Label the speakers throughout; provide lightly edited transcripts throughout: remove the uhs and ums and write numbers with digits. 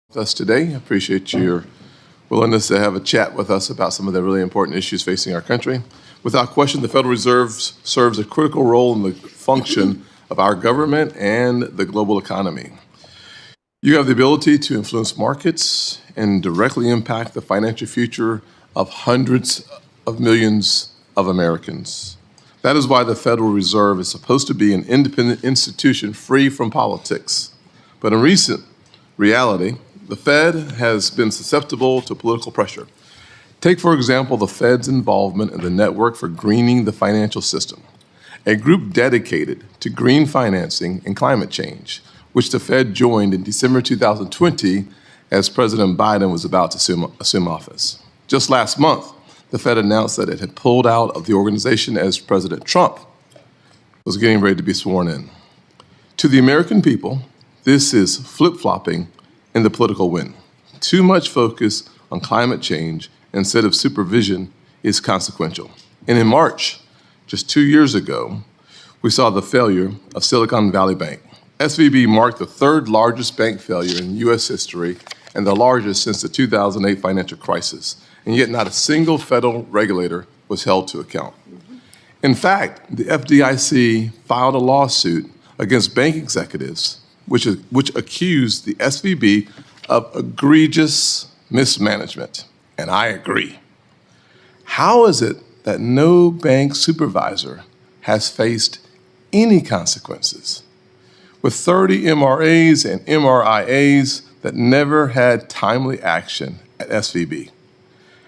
Speaker 1: with us today. I appreciate your willingness to have a chat with us about some of the really important issues facing our country. Without question, the Federal Reserve serves a critical role in the function of our government and the global economy. You have the ability to influence markets and directly impact the financial future of hundreds of millions of Americans. That is why the Federal Reserve is supposed to be an independent institution free from politics. But in recent reality, the Fed has been susceptible to political pressure. Take, for example, the Fed's involvement in the Network for Greening the Financial System, a group dedicated to green financing and climate change, which the Fed joined in December 2020 as President Biden was about to assume office. Just last month, the Fed announced that it had pulled out of the organization as President Trump was getting ready to be sworn in. To the American people, this is flip-flopping in the political wind. Too much focus on climate change instead of supervision is consequential. And in March, just 2 years ago, we saw the failure of Silicon Valley Bank. SVB marked the third largest bank failure in U.S. history and the largest since the 2008 financial crisis. And yet not a single federal regulator was held to account. In fact, the FDIC filed a lawsuit against bank executives which accused the SVB of egregious mismanagement. And I agree. How is it that no bank supervisor has faced any consequences? With 30 MRAs and MRIAs that never had timely action at SVB,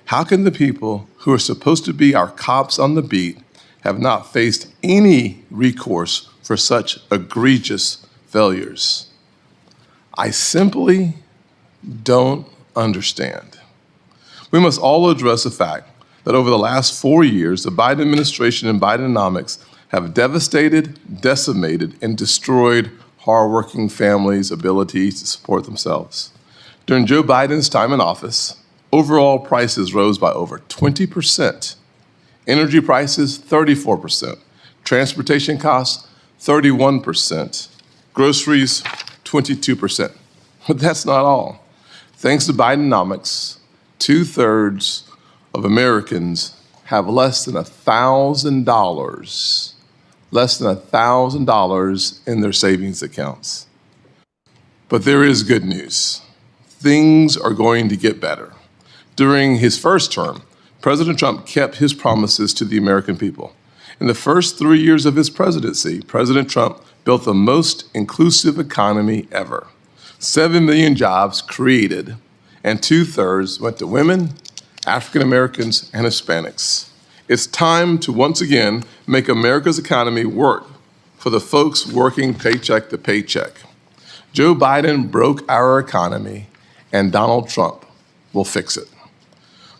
Speaker 1: how can the people who are supposed to be our cops on the beat have not faced any recourse for such egregious failures? I simply don't understand. We must all address the fact that over the last 4 years, the Biden administration and Bidenomics have devastated, decimated, and destroyed hardworking families' ability to support themselves. During Joe Biden's time in office, overall prices rose by over 20%. Energy prices, 34%. Transportation costs, 31%. Groceries, 22%. But that's not all. Thanks to Bidenomics, 2/3 of Americans have less than $1,000 in their savings accounts. But there is good news. Things are going to get better. During his first term, President Trump kept his promises to the American people. In the first 3 years of his presidency, President Trump built the most inclusive economy ever. 7 million jobs created, and 2/3 went to women, African Americans, and Hispanics. It's time to once again make America's economy work for the folks working paycheck to paycheck. Joe Biden broke our economy, and Donald Trump will fix it.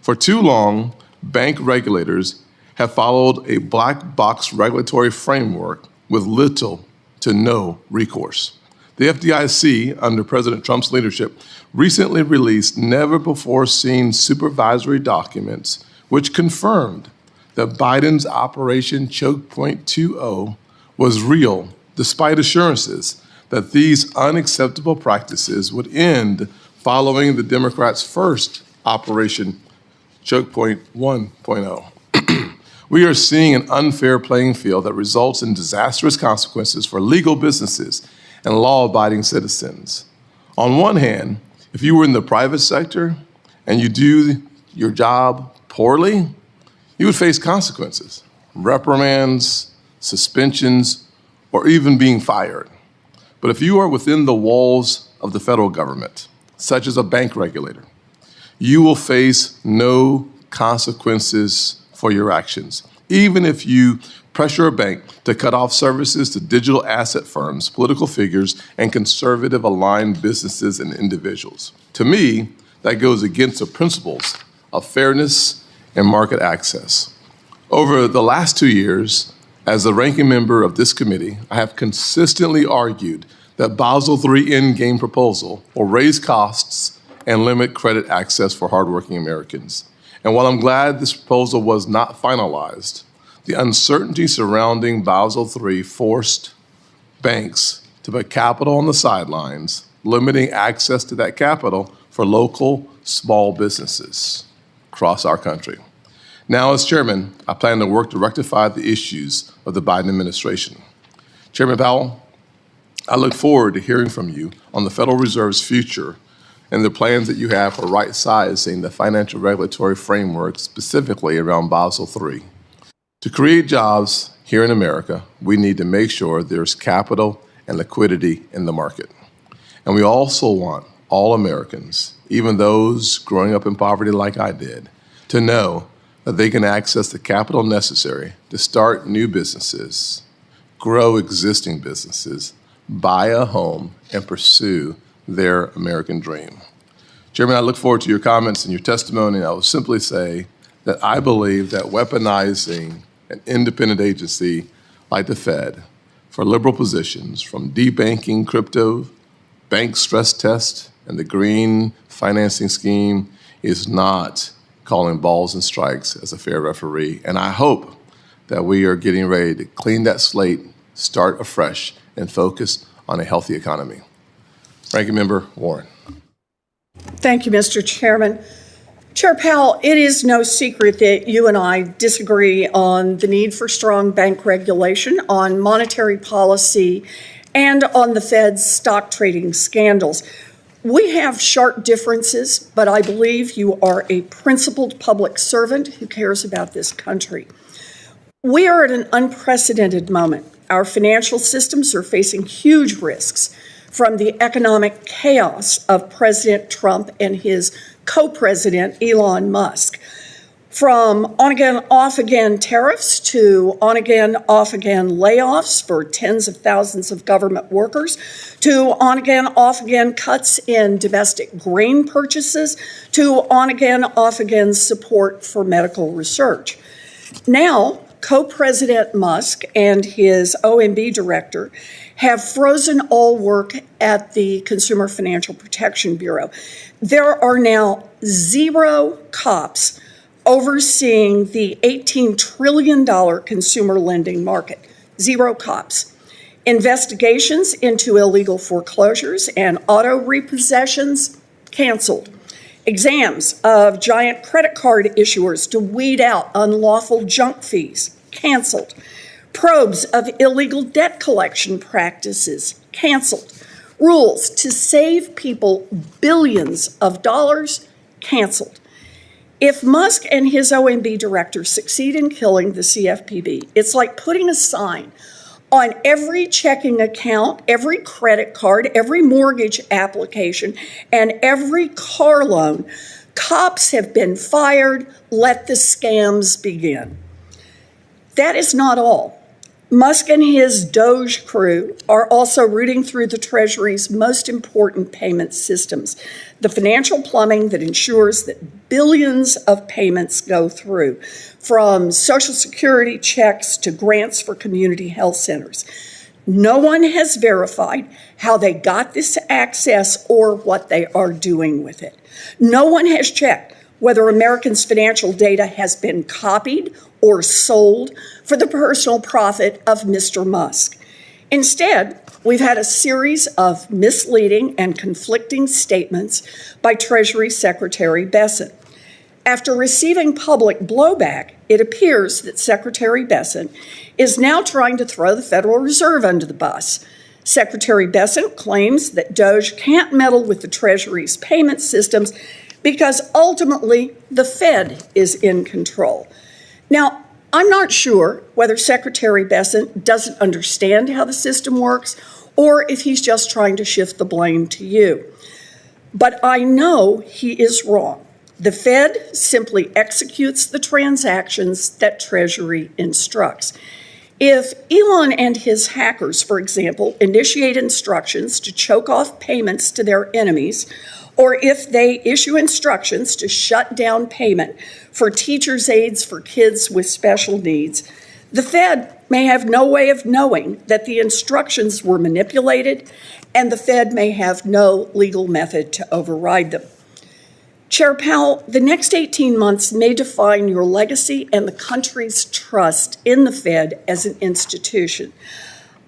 Speaker 1: For too long, bank regulators have followed a black box regulatory framework with little to no recourse. The FDIC, under President Trump's leadership, recently released never-before-seen supervisory documents which confirmed that Biden's Operation Choke Point 2.0 was real, despite assurances that these unacceptable practices would end following the Democrats' first Operation Choke Point 1.0. We are seeing an unfair playing field that results in disastrous consequences for legal businesses and law-abiding citizens. On one hand, if you were in the private sector and you do your job poorly, you would face consequences, reprimands, suspensions, or even being fired. But if you are within the walls of the federal government, such as a bank regulator, you will face no consequences for your actions, even if you pressure a bank to cut off services to digital asset firms, political figures, and conservative-aligned businesses and individuals. To me, that goes against the principles of fairness and market access. Over the last 2 years, as the ranking member of this committee, I have consistently argued that Basel III endgame proposal will raise costs and limit credit access for hardworking Americans. And while I'm glad this proposal was not finalized, the uncertainty surrounding Basel III forced banks to put capital on the sidelines limiting access to that capital for local small businesses across our country. Now, as chairman, I plan to work to rectify the issues of the Biden administration. Chairman Powell, I look forward to hearing from you on the Federal Reserve's future and the plans that you have for right-sizing the financial regulatory framework, specifically around Basel III. To create jobs here in America, we need to make sure there's capital and liquidity in the market. And we also want all Americans, even those growing up in poverty like I did, to know that they can access the capital necessary to start new businesses, grow existing businesses, buy a home, and pursue their American dream. Chairman, I look forward to your comments and your testimony. I will simply say that I believe that weaponizing an independent agency like the Fed for liberal positions, from debanking crypto, bank stress test, and the green financing scheme, is not calling balls and strikes as a fair referee. And I hope that we are getting ready to clean that slate, start afresh, and focus on a healthy economy. Ranking Member Warren.
Speaker 2: Thank you, Mr. Chairman. Chair Powell, it is no secret that you and I disagree on the need for strong bank regulation, on monetary policy, and on the Fed's stock trading scandals. We have sharp differences, but I believe you are a principled public servant who cares about this country. We are at an unprecedented moment. Our financial systems are facing huge risks from the economic chaos of President Trump and his co-president, Elon Musk. From on-again, off-again tariffs to on-again, off-again layoffs for tens of thousands of government workers, to on-again, off-again cuts in domestic grain purchases, to on-again, off-again support for medical research. Now, co-president Musk and his OMB director have frozen all work at the Consumer Financial Protection Bureau. There are now 0 cops overseeing the $18 trillion consumer lending market. 0 cops. Investigations into illegal foreclosures and auto repossessions canceled. Exams of giant credit card issuers to weed out unlawful junk fees canceled. Probes of illegal debt collection practices canceled. Rules to save people billions of dollars canceled. If Musk and his OMB director succeed in killing the CFPB, it's like putting a sign on every checking account, every credit card, every mortgage application, and every car loan. Cops have been fired. Let the scams begin. That is not all. Musk and his Doge crew are also rooting through the Treasury's most important payment systems, the financial plumbing that ensures that billions of payments go through, from Social Security checks to grants for community health centers. No one has verified how they got this access or what they are doing with it. No one has checked whether Americans' financial data has been copied or sold for the personal profit of Mr. Musk. Instead, we've had a series of misleading and conflicting statements by Treasury Secretary Bessent. After receiving public blowback, it appears that Secretary Bessent is now trying to throw the Federal Reserve under the bus. Secretary Bessent claims that Doge can't meddle with the Treasury's payment systems because ultimately the Fed is in control. Now, I'm not sure whether Secretary Bessent doesn't understand how the system works or if he's just trying to shift the blame to you. But I know he is wrong. The Fed simply executes the transactions that Treasury instructs. If Elon and his hackers, for example, initiate instructions to choke off payments to their enemies, or if they issue instructions to shut down payment for teachers' aides for kids with special needs, the Fed may have no way of knowing that the instructions were manipulated, and the Fed may have no legal method to override them. Chair Powell, the next 18 months may define your legacy and the country's trust in the Fed as an institution.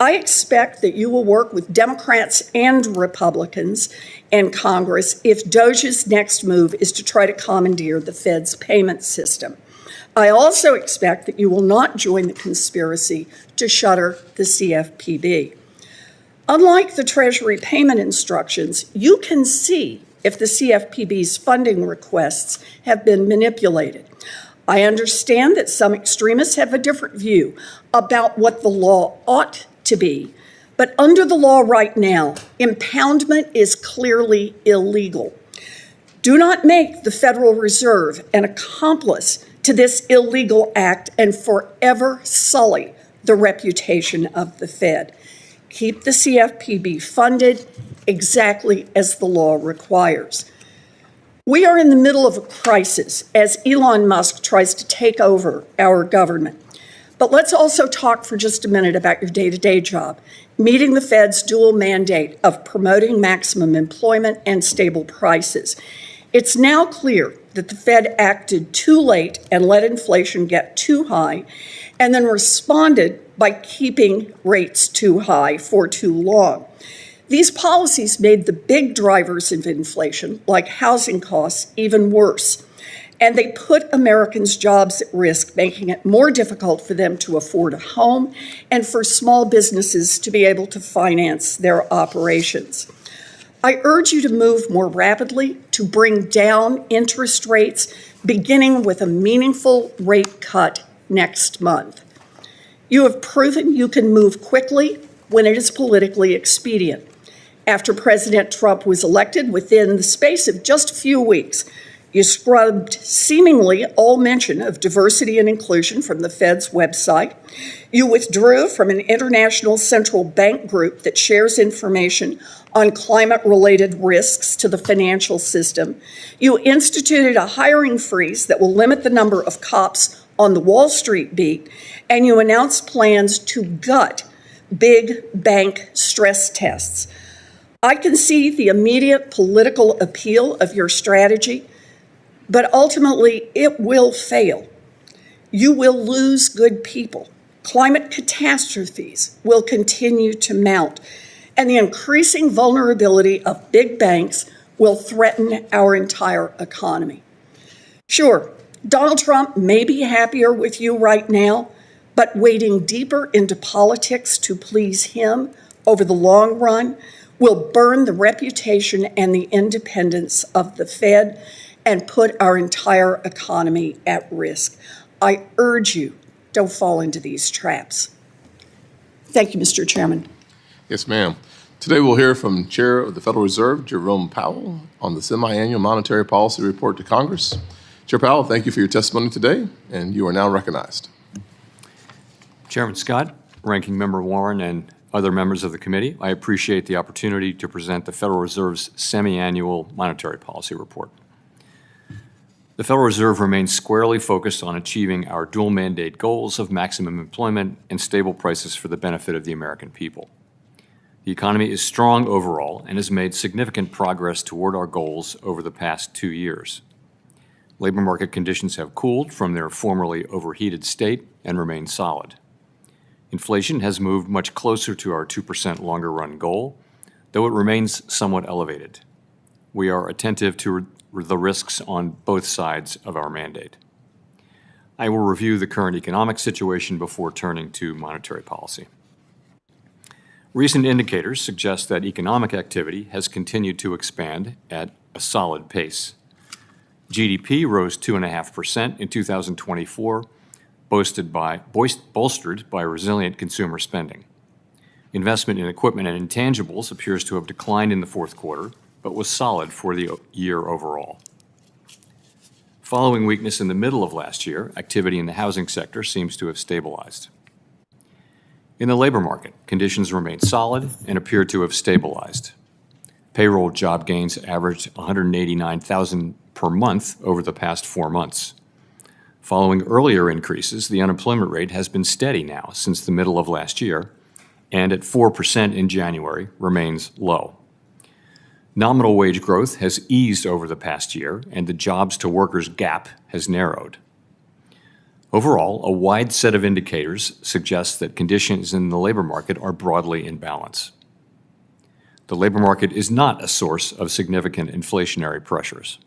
Speaker 2: I expect that you will work with Democrats and Republicans in Congress if Doge's next move is to try to commandeer the Fed's payment system. I also expect that you will not join the conspiracy to shutter the CFPB. Unlike the Treasury payment instructions, you can see if the CFPB's funding requests have been manipulated. I understand that some extremists have a different view about what the law ought to be, but under the law right now, impoundment is clearly illegal. Do not make the Federal Reserve an accomplice to this illegal act and forever sully the reputation of the Fed. Keep the CFPB funded exactly as the law requires. We are in the middle of a crisis as Elon Musk tries to take over our government. But let's also talk for just a minute about your day-to-day job, meeting the Fed's dual mandate of promoting maximum employment and stable prices. It's now clear that the Fed acted too late and let inflation get too high, and then responded by keeping rates too high for too long. These policies made the big drivers of inflation, like housing costs, even worse. And they put Americans' jobs at risk, making it more difficult for them to afford a home and for small businesses to be able to finance their operations. I urge you to move more rapidly to bring down interest rates, beginning with a meaningful rate cut next month. You have proven you can move quickly when it is politically expedient. After President Trump was elected, within the space of just a few weeks, you scrubbed seemingly all mention of diversity and inclusion from the Fed's website. You withdrew from an international central bank group that shares information on climate-related risks to the financial system. You instituted a hiring freeze that will limit the number of cops on the Wall Street beat, and you announced plans to gut big bank stress tests. I can see the immediate political appeal of your strategy, but ultimately it will fail. You will lose good people. Climate catastrophes will continue to mount, and the increasing vulnerability of big banks will threaten our entire economy. Sure, Donald Trump may be happier with you right now, but wading deeper into politics to please him over the long run will burn the reputation and the independence of the Fed and put our entire economy at risk. I urge you, don't fall into these traps. Thank you, Mr. Chairman.
Speaker 1: Yes, ma'am. Today we'll hear from Chair of the Federal Reserve, Jerome Powell, on the Semiannual Monetary Policy Report to Congress. Chair Powell, thank you for your testimony today, and you are now recognized.
Speaker 3: Chairman Scott, Ranking Member Warren, and other members of the committee, I appreciate the opportunity to present the Federal Reserve's Semiannual Monetary Policy Report. The Federal Reserve remains squarely focused on achieving our dual mandate goals of maximum employment and stable prices for the benefit of the American people. The economy is strong overall and has made significant progress toward our goals over the past 2 years. Labor market conditions have cooled from their formerly overheated state and remain solid. Inflation has moved much closer to our 2% longer-run goal, though it remains somewhat elevated. We are attentive to the risks on both sides of our mandate. I will review the current economic situation before turning to monetary policy. Recent indicators suggest that economic activity has continued to expand at a solid pace. GDP rose 2.5% in 2024, bolstered by resilient consumer spending. Investment in equipment and intangibles appears to have declined in the fourth quarter, but was solid for the year overall. Following weakness in the middle of last year, activity in the housing sector seems to have stabilized. In the labor market, conditions remain solid and appear to have stabilized. Payroll job gains averaged 189,000 per month over the past 4 months. Following earlier increases, the unemployment rate has been steady now since the middle of last year, and at 4% in January remains low. Nominal wage growth has eased over the past year, and the jobs-to-workers gap has narrowed. Overall, a wide set of indicators suggests that conditions in the labor market are broadly in balance. The labor market is not a source of significant inflationary pressures.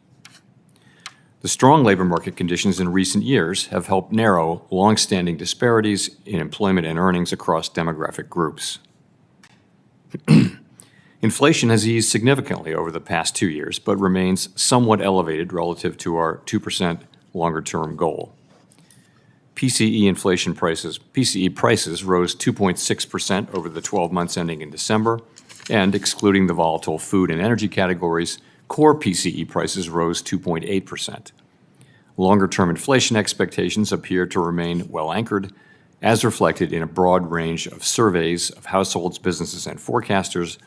Speaker 3: The strong labor market conditions in recent years have helped narrow long-standing disparities in employment and earnings across demographic groups. Inflation has eased significantly over the past 2 years, but remains somewhat elevated relative to our 2% longer-term goal. PCE prices rose 2.6% over the 12 months ending in December, and excluding the volatile food and energy categories, core PCE prices rose 2.8%. Longer-term inflation expectations appear to remain well anchored, as reflected in a broad range of surveys of households, businesses, and forecasters,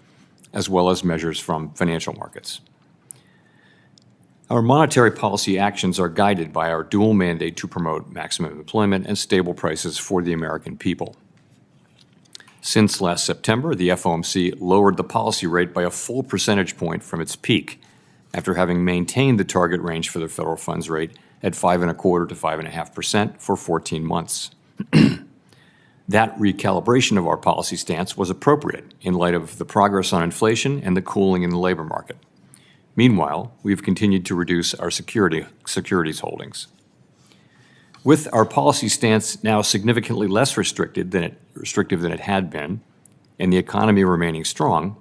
Speaker 3: as well as measures from financial markets. Our monetary policy actions are guided by our dual mandate to promote maximum employment and stable prices for the American people. Since last September, the FOMC lowered the policy rate by a full percentage point from its peak, after having maintained the target range for the federal funds rate at 5.25% to 5.5% for 14 months. That recalibration of our policy stance was appropriate in light of the progress on inflation and the cooling in the labor market. Meanwhile, we've continued to reduce our securities holdings. With our policy stance now significantly less restrictive than it had been, and the economy remaining strong,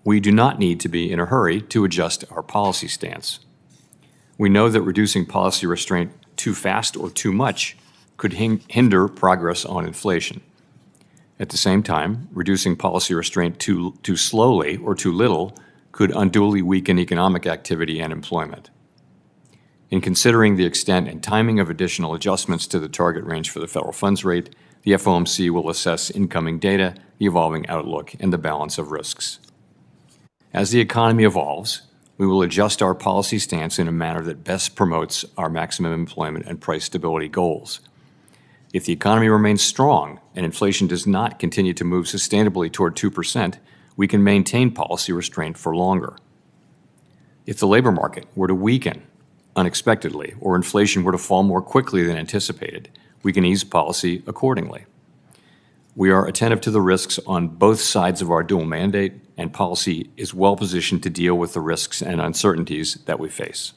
Speaker 3: we do not need to be in a hurry to adjust our policy stance. We know that reducing policy restraint too fast or too much could hinder progress on inflation. At the same time, reducing policy restraint too slowly or too little could unduly weaken economic activity and employment. In considering the extent and timing of additional adjustments to the target range for the federal funds rate, the FOMC will assess incoming data, the evolving outlook, and the balance of risks. As the economy evolves, we will adjust our policy stance in a manner that best promotes our maximum employment and price stability goals. If the economy remains strong and inflation does not continue to move sustainably toward 2%, we can maintain policy restraint for longer. If the labor market were to weaken unexpectedly or inflation were to fall more quickly than anticipated, we can ease policy accordingly. We are attentive to the risks on both sides of our dual mandate, and policy is well positioned to deal with the risks and uncertainties that we face.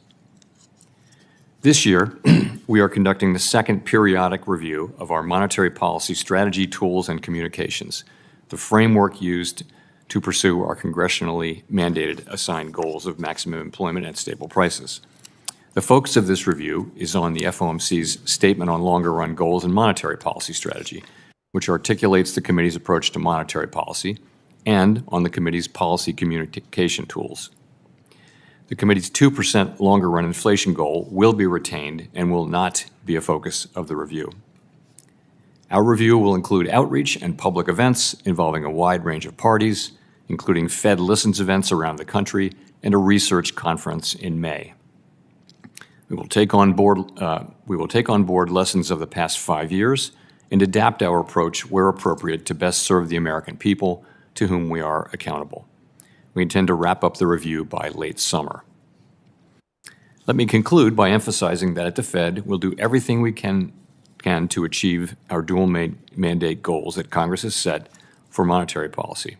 Speaker 3: This year, we are conducting the second periodic review of our monetary policy strategy, tools, and communications, the framework used to pursue our congressionally mandated assigned goals of maximum employment and stable prices. The focus of this review is on the FOMC's Statement on Longer-Run Goals and Monetary Policy Strategy, which articulates the committee's approach to monetary policy, and on the committee's policy communication tools. The committee's 2% longer-run inflation goal will be retained and will not be a focus of the review. Our review will include outreach and public events involving a wide range of parties, including Fed Listens events around the country and a research conference in May. We will take on board lessons of the past 5 years and adapt our approach where appropriate to best serve the American people to whom we are accountable. We intend to wrap up the review by late summer. Let me conclude by emphasizing that at the Fed, we'll do everything we can to achieve our dual mandate goals that Congress has set for monetary policy.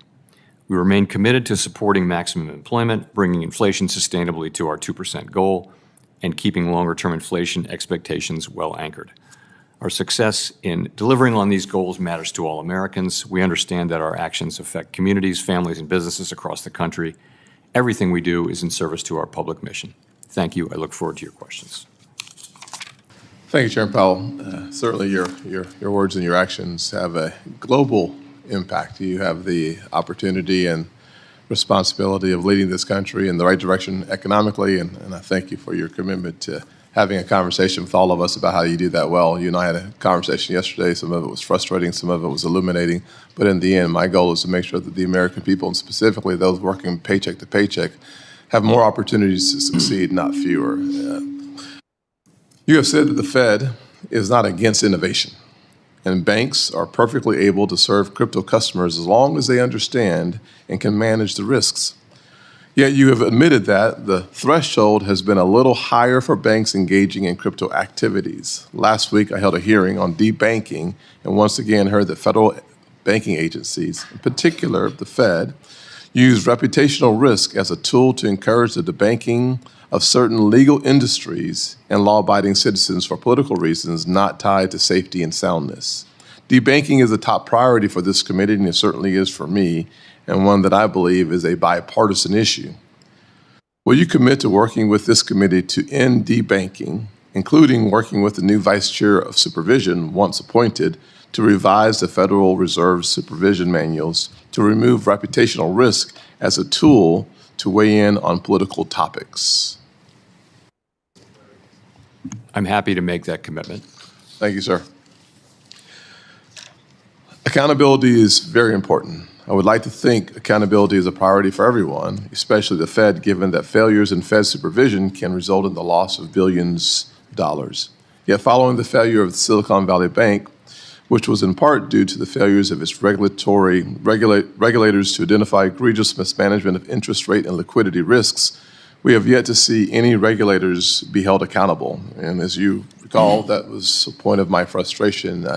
Speaker 3: We remain committed to supporting maximum employment, bringing inflation sustainably to our 2% goal, and keeping longer-term inflation expectations well anchored. Our success in delivering on these goals matters to all Americans. We understand that our actions affect communities, families, and businesses across the country. Everything we do is in service to our public mission. Thank you. I look forward to your questions.
Speaker 1: Thank you, Chairman Powell. Certainly your words and your actions have a global impact. You have the opportunity and responsibility of leading this country in the right direction economically, and I thank you for your commitment to having a conversation with all of us about how you do that well. You and I had a conversation yesterday. Some of it was frustrating, some of it was illuminating, but in the end, my goal is to make sure that the American people, and specifically those working paycheck to paycheck, have more opportunities to succeed, not fewer. You have said that the Fed is not against innovation, and banks are perfectly able to serve crypto customers as long as they understand and can manage the risks. Yet you have admitted that the threshold has been a little higher for banks engaging in crypto activities. Last week, I held a hearing on debanking and once again heard that federal banking agencies, in particular the Fed, use reputational risk as a tool to encourage the debanking of certain legal industries and law-abiding citizens for political reasons not tied to safety and soundness. Debanking is a top priority for this committee, and it certainly is for me, and one that I believe is a bipartisan issue. Will you commit to working with this committee to end debanking, including working with the new Vice Chair of Supervision, once appointed, to revise the Federal Reserve's supervision manuals to remove reputational risk as a tool to weigh in on political topics?
Speaker 3: I'm happy to make that commitment.
Speaker 1: Thank you, sir. Accountability is very important. I would like to think accountability is a priority for everyone, especially the Fed, given that failures in Fed supervision can result in the loss of billions of dollars. Yet following the failure of the Silicon Valley Bank, which was in part due to the failures of its regulators to identify egregious mismanagement of interest rate and liquidity risks, we have yet to see any regulators be held accountable. And as you recall, that was a point of my frustration.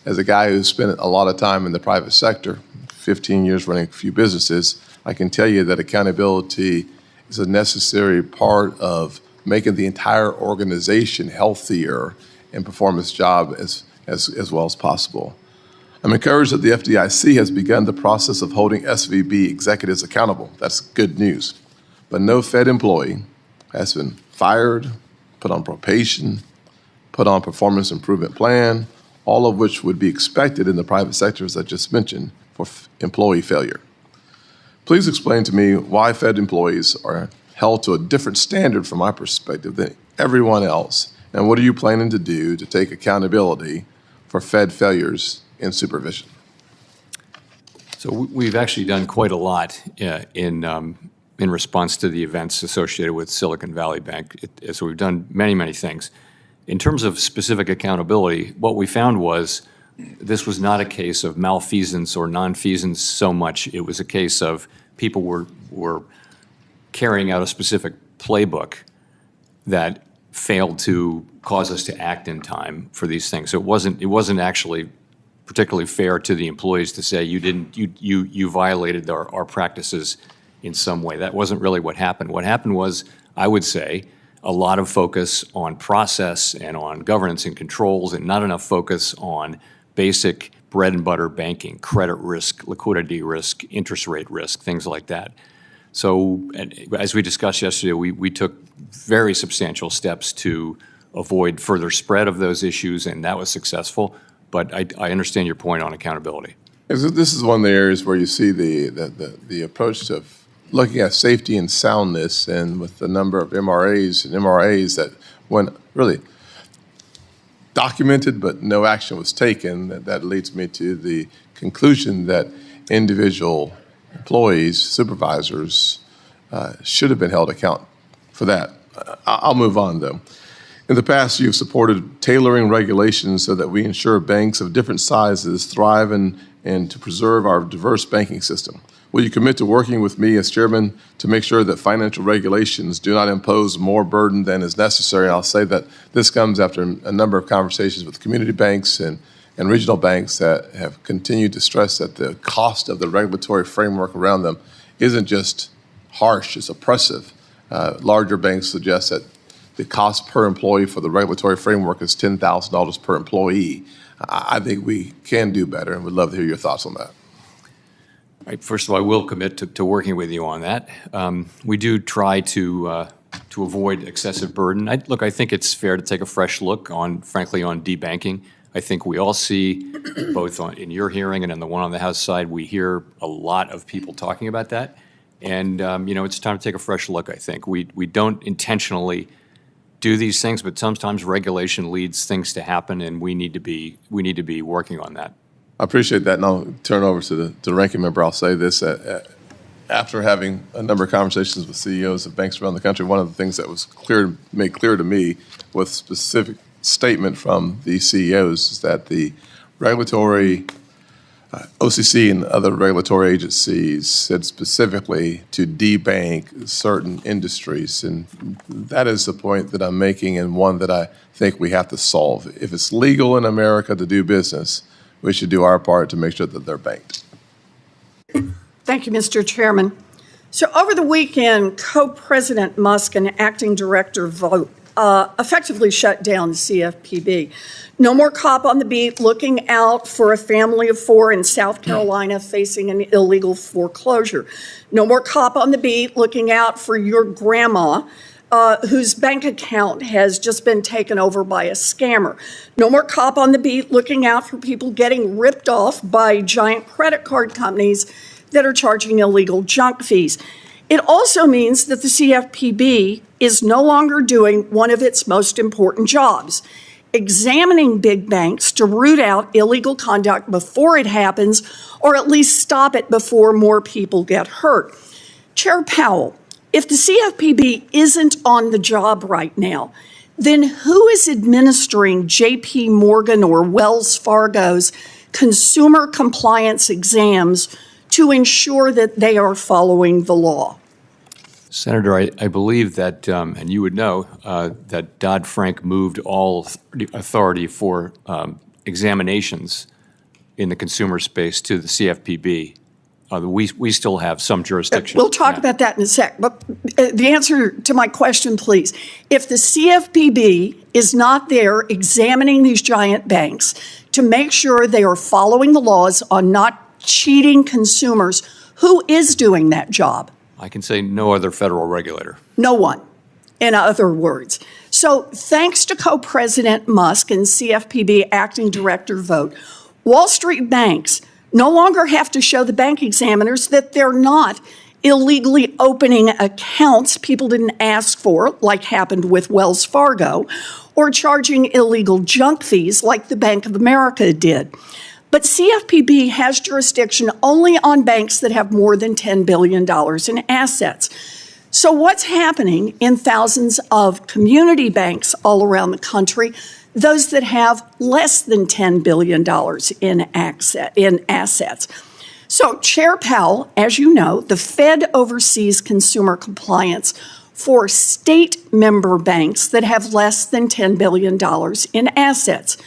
Speaker 1: As a guy who spent a lot of time in the private sector, 15 years running a few businesses, I can tell you that accountability is a necessary part of making the entire organization healthier and perform its job as well as possible. I'm encouraged that the FDIC has begun the process of holding SVB executives accountable. That's good news. But no Fed employee has been fired, put on probation, put on performance improvement plan, all of which would be expected in the private sector, as I just mentioned, for employee failure. Please explain to me why Fed employees are held to a different standard from my perspective than everyone else, and what are you planning to do to take accountability for Fed failures in supervision?
Speaker 3: So we've actually done quite a lot in response to the events associated with Silicon Valley Bank. So we've done many, many things. In terms of specific accountability, what we found was this was not a case of malfeasance or nonfeasance so much. It was a case of people were carrying out a specific playbook that failed to cause us to act in time for these things. So it wasn't actually particularly fair to the employees to say you violated our practices in some way. That wasn't really what happened. What happened was, I would say, a lot of focus on process and on governance and controls, and not enough focus on basic bread and butter banking, credit risk, liquidity risk, interest rate risk, things like that. So as we discussed yesterday, we took very substantial steps to avoid further spread of those issues, and that was successful. But I understand your point on accountability.
Speaker 1: This is one of the areas where you see the approach to looking at safety and soundness, and with the number of MRAs that went really documented but no action was taken, that leads me to the conclusion that individual employees, supervisors, should have been held account for that. I'll move on, though. In the past, you've supported tailoring regulations so that we ensure banks of different sizes thrive and to preserve our diverse banking system. Will you commit to working with me as chairman to make sure that financial regulations do not impose more burden than is necessary? I'll say that this comes after a number of conversations with community banks and regional banks that have continued to stress that the cost of the regulatory framework around them isn't just harsh, it's oppressive. Larger banks suggest that the cost per employee for the regulatory framework is $10,000 per employee. I think we can do better, and would love to hear your thoughts on that.
Speaker 3: Right, first of all, I will commit to working with you on that. We do try to avoid excessive burden. I think it's fair to take a fresh look frankly, on debanking. I think we all see, both in your hearing and in the one on the House side, we hear a lot of people talking about that. And, it's time to take a fresh look, I think. We don't intentionally do these things, but sometimes regulation leads things to happen, and we need to be working on that.
Speaker 1: I appreciate that, and I'll turn it over to the ranking member. I'll say this, after having a number of conversations with CEOs of banks around the country, one of the things that was made clear to me with specific statement from these CEOs is that the regulatory OCC and other regulatory agencies said specifically to debank certain industries, and that is the point that I'm making, and one that I think we have to solve. If it's legal in America to do business, we should do our part to make sure that they're banked.
Speaker 2: Thank you, Mr. Chairman. So over the weekend, Co-President Musk and Acting Director Vogt effectively shut down the CFPB. No more cop on the beat looking out for a family of four in South Carolina facing an illegal foreclosure. No more cop on the beat looking out for your grandma whose bank account has just been taken over by a scammer. No more cop on the beat looking out for people getting ripped off by giant credit card companies that are charging illegal junk fees. It also means that the CFPB is no longer doing one of its most important jobs, examining big banks to root out illegal conduct before it happens, or at least stop it before more people get hurt. Chair Powell, if the CFPB isn't on the job right now, then who is administering JP Morgan or Wells Fargo's consumer compliance exams to ensure that they are following the law?
Speaker 3: Senator, I believe that, and you would know, that Dodd-Frank moved all authority for examinations in the consumer space to the CFPB. We still have some jurisdiction.
Speaker 2: We'll talk about that in a sec. But the answer to my question, please. If the CFPB is not there examining these giant banks to make sure they are following the laws on not cheating consumers, who is doing that job?
Speaker 3: I can say no other federal regulator.
Speaker 2: No one, in other words. So thanks to Co-President Musk and CFPB Acting Director Vogt, Wall Street banks no longer have to show the bank examiners that they're not illegally opening accounts people didn't ask for, like happened with Wells Fargo, or charging illegal junk fees like the Bank of America did. But CFPB has jurisdiction only on banks that have more than $10 billion in assets. So what's happening in thousands of community banks all around the country, those that have less than $10 billion in assets? So Chair Powell, as you know, the Fed oversees consumer compliance for state member banks that have less than $10 billion in assets.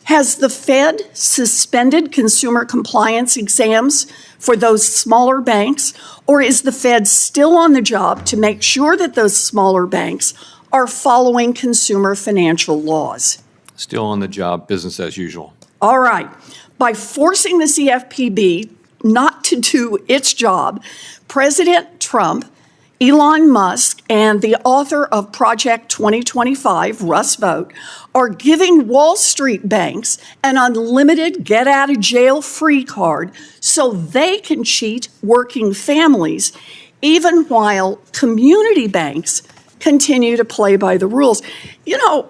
Speaker 2: Has the Fed suspended consumer compliance exams for those smaller banks, or is the Fed still on the job to make sure that those smaller banks are following consumer financial laws?
Speaker 3: Still on the job, business as usual.
Speaker 2: All right. By forcing the CFPB not to do its job, President Trump, Elon Musk, and the author of Project 2025, Russ Vought, are giving Wall Street banks an unlimited get-out-of-jail-free card so they can cheat working families, even while community banks continue to play by the rules. You know,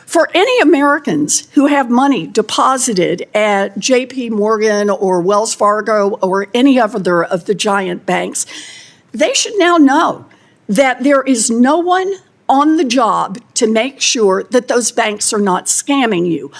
Speaker 2: for any Americans who have money deposited at JP Morgan or Wells Fargo or any other of the giant banks, they should now know that there is no one on the job to make sure that those banks are not scamming you.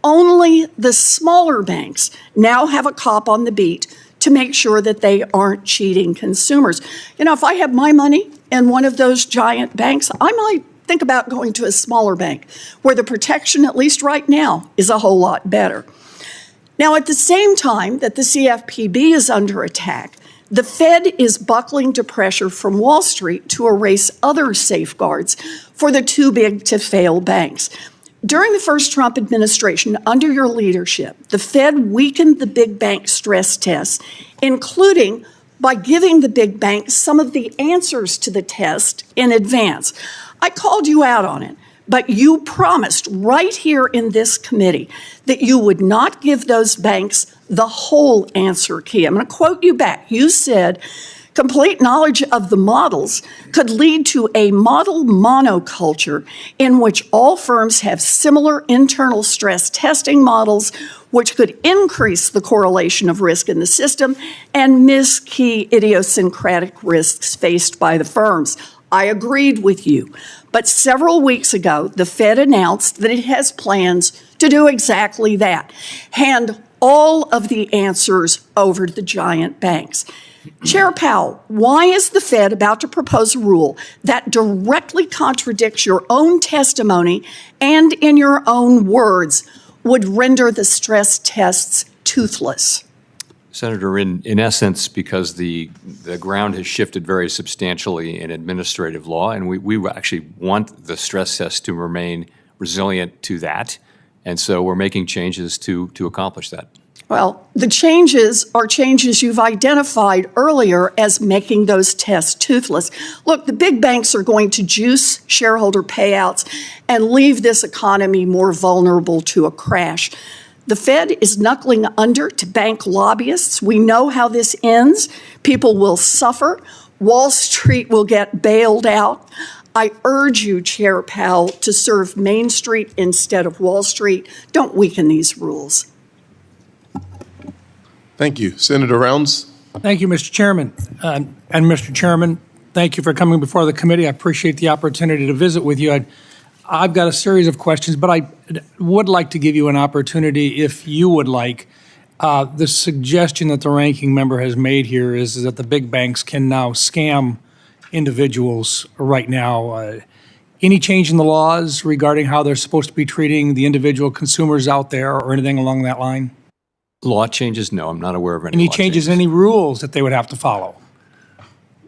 Speaker 2: Only the smaller banks now have a cop on the beat to make sure that they aren't cheating consumers. You know, if I have my money in one of those giant banks, I might think about going to a smaller bank where the protection, at least right now, is a whole lot better. Now, at the same time that the CFPB is under attack, the Fed is buckling to pressure from Wall Street to erase other safeguards for the too-big-to-fail banks. During the first Trump administration, under your leadership, the Fed weakened the big bank stress tests, including by giving the big banks some of the answers to the test in advance. I called you out on it, but you promised right here in this committee that you would not give those banks the whole answer key. I'm going to quote you back. You said, complete knowledge of the models could lead to a model monoculture in which all firms have similar internal stress testing models, which could increase the correlation of risk in the system and miss key idiosyncratic risks faced by the firms. I agreed with you. But several weeks ago, the Fed announced that it has plans to do exactly that. And all of the answers over to the giant banks. Chair Powell, why is the Fed about to propose a rule that directly contradicts your own testimony and, in your own words, would render the stress tests toothless?
Speaker 3: Senator, in essence, because the ground has shifted very substantially in administrative law, and we actually want the stress test to remain resilient to that, and so we're making changes to accomplish that.
Speaker 2: Well, the changes are changes you've identified earlier as making those tests toothless. Look, the big banks are going to juice shareholder payouts and leave this economy more vulnerable to a crash. The Fed is knuckling under to bank lobbyists. We know how this ends. People will suffer. Wall Street will get bailed out. I urge you, Chair Powell, to serve Main Street instead of Wall Street. Don't weaken these rules.
Speaker 1: Thank you. Senator Rounds.
Speaker 4: Thank you, Mr. Chairman. And Mr. Chairman, thank you for coming before the committee. I appreciate the opportunity to visit with you. I've got a series of questions, but I would like to give you an opportunity, if you would like. The suggestion that the ranking member has made here is that the big banks can now scam individuals right now. Any change in the laws regarding how they're supposed to be treating the individual consumers out there or anything along that line?
Speaker 3: Law changes? No, I'm not aware of any
Speaker 4: Any
Speaker 3: law
Speaker 4: changes in any rules that they would have to follow?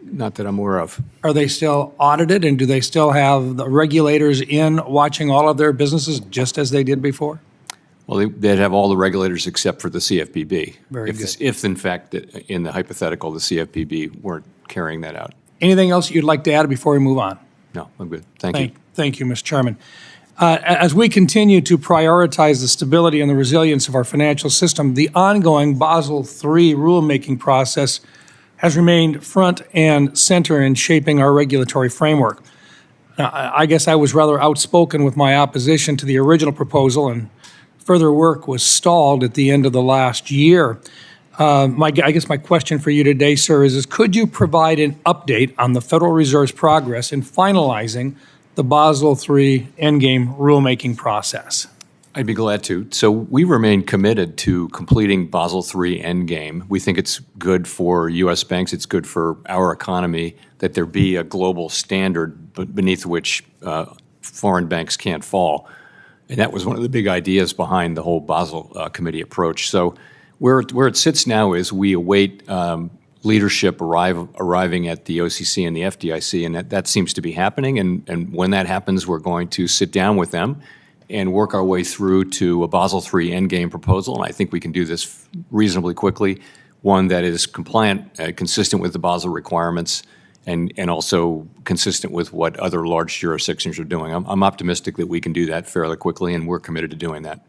Speaker 3: Not that I'm aware of.
Speaker 4: Are they still audited, and do they still have the regulators in watching all of their businesses just as they did before?
Speaker 3: Well, they'd have all the regulators except for the CFPB.
Speaker 4: Very good.
Speaker 3: If in fact, in the hypothetical, the CFPB weren't carrying that out.
Speaker 4: Anything else you'd like to add before we move on?
Speaker 3: No, I'm good. Thank you.
Speaker 4: Thank you, Mr. Chairman. As we continue to prioritize the stability and the resilience of our financial system, the ongoing Basel III rulemaking process has remained front and center in shaping our regulatory framework. I guess I was rather outspoken with my opposition to the original proposal, and further work was stalled at the end of the last year. I guess my question for you today, sir, is could you provide an update on the Federal Reserve's progress in finalizing the Basel III endgame rulemaking process?
Speaker 3: I'd be glad to. So we remain committed to completing Basel III endgame. We think it's good for U.S. banks, it's good for our economy that there be a global standard beneath which foreign banks can't fall. And that was one of the big ideas behind the whole Basel Committee approach. So where it sits now is we await leadership arriving at the OCC and the FDIC, and that seems to be happening. And when that happens, we're going to sit down with them and work our way through to a Basel III endgame proposal. And I think we can do this reasonably quickly, one that is compliant, consistent with the Basel requirements, and also consistent with what other large jurisdictions are doing. I'm optimistic that we can do that fairly quickly, and we're committed to doing that.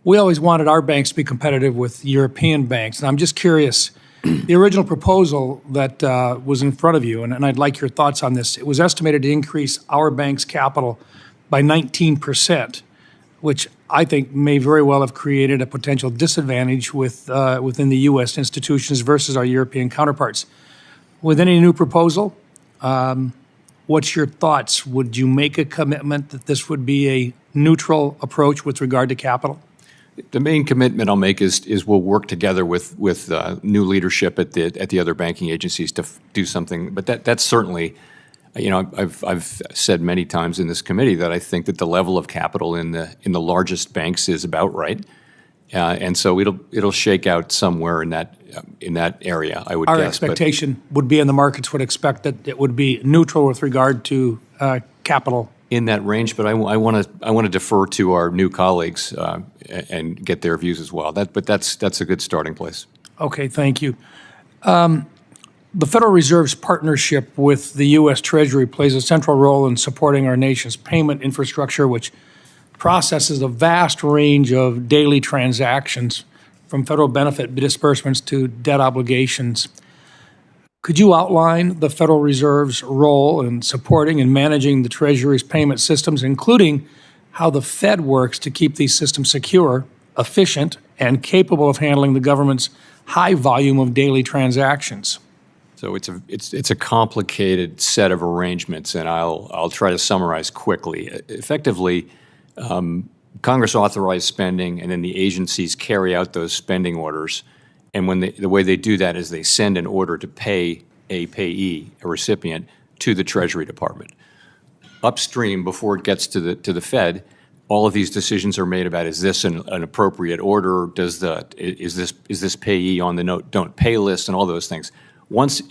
Speaker 4: We always wanted our banks to be competitive with European banks, and I'm just curious, the original proposal that was in front of you, and I'd like your thoughts on this, it was estimated to increase our bank's capital by 19%, which I think may very well have created a potential disadvantage within the U.S. institutions versus our European counterparts. With any new proposal, what's your thoughts? Would you make a commitment that this would be a neutral approach with regard to capital?
Speaker 3: The main commitment I'll make is we'll work together with new leadership at the other banking agencies to do something. But that's certainly, you know, I've said many times in this committee that I think that the level of capital in the largest banks is about right, and so it'll shake out somewhere in that area. I would guess. Our
Speaker 4: expectation would be, and the markets would expect that it would be neutral with regard to capital.
Speaker 3: In that range, but I want to defer to our new colleagues and get their views as well. But that's a good starting place.
Speaker 4: Okay, thank you. The Federal Reserve's partnership with the U.S. Treasury plays a central role in supporting our nation's payment infrastructure, which processes a vast range of daily transactions, from federal benefit disbursements to debt obligations. Could you outline the Federal Reserve's role in supporting and managing the Treasury's payment systems, including how the Fed works to keep these systems secure, efficient, and capable of handling the government's high volume of daily transactions?
Speaker 3: So it's a complicated set of arrangements, and I'll try to summarize quickly. Effectively, Congress authorized spending, and then the agencies carry out those spending orders. And when the way they do that is they send an order to pay a payee, a recipient, to the Treasury Department. Upstream, before it gets to the Fed, all of these decisions are made about, is this an appropriate order? Is this payee on the note don't pay list, and all those things. Once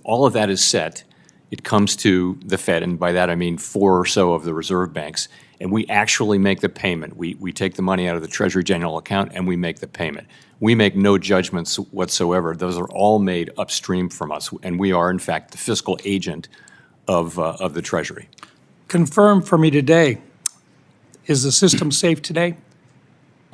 Speaker 3: all of that is set, it comes to the Fed, and by that I mean 4 or so of the reserve banks, and we actually make the payment. We take the money out of the Treasury General account and we make the payment. We make no judgments whatsoever. Those are all made upstream from us, and we are, in fact, the fiscal agent of the Treasury.
Speaker 4: Confirm for me today, is the system safe today?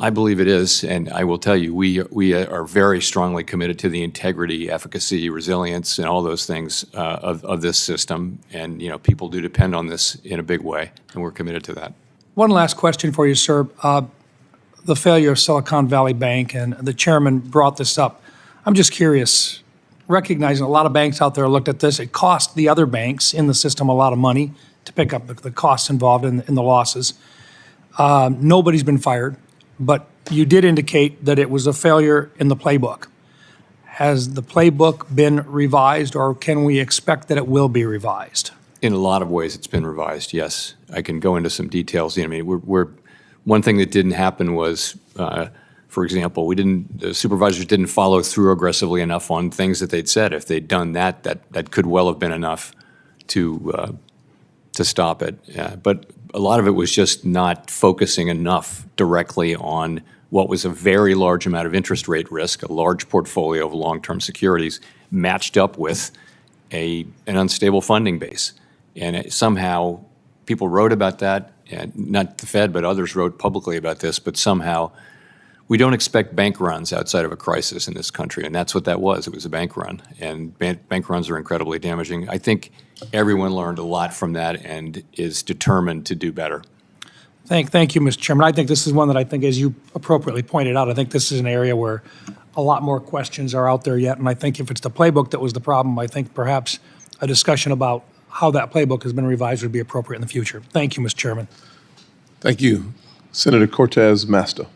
Speaker 3: I believe it is, and I will tell you, we are very strongly committed to the integrity, efficacy, resilience, and all those things of this system. And people do depend on this in a big way, and we're committed to that.
Speaker 4: One last question for you, sir. The failure of Silicon Valley Bank, and the chairman brought this up. I'm just curious, recognizing a lot of banks out there looked at this, it cost the other banks in the system a lot of money to pick up the costs involved in the losses. Nobody's been fired. But you did indicate that it was a failure in the playbook. Has the playbook been revised, or can we expect that it will be revised?
Speaker 3: In a lot of ways, it's been revised, yes. I can go into some details. I mean, one thing that didn't happen was, for example, the supervisors didn't follow through aggressively enough on things that they'd said. If they'd done that could well have been enough to stop it. But a lot of it was just not focusing enough directly on what was a very large amount of interest rate risk, a large portfolio of long-term securities matched up with an unstable funding base. And somehow people wrote about that, and not the Fed, but others wrote publicly about this, but somehow we don't expect bank runs outside of a crisis in this country, and that's what that was. It was a bank run, and bank runs are incredibly damaging. I think everyone learned a lot from that and is determined to do better.
Speaker 4: Thank you, Mr. Chairman. I think this is one that I think, as you appropriately pointed out, I think this is an area where a lot more questions are out there yet, and I think if it's the playbook that was the problem, I think perhaps a discussion about how that playbook has been revised would be appropriate in the future. Thank you, Mr. Chairman.
Speaker 1: Thank you. Senator Cortez Masto.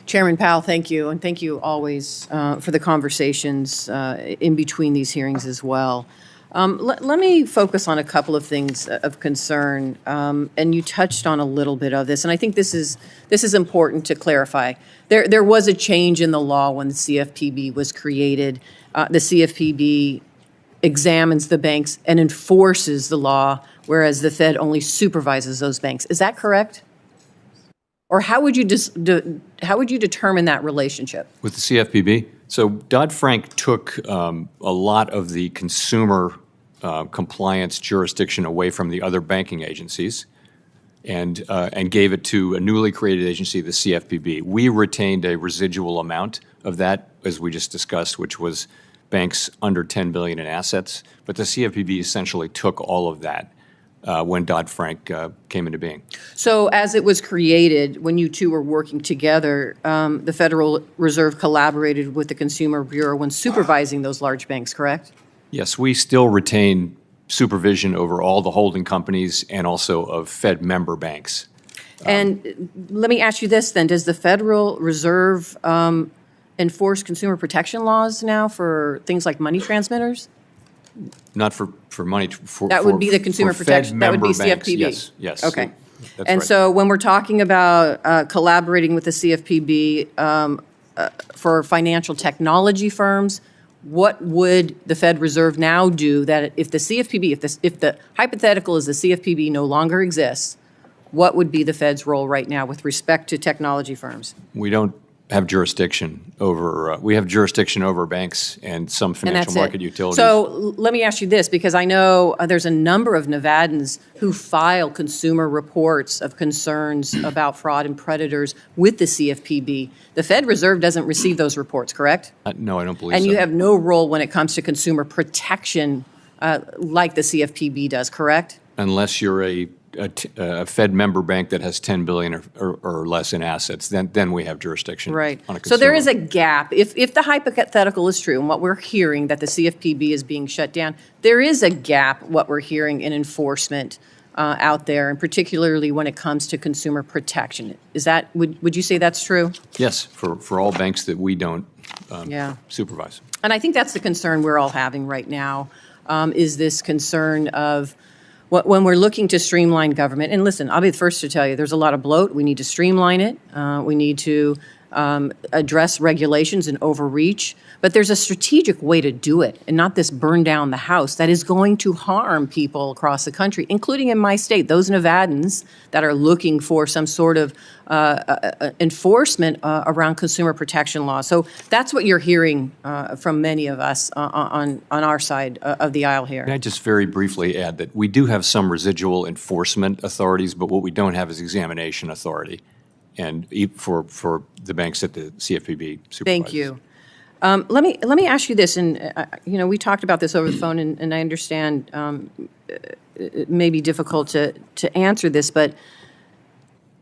Speaker 5: Chairman Powell, thank you, and thank you always for the conversations in between these hearings as well. Let me focus on a couple of things of concern, and you touched on a little bit of this, and I think this is important to clarify. There was a change in the law when the CFPB was created. The CFPB examines the banks and enforces the law, whereas the Fed only supervises those banks. Is that correct? Or how would you determine that relationship?
Speaker 3: With the CFPB? So Dodd-Frank took a lot of the consumer compliance jurisdiction away from the other banking agencies and gave it to a newly created agency, the CFPB. We retained a residual amount of that, as we just discussed, which was banks under $10 billion in assets. But the CFPB essentially took all of that when Dodd-Frank came into being.
Speaker 5: So as it was created, when you two were working together, the Federal Reserve collaborated with the Consumer Bureau when supervising those large banks, correct?
Speaker 3: Yes, we still retain supervision over all the holding companies and also of Fed member banks.
Speaker 5: And let me ask you this then, does the Federal Reserve enforce consumer protection laws now for things like money transmitters?
Speaker 3: Not for money.
Speaker 5: That would be the consumer protection. That would be CFPB.
Speaker 3: Yes.
Speaker 5: Okay.
Speaker 3: That's
Speaker 5: and
Speaker 3: right.
Speaker 5: so when we're talking about collaborating with the CFPB for financial technology firms, what would the Fed Reserve now do that if the CFPB, if the hypothetical is the CFPB no longer exists, what would be the Fed's role right now with respect to technology firms?
Speaker 3: We don't have jurisdiction over, we have jurisdiction over banks and some financial market utilities.
Speaker 5: So let me ask you this, because I know there's a number of Nevadans who file consumer reports of concerns about fraud and predators with the CFPB. The Fed Reserve doesn't receive those reports, correct?
Speaker 3: No, I don't believe so.
Speaker 5: And you have no role when it comes to consumer protection like the CFPB does, correct?
Speaker 3: Unless you're a Fed member bank that has $10 billion or less in assets, then we have jurisdiction.
Speaker 5: Right.
Speaker 3: On a
Speaker 5: So there
Speaker 3: consumer.
Speaker 5: is a gap. If the hypothetical is true, and what we're hearing that the CFPB is being shut down, there is a gap, what we're hearing in enforcement out there, and particularly when it comes to consumer protection. Is that, would you say that's true?
Speaker 3: Yes, for all banks that we don't
Speaker 5: Yeah.
Speaker 3: supervise.
Speaker 5: And I think that's the concern we're all having right now, is this concern of when we're looking to streamline government. And listen, I'll be the first to tell you, there's a lot of bloat. We need to streamline it. We need to address regulations and overreach. But there's a strategic way to do it, and not this burn down the house that is going to harm people across the country, including in my state, those Nevadans that are looking for some sort of enforcement around consumer protection law. So that's what you're hearing from many of us on our side of the aisle here.
Speaker 3: Can I just very briefly add that we do have some residual enforcement authorities, but what we don't have is examination authority, and for the banks that the CFPB supervises.
Speaker 5: Thank you. Let me ask you this, and we talked about this over the phone, and I understand it may be difficult to answer this, but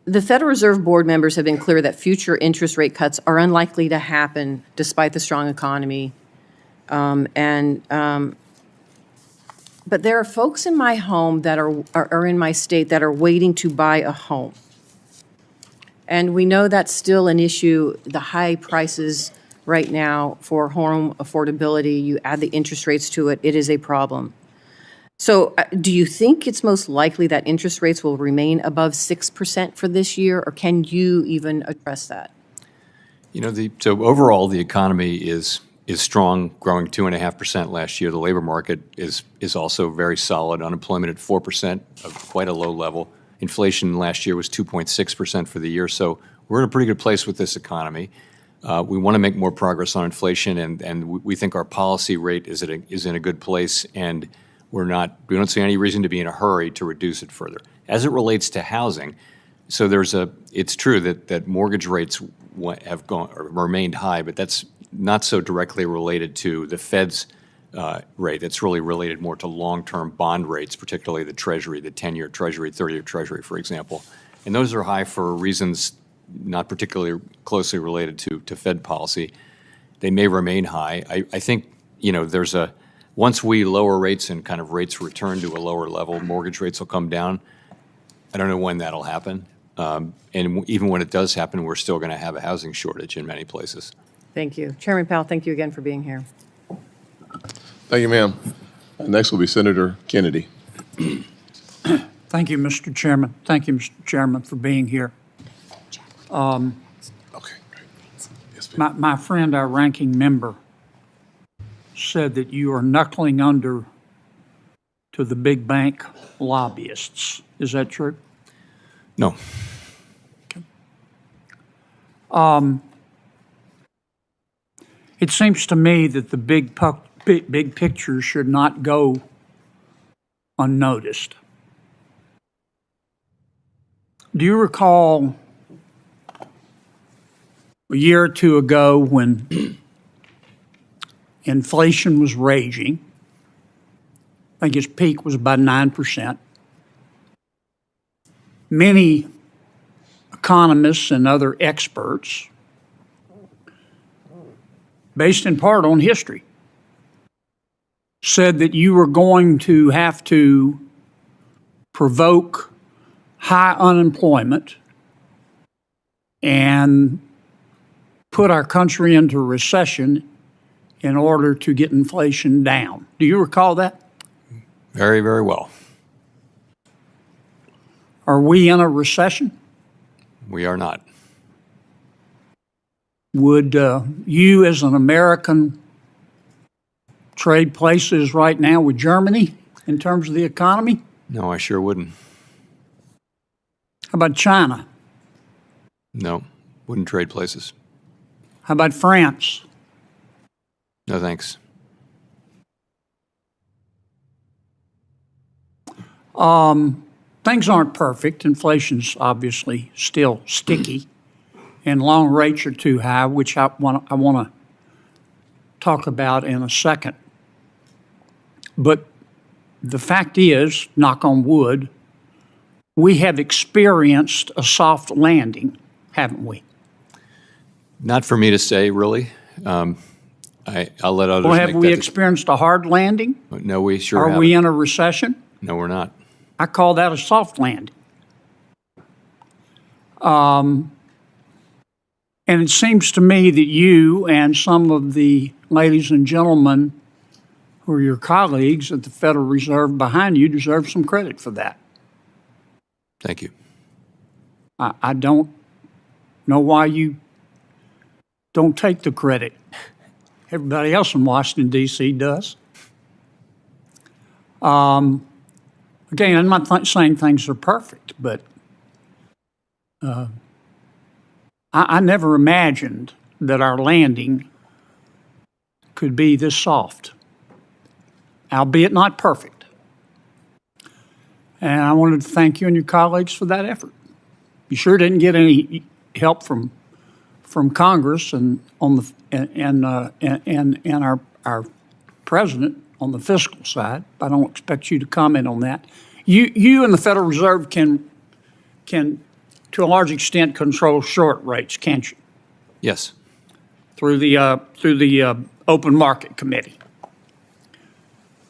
Speaker 5: the Federal Reserve Board members have been clear that future interest rate cuts are unlikely to happen despite the strong economy, but there are folks in my home that are in my state that are waiting to buy a home, and we know that's still an issue. The high prices right now for home affordability, you add the interest rates to it, it is a problem. So do you think it's most likely that interest rates will remain above 6% for this year, or can you even address that?
Speaker 3: So overall, the economy is strong, growing 2.5% last year. The labor market is also very solid. Unemployment at 4%, quite a low level. Inflation last year was 2.6% for the year. So we're in a pretty good place with this economy. We want to make more progress on inflation, and we think our policy rate is in a good place, and we don't see any reason to be in a hurry to reduce it further. As it relates to housing, so it's true that mortgage rates have remained high, but that's not so directly related to the Fed's rate. It's really related more to long-term bond rates, particularly the Treasury, the 10-year Treasury, 30-year Treasury, for example. And those are high for reasons not particularly closely related to Fed policy. They may remain high. I think, once we lower rates and kind of rates return to a lower level, mortgage rates will come down. I don't know when that'll happen. And even when it does happen, we're still going to have a housing shortage in many places.
Speaker 5: Thank you. Chairman Powell, thank you again for being here.
Speaker 1: Thank you, ma'am. Next will be Senator Kennedy.
Speaker 6: Thank you, Mr. Chairman. Thank you, Mr. Chairman, for being here.
Speaker 1: Okay, great. Yes, ma'am.
Speaker 6: My friend, our ranking member, said that you are knuckling under to the big bank lobbyists. Is that true?
Speaker 3: No.
Speaker 6: Okay. It seems to me that the big picture should not go unnoticed. Do you recall a year or two ago when inflation was raging? I think its peak was about 9%. Many economists and other experts, based in part on history, said that you were going to have to provoke high unemployment and put our country into recession in order to get inflation down. Do you recall that?
Speaker 3: Very, very well.
Speaker 6: Are we in a recession?
Speaker 3: We are not.
Speaker 6: Would you, as an American, trade places right now with Germany in terms of the economy?
Speaker 3: No, I sure wouldn't.
Speaker 6: How about China?
Speaker 3: No, wouldn't trade places.
Speaker 6: How about France?
Speaker 3: No, thanks.
Speaker 6: Things aren't perfect. Inflation's obviously still sticky, and long rates are too high, which I want to talk about in a second. But the fact is, knock on wood, we have experienced a soft landing, haven't we?
Speaker 3: Not for me to say, really. I'll let others
Speaker 6: Well,
Speaker 3: make
Speaker 6: have we
Speaker 3: that
Speaker 6: experienced a hard landing?
Speaker 3: No, we sure
Speaker 6: Are
Speaker 3: haven't.
Speaker 6: we in a recession?
Speaker 3: No, we're not.
Speaker 6: I call that a soft landing. And it seems to me that you and some of the ladies and gentlemen who are your colleagues at the Federal Reserve behind you deserve some credit for that.
Speaker 3: Thank you.
Speaker 6: I don't know why you don't take the credit. Everybody else in Washington, D.C. does. Again, I'm not saying things are perfect, but I never imagined that our landing could be this soft, albeit not perfect. And I wanted to thank you and your colleagues for that effort. You sure didn't get any help from Congress and our president on the fiscal side. I don't expect you to comment on that. You and the Federal Reserve can to a large extent control short rates, can't you?
Speaker 3: Yes.
Speaker 6: Through the Open Market Committee.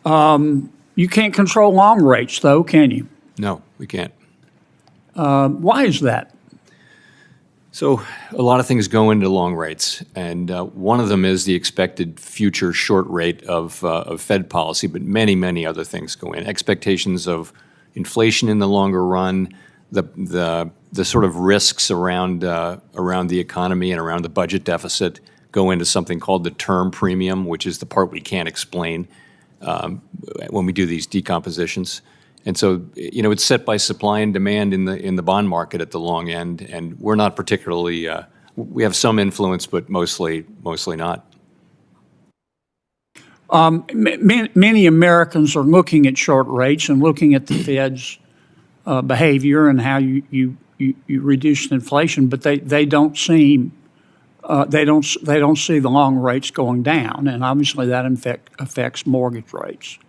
Speaker 6: You can't control long rates, though, can you?
Speaker 3: No, we can't.
Speaker 6: Why is that?
Speaker 3: So a lot of things go into long rates, and one of them is the expected future short rate of Fed policy, but many, many other things go in. Expectations of inflation in the longer run, the sort of risks around the economy and around the budget deficit go into something called the term premium, which is the part we can't explain when we do these decompositions. And so, you know, it's set by supply and demand in the bond market at the long end, and we're not particularly. We have some influence, but mostly not.
Speaker 6: Many Americans are looking at short rates and looking at the Fed's behavior and how you reduce inflation, but they don't seem they don't see the long rates going down, and obviously that affects mortgage rates.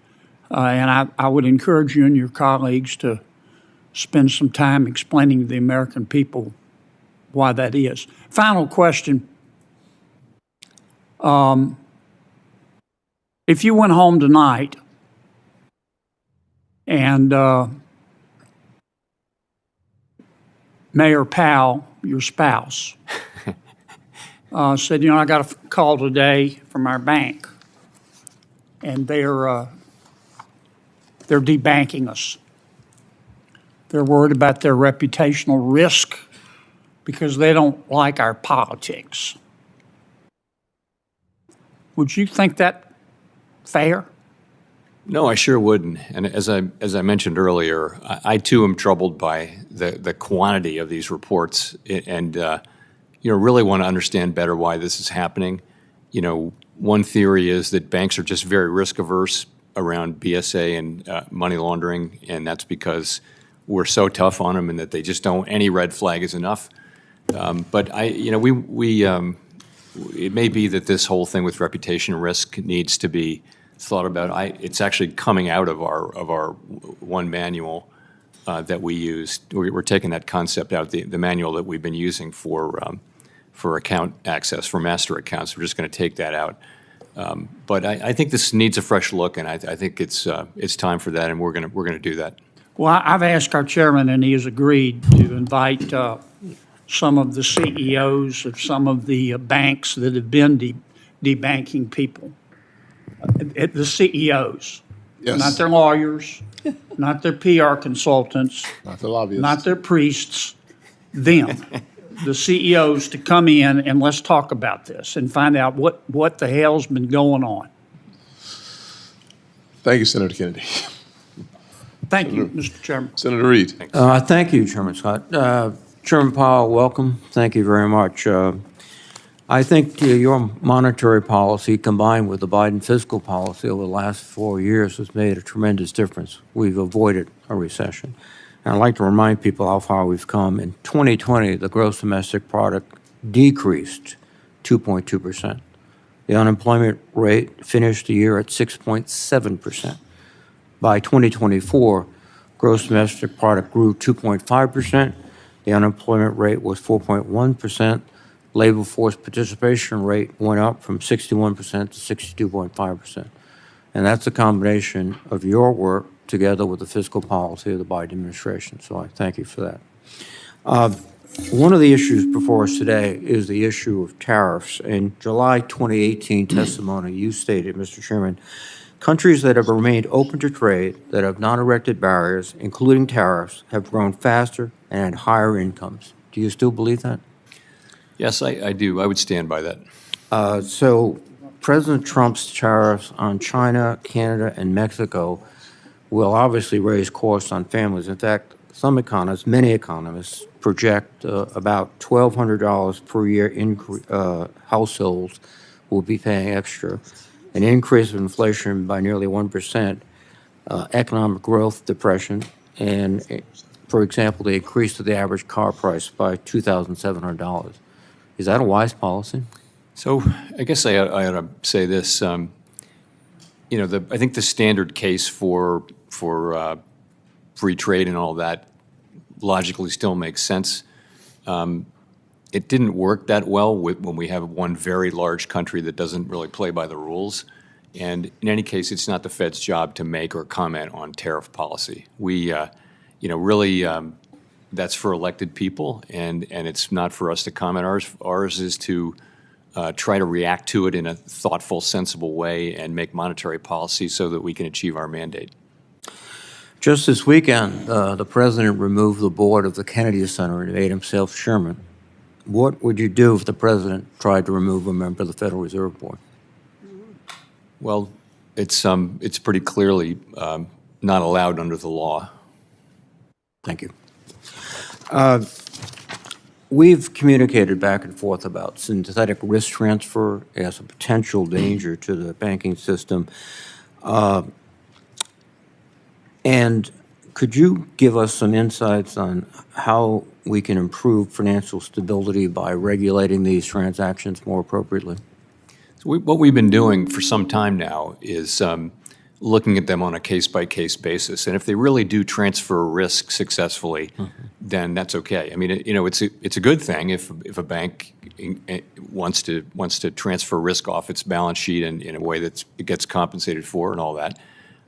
Speaker 6: And I would encourage you and your colleagues to spend some time explaining to the American people why that is. Final question. If you went home tonight and Mayor Powell, your spouse, said, you know, I got a call today from our bank, and they're debanking us. They're worried about their reputational risk because they don't like our politics. Would you think that fair?
Speaker 3: No, I sure wouldn't. And as I mentioned earlier, I too am troubled by the quantity of these reports, and you know, really want to understand better why this is happening. You know, one theory is that banks are just very risk averse around BSA and money laundering, and that's because we're so tough on them, and that they just don't. Any red flag is enough. But it may be that this whole thing with reputation risk needs to be thought about. It's actually coming out of our one manual that we used. We're taking that concept out, the manual that we've been using for account access for master accounts. We're just going to take that out. But I think this needs a fresh look, and I think it's time for that, and we're going to do that.
Speaker 6: Well, I've asked our chairman, and he has agreed to invite some of the CEOs of some of the banks that have been debanking people. The CEOs,
Speaker 1: Yes.
Speaker 6: not their lawyers, not their PR consultants,
Speaker 1: Not the lobbyists.
Speaker 6: not their priests, them, the CEOs, to come in and let's talk about this and find out what the hell's been going on.
Speaker 1: Thank you, Senator Kennedy.
Speaker 6: Thank you, Mr. Chairman.
Speaker 1: Senator Reid.
Speaker 7: Thank you, Chairman Scott. Chairman Powell, welcome. Thank you very much. I think your monetary policy combined with the Biden fiscal policy over the last 4 years has made a tremendous difference. We've avoided a recession. And I'd like to remind people how far we've come. In 2020, the gross domestic product decreased 2.2%. The unemployment rate finished the year at 6.7%. By 2024, gross domestic product grew 2.5%. The unemployment rate was 4.1%. Labor force participation rate went up from 61% to 62.5%. And that's a combination of your work together with the fiscal policy of the Biden administration. So I thank you for that. One of the issues before us today is the issue of tariffs. In July 2018 testimony, you stated, Mr. Chairman, countries that have remained open to trade, that have not erected barriers, including tariffs, have grown faster and had higher incomes. Do you still believe that?
Speaker 3: Yes, I do. I would stand by that.
Speaker 7: So President Trump's tariffs on China, Canada, and Mexico will obviously raise costs on families. In fact, some economists, many economists, project about $1,200 per year households will be paying extra, an increase of inflation by nearly 1%, economic growth depression, and, for example, the increase to the average car price by $2,700. Is that a wise policy?
Speaker 3: So I guess I ought to say this. I think the standard case for free trade and all that logically still makes sense. It didn't work that well when we have one very large country that doesn't really play by the rules. And in any case, it's not the Fed's job to make or comment on tariff policy. We, really, that's for elected people, and it's not for us to comment. Ours is to try to react to it in a thoughtful, sensible way and make monetary policy so that we can achieve our mandate.
Speaker 7: Just this weekend, the president removed the board of the Kennedy Center and made himself chairman. What would you do if the president tried to remove a member of the Federal Reserve Board?
Speaker 3: Well, it's pretty clearly not allowed under the law.
Speaker 7: Thank you. We've communicated back and forth about synthetic risk transfer as a potential danger to the banking system. And could you give us some insights on how we can improve financial stability by regulating these transactions more appropriately?
Speaker 3: So what we've been doing for some time now is looking at them on a case-by-case basis. And if they really do transfer risk successfully, then that's okay. I mean, it's a good thing if a bank wants to transfer risk off its balance sheet in a way that it gets compensated for and all that.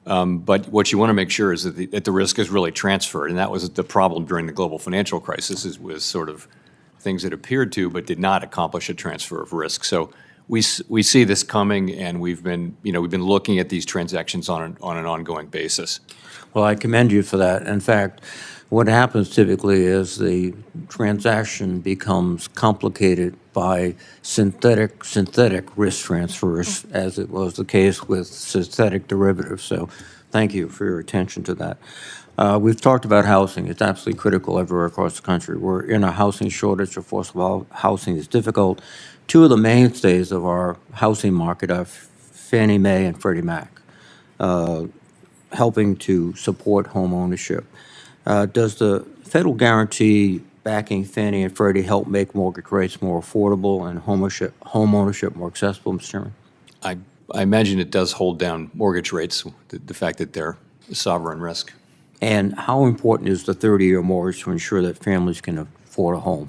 Speaker 3: But what you want to make sure is that the risk is really transferred, and that was the problem during the global financial crisis, was sort of things that appeared to but did not accomplish a transfer of risk. So we see this coming, and we've been looking at these transactions on an ongoing basis.
Speaker 7: Well, I commend you for that. In fact, what happens typically is the transaction becomes complicated by synthetic risk transfers, as it was the case with synthetic derivatives. So thank you for your attention to that. We've talked about housing. It's absolutely critical everywhere across the country. We're in a housing shortage. Affordable housing is difficult. Two of the mainstays of our housing market are Fannie Mae and Freddie Mac, helping to support home ownership. Does the federal guarantee backing Fannie and Freddie help make mortgage rates more affordable and home ownership more accessible, Mr. Chairman?
Speaker 3: I imagine it does hold down mortgage rates, the fact that they're a sovereign risk.
Speaker 7: And how important is the 30-year mortgage to ensure that families can afford a home?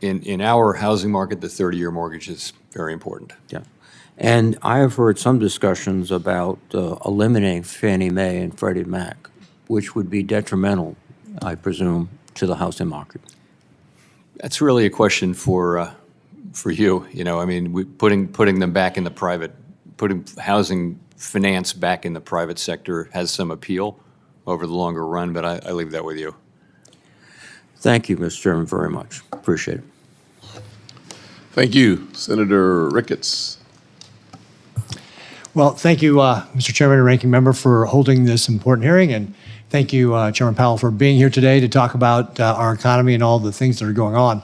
Speaker 3: In our housing market, the 30-year mortgage is very important.
Speaker 7: Yeah. And I have heard some discussions about eliminating Fannie Mae and Freddie Mac, which would be detrimental, I presume, to the housing market.
Speaker 3: That's really a question for you. I mean, putting them back in the private, putting housing finance back in the private sector has some appeal over the longer run, but I leave that with you.
Speaker 7: Thank you, Mr. Chairman, very much. Appreciate it.
Speaker 1: Thank you. Senator Ricketts.
Speaker 8: Well, thank you, Mr. Chairman and Ranking Member, for holding this important hearing, and thank you, Chairman Powell, for being here today to talk about our economy and all the things that are going on.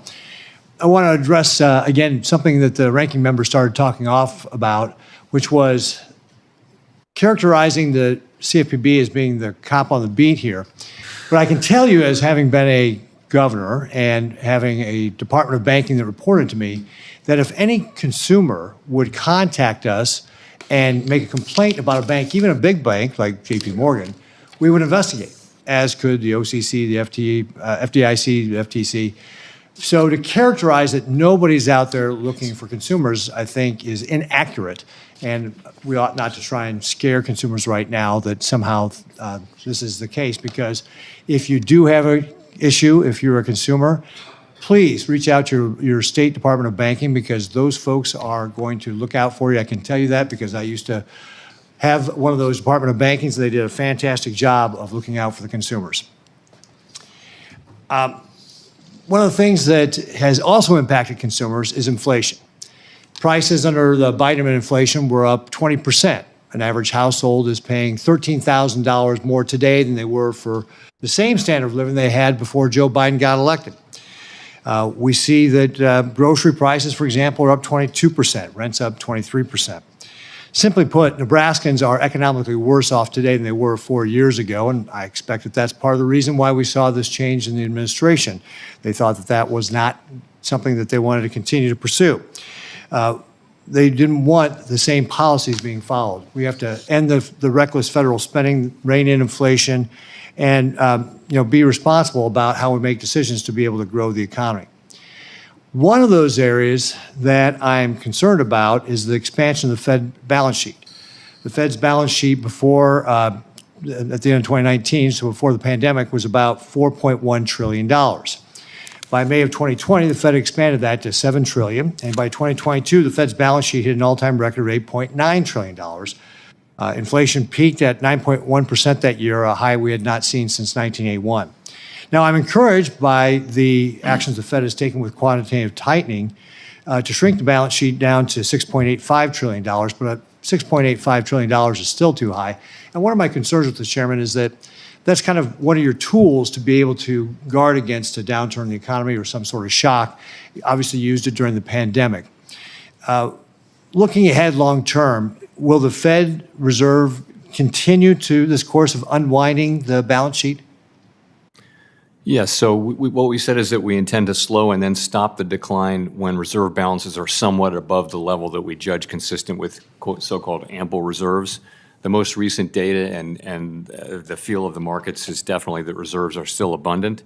Speaker 8: I want to address, again, something that the Ranking Member started talking off about, which was characterizing the CFPB as being the cop on the beat here. But I can tell you, as having been a governor and having a Department of Banking that reported to me, that if any consumer would contact us and make a complaint about a bank, even a big bank like JP Morgan, we would investigate, as could the OCC, the FDIC, the FTC. So to characterize that nobody's out there looking for consumers, I think, is inaccurate. And we ought not to try and scare consumers right now that somehow this is the case, because if you do have an issue, if you're a consumer, please reach out to your State Department of Banking, because those folks are going to look out for you. I can tell you that because I used to have one of those Department of Bankings. They did a fantastic job of looking out for the consumers. One of the things that has also impacted consumers is inflation. Prices under the Biden administration were up 20%. An average household is paying $13,000 more today than they were for the same standard of living they had before Joe Biden got elected. We see that grocery prices, for example, are up 22%, rents up 23%. Simply put, Nebraskans are economically worse off today than they were 4 years ago, and I expect that that's part of the reason why we saw this change in the administration. They thought that that was not something that they wanted to continue to pursue. They didn't want the same policies being followed. We have to end the reckless federal spending, rein in inflation, and be responsible about how we make decisions to be able to grow the economy. One of those areas that I'm concerned about is the expansion of the Fed balance sheet. The Fed's balance sheet before, at the end of 2019, so before the pandemic, was about $4.1 trillion. By May of 2020, the Fed expanded that to $7 trillion, and by 2022, the Fed's balance sheet hit an all-time record of $8.9 trillion. Inflation peaked at 9.1% that year, a high we had not seen since 1981. Now, I'm encouraged by the actions the Fed has taken with quantitative tightening to shrink the balance sheet down to $6.85 trillion, but $6.85 trillion is still too high. And one of my concerns with this, Chairman, is that that's kind of one of your tools to be able to guard against a downturn in the economy or some sort of shock. You obviously used it during the pandemic. Looking ahead long term, will the Fed Reserve continue to this course of unwinding the balance sheet?
Speaker 3: Yes, so what we said is that we intend to slow and then stop the decline when reserve balances are somewhat above the level that we judge consistent with so-called ample reserves. The most recent data and the feel of the markets is definitely that reserves are still abundant.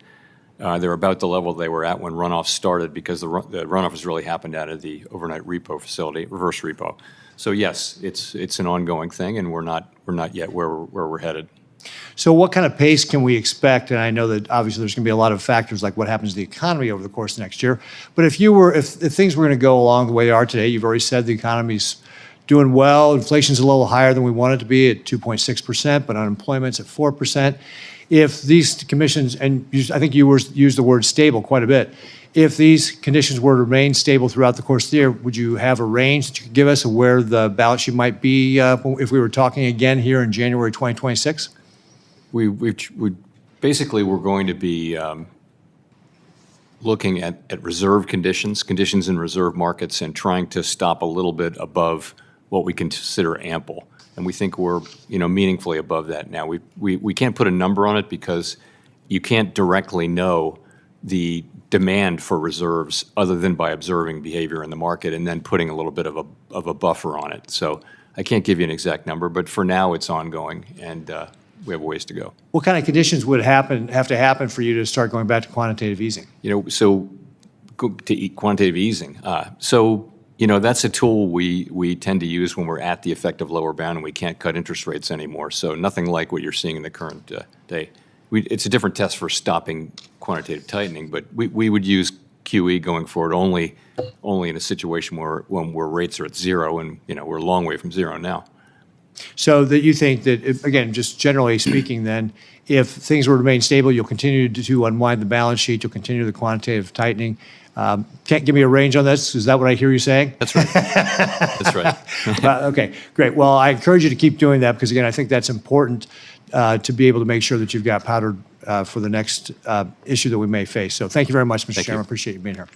Speaker 3: They're about the level they were at when runoff started, because the runoff has really happened out of the overnight repo facility, reverse repo. So yes, it's an ongoing thing, and we're not yet where we're headed.
Speaker 8: So what kind of pace can we expect? And I know that obviously there's going to be a lot of factors like what happens to the economy over the course of next year. But if things were going to go along the way they are today, you've already said the economy's doing well. Inflation's a little higher than we want it to be at 2.6%, but unemployment's at 4%. If these conditions, and I think you used the word stable quite a bit, if these conditions were to remain stable throughout the course of the year, would you have a range that you could give us of where the balance sheet might be if we were talking again here in January 2026?
Speaker 3: We basically we're going to be looking at reserve conditions in reserve markets, and trying to stop a little bit above what we consider ample. And we think we're meaningfully above that now. We can't put a number on it because you can't directly know the demand for reserves other than by observing behavior in the market and then putting a little bit of a buffer on it. So I can't give you an exact number, but for now it's ongoing, and we have a ways to go.
Speaker 8: What kind of conditions would have to happen for you to start going back to quantitative easing?
Speaker 3: So to quantitative easing. That's a tool we tend to use when we're at the effective lower bound and we can't cut interest rates anymore. So nothing like what you're seeing in the current day. It's a different test for stopping quantitative tightening, but we would use QE going forward only in a situation where rates are at zero, and we're a long way from zero now.
Speaker 8: So that you think that, again, just generally speaking then, if things were to remain stable, you'll continue to unwind the balance sheet, you'll continue the quantitative tightening. Can't give me a range on this? Is that what I hear you saying?
Speaker 3: That's right. That's right.
Speaker 8: Okay, great. Well, I encourage you to keep doing that because, again, I think that's important to be able to make sure that you've got powder for the next issue that we may face. So thank you very much, Mr. Chairman. Appreciate you being here.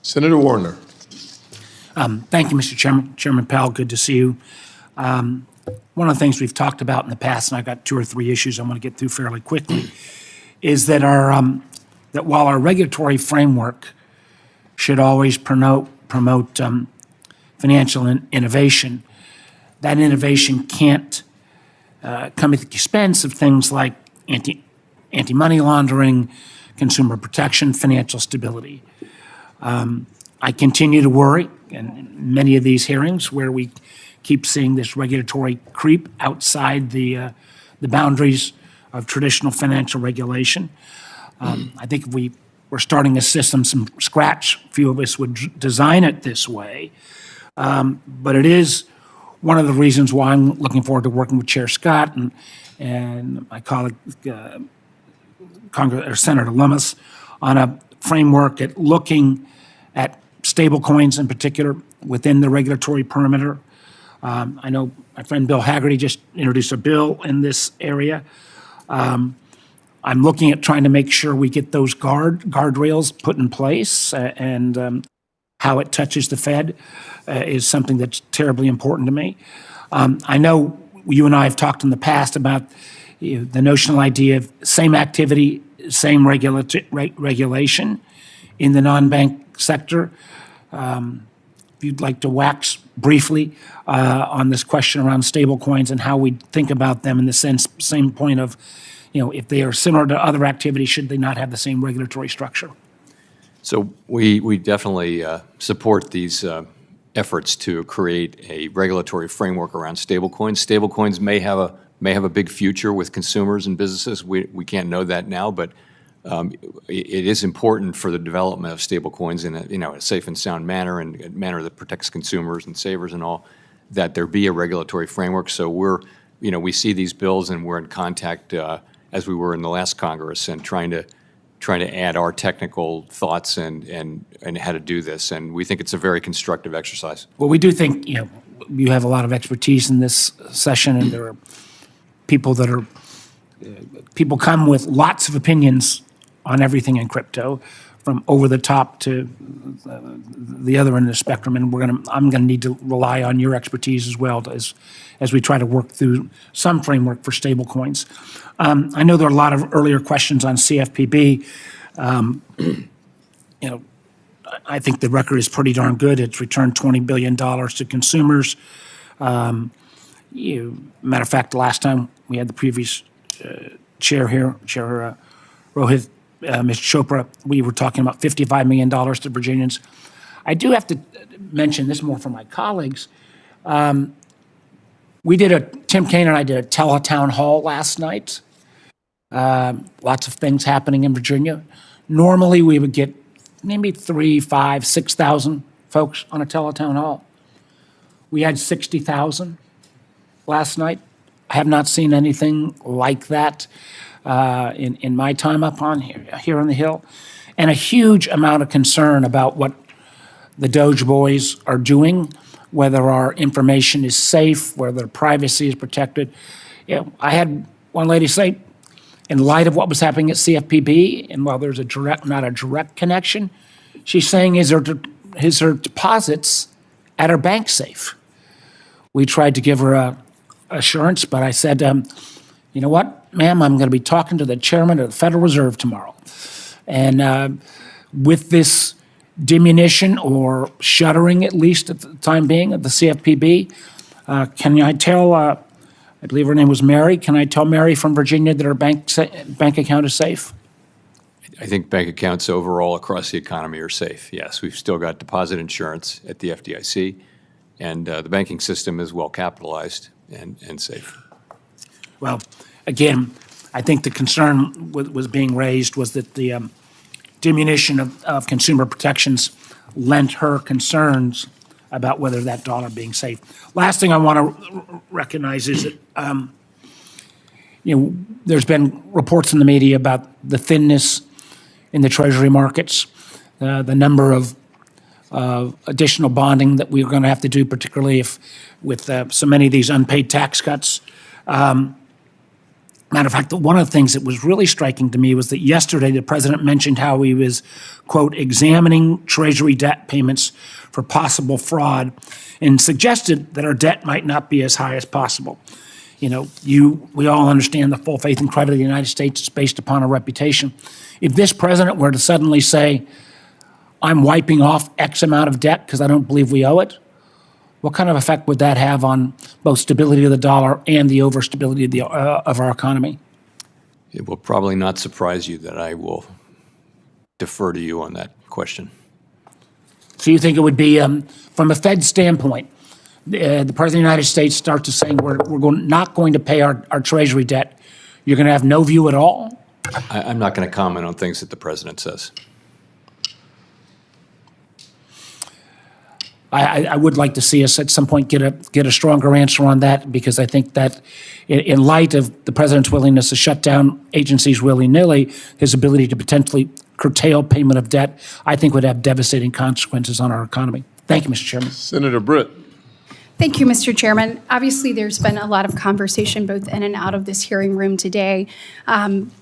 Speaker 1: Senator Warner.
Speaker 9: Thank you, Mr. Chairman. Chairman Powell, good to see you. One of the things we've talked about in the past, and I've got 2 or 3 issues I want to get through fairly quickly, is that that while our regulatory framework should always promote financial innovation, that innovation can't come at the expense of things like anti-money laundering, consumer protection, financial stability. I continue to worry in many of these hearings where we keep seeing this regulatory creep outside the boundaries of traditional financial regulation. I think if we were starting a system from scratch, few of us would design it this way. But it is one of the reasons why I'm looking forward to working with Chair Scott and my colleague, Senator Lummis, on a framework at looking at stablecoins in particular within the regulatory perimeter. I know my friend Bill Haggerty just introduced a bill in this area. I'm looking at trying to make sure we get those guardrails put in place, and how it touches the Fed is something that's terribly important to me. I know you and I have talked in the past about the notional idea of same activity, same regulation in the non-bank sector. If you'd like to wax briefly on this question around stablecoins and how we think about them in the same point of, if they are similar to other activities, should they not have the same regulatory structure?
Speaker 3: So we definitely support these efforts to create a regulatory framework around stablecoins. Stablecoins may have a big future with consumers and businesses. We can't know that now, but it is important for the development of stablecoins in a safe and sound manner, and a manner that protects consumers and savers and all, that there be a regulatory framework. So we see these bills, and we're in contact as we were in the last Congress, and trying to add our technical thoughts and how to do this. And we think it's a very constructive exercise.
Speaker 9: Well, we do think, you have a lot of expertise in this session, and there are people people come with lots of opinions on everything in crypto, from over the top to the other end of the spectrum. And I'm going to need to rely on your expertise as well as we try to work through some framework for stablecoins. I know there are a lot of earlier questions on CFPB. I think the record is pretty darn good. It's returned $20 billion to consumers. Matter of fact, the last time we had the previous chair here, Chair Rohit, Ms. Chopra, we were talking about $55 million to Virginians. I do have to mention this more for my colleagues. Tim Kaine and I did a teletown hall last night. Lots of things happening in Virginia. Normally, we would get maybe 3,000, 5,000, 6,000 folks on a teletown hall. We had 60,000 last night. I have not seen anything like that in my time up on here on the Hill, and a huge amount of concern about what the Doge boys are doing, whether our information is safe, whether privacy is protected. I had one lady say, in light of what was happening at CFPB, and while there's not a direct connection, she's saying, is her deposits at her bank safe? We tried to give her a assurance, but I said, you know what, ma'am, I'm going to be talking to the chairman of the Federal Reserve tomorrow. And with this diminution or shuttering, at least at the time being, of the CFPB, can I tell, I believe her name was Mary, can I tell Mary from Virginia that her bank account is safe?
Speaker 3: I think bank accounts overall across the economy are safe, yes. We've still got deposit insurance at the FDIC, and the banking system is well capitalized and safe.
Speaker 9: Well, again, I think the concern was being raised was that the diminution of consumer protections lent her concerns about whether that dollar being safe. Last thing I want to recognize is that there's been reports in the media about the thinness in the Treasury markets, the number of additional bonding that we're going to have to do, particularly with so many of these unpaid tax cuts. Matter of fact, one of the things that was really striking to me was that yesterday the president mentioned how he was, quote, examining Treasury debt payments for possible fraud, and suggested that our debt might not be as high as possible. We all understand the full faith and credit of the United States is based upon a reputation. If this president were to suddenly say, I'm wiping off X amount of debt because I don't believe we owe it, what kind of effect would that have on both stability of the dollar and the overstability of our economy?
Speaker 3: It will probably not surprise you that I will defer to you on that question.
Speaker 9: So you think it would be, from a Fed standpoint, the President of the United States starts to saying we're not going to pay our Treasury debt, you're going to have no view at all?
Speaker 3: I'm not going to comment on things that the President says.
Speaker 9: I would like to see us at some point get a stronger answer on that, because I think that in light of the President's willingness to shut down agencies willy-nilly, his ability to potentially curtail payment of debt, I think would have devastating consequences on our economy. Thank you, Mr. Chairman.
Speaker 1: Senator Britt.
Speaker 10: Thank you, Mr. Chairman. Obviously, there's been a lot of conversation both in and out of this hearing room today.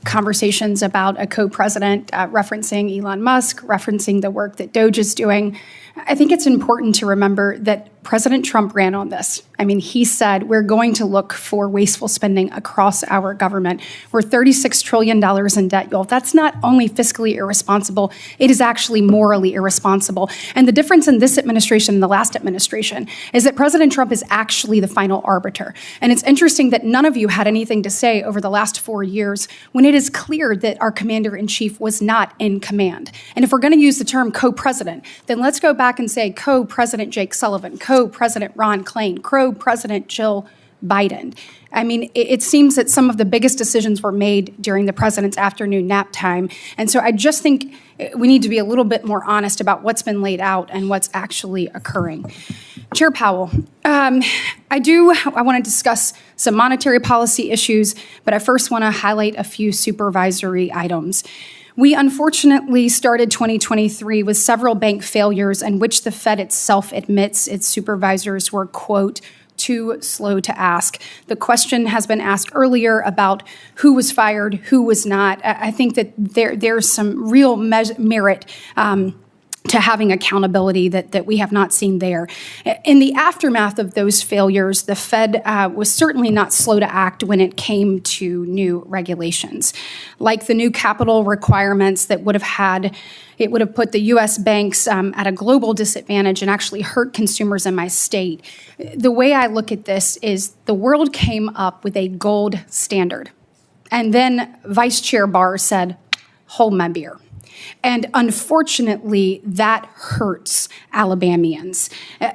Speaker 10: Conversations about a co-president referencing Elon Musk, referencing the work that Doge is doing. I think it's important to remember that President Trump ran on this. I mean, he said we're going to look for wasteful spending across our government. We're $36 trillion in debt, y'all. That's not only fiscally irresponsible, it is actually morally irresponsible. And the difference in this administration and the last administration is that President Trump is actually the final arbiter. And it's interesting that none of you had anything to say over the last 4 years when it is clear that our commander-in-chief was not in command. And if we're going to use the term co-president, then let's go back and say co-president Jake Sullivan, co-president Ron Klain, co-president Jill Biden. I mean, it seems that some of the biggest decisions were made during the president's afternoon nap time. And so I just think we need to be a little bit more honest about what's been laid out and what's actually occurring. Chair Powell, I want to discuss some monetary policy issues, but I first want to highlight a few supervisory items. We unfortunately started 2023 with several bank failures in which the Fed itself admits its supervisors were, quote, too slow to ask. The question has been asked earlier about who was fired, who was not. I think that there's some real merit to having accountability that we have not seen there. In the aftermath of those failures, the Fed was certainly not slow to act when it came to new regulations, like the new capital requirements that would have put the U.S. banks at a global disadvantage and actually hurt consumers in my state. The way I look at this is the world came up with a gold standard, and then Vice Chair Barr said, hold my beer. And unfortunately, that hurts Alabamians.